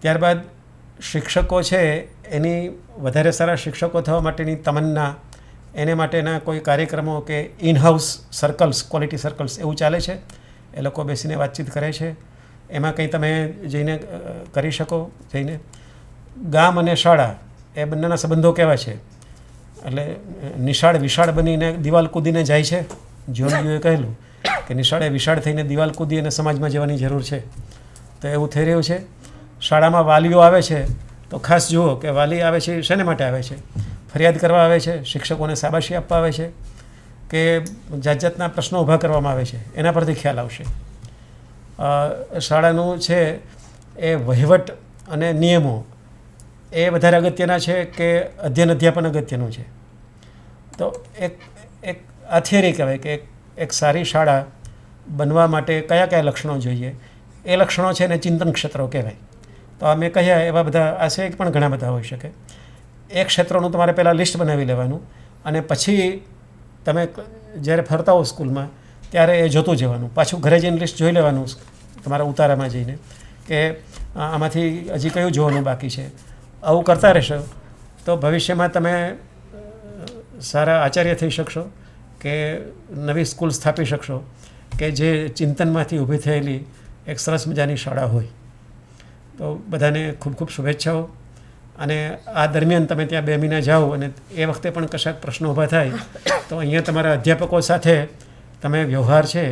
ત્યારબાદ શિક્ષકો છે એની વધારે સારા શિક્ષકો થવા માટેની તમન્ના, એને માટેના કોઈ કાર્યક્રમો કે ઇનહાઉસ સર્કલ્સ, ક્વોલિટી સર્કલ્સ એવું ચાલે છે. એ લોકો બેસીને વાતચીત કરે છે. એમાં કંઈ તમે જઈને કરી શકો. જઈને ગામ અને શાળા એ બંનેના સંબંધો કેવા છે? એટલે નિશાળ વિશાળ બનીને દિવાલ કૂદીને જાય છે. જ્યોતિએ કહેલું કે નિશાળે વિશાળ થઈને દિવાલ કૂદી અને સમાજમાં જવાની જરૂર છે. તો એવું થઈ રહ્યું છે. શાળામાં વાલીઓ આવે છે તો ખાસ જુઓ કે વાલી આવે છે શેને માટે આવે છે? ફરિયાદ કરવા આવે છે, શિક્ષકોને શાબાશી આપવા આવે છે, કે જાત જાતના પ્રશ્નો ઊભા કરવામાં આવે છે? એના પરથી ખ્યાલ આવશે. શાળાનું છે એ વહીવટ અને નિયમો એ વધારે અગત્યના છે કે અધ્યયન અધ્યાપન અગત્યનું છે? તો એક આ થિયરી કહેવાય કે એક સારી શાળા બનવા માટે કયા કયા લક્ષણો જોઈએ? એ લક્ષણો છે ને ચિંતન ક્ષેત્રો કહેવાય. તો આ મેં કહ્યા એવા બધા આ સિવાય પણ ઘણા બધા હોઈ શકે. એ ક્ષેત્રોનું તમારે પહેલાં લિસ્ટ બનાવી લેવાનું અને પછી તમે જ્યારે ફરતા હો સ્કૂલમાં ત્યારે એ જોતું જવાનું, પાછું ઘરે જઈને લિસ્ટ જોઈ લેવાનું તમારા ઉતારામાં જઈને કે આમાંથી હજી કયું જોવાનું બાકી છે. આવું કરતા રહેશો તો ભવિષ્યમાં તમે સારા આચાર્ય થઈ શકશો કે નવી સ્કૂલ સ્થાપી શકશો કે જે ચિંતનમાંથી ઊભી થયેલી એક સરસ મજાની શાળા હોય. તો બધાને ખૂબ ખૂબ શુભેચ્છાઓ. અને આ દરમિયાન તમે ત્યાં 2 મહિના જાઓ અને એ વખતે પણ કશાક પ્રશ્નો ઊભા થાય તો અહીંયા તમારા અધ્યાપકો સાથે તમે વ્યવહાર છે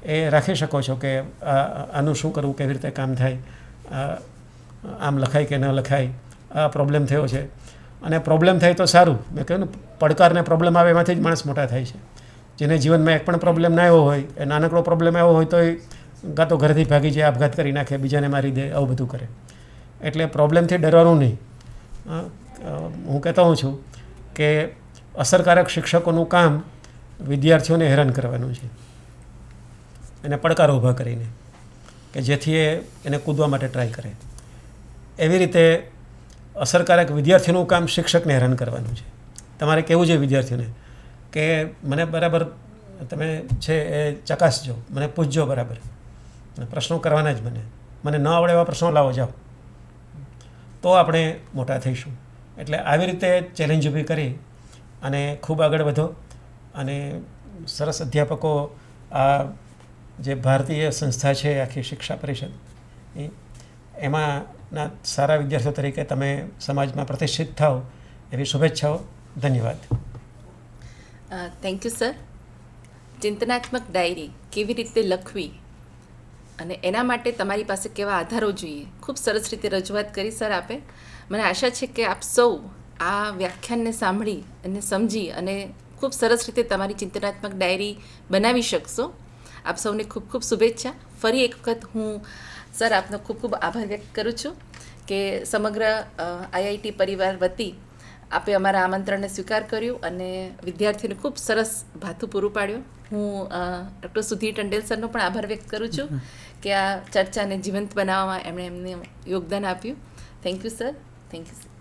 એ રાખી શકો છો કે આનું શું કરવું, કેવી રીતે કામ થાય, આમ લખાય કે ન લખાય, આ પ્રોબ્લેમ થયો છે. અને પ્રોબ્લેમ થાય તો સારું. મેં કહ્યું ને, પડકારને પ્રોબ્લેમ આવે એમાંથી જ માણસ મોટા થાય છે. જેને જીવનમાં એક પણ પ્રોબ્લેમ ના આવ્યો હોય, એ નાનકડો પ્રોબ્લેમ આવ્યો હોય તો એ કાં તો ઘરેથી ભાગી જાય, આપઘાત કરી નાખે, બીજાને મારી દે, આવું બધું કરે. એટલે પ્રોબ્લેમથી ડરવાનું નહીં. હું કહેતો હોઉં છું કે અસરકારક શિક્ષકોનું કામ વિદ્યાર્થીઓને હેરાન કરવાનું છે, એને પડકારો ઊભા કરીને કે જેથી એને કૂદવા માટે ટ્રાય કરે. એવી રીતે અસરકારક વિદ્યાર્થીઓનું કામ શિક્ષકને હેરાન કરવાનું છે. તમારે કહેવું છે વિદ્યાર્થીઓને કે મને બરાબર તમે છે એ ચકાસજો, મને પૂછજો બરાબર, પ્રશ્નો કરવાના જ મને ન આવડે એવા પ્રશ્નો લાવો, જાઓ, તો આપણે મોટા થઈશું. એટલે આવી રીતે ચેલેન્જ ઊભી કરી અને ખૂબ આગળ વધો. અને સરસ અધ્યાપકો, આ જે ભારતીય સંસ્થા છે આખી શિક્ષા પરિષદ, એમાંના સારા વિદ્યાર્થીઓ તરીકે તમે સમાજમાં પ્રતિષ્ઠિત થાઓ એવી શુભેચ્છાઓ. ધન્યવાદ. Thank you sir. ચિંતનાત્મક ડાયરી કેવી રીતે લખવી અને એના માટે તમારી પાસે કેવા આધારો જોઈએ, ખૂબ સરસ રીતે રજૂઆત કરી સર આપે. મને આશા છે કે આપ સૌ આ વ્યાખ્યાનને સાંભળી અને સમજી અને ખૂબ સરસ રીતે તમારી ચિંતનાત્મક ડાયરી બનાવી શકશો. આપ સૌને ખૂબ ખૂબ શુભેચ્છા. ફરી એક વખત હું સર આપનો ખૂબ ખૂબ આભાર વ્યક્ત કરું છું કે સમગ્ર આઈઆઈટી પરિવાર વતી આપે અમારા આમંત્રણને સ્વીકાર કર્યું અને વિદ્યાર્થીઓને ખૂબ સરસ ભાથું પૂરું પાડ્યું. હું ડૉક્ટર સુધીર ટંડેલ સરનો પણ આભાર વ્યક્ત કરું છું કે આ ચર્ચાને જીવંત બનાવવામાં એમણે યોગદાન આપ્યું. Thank you sir. Thank you sir.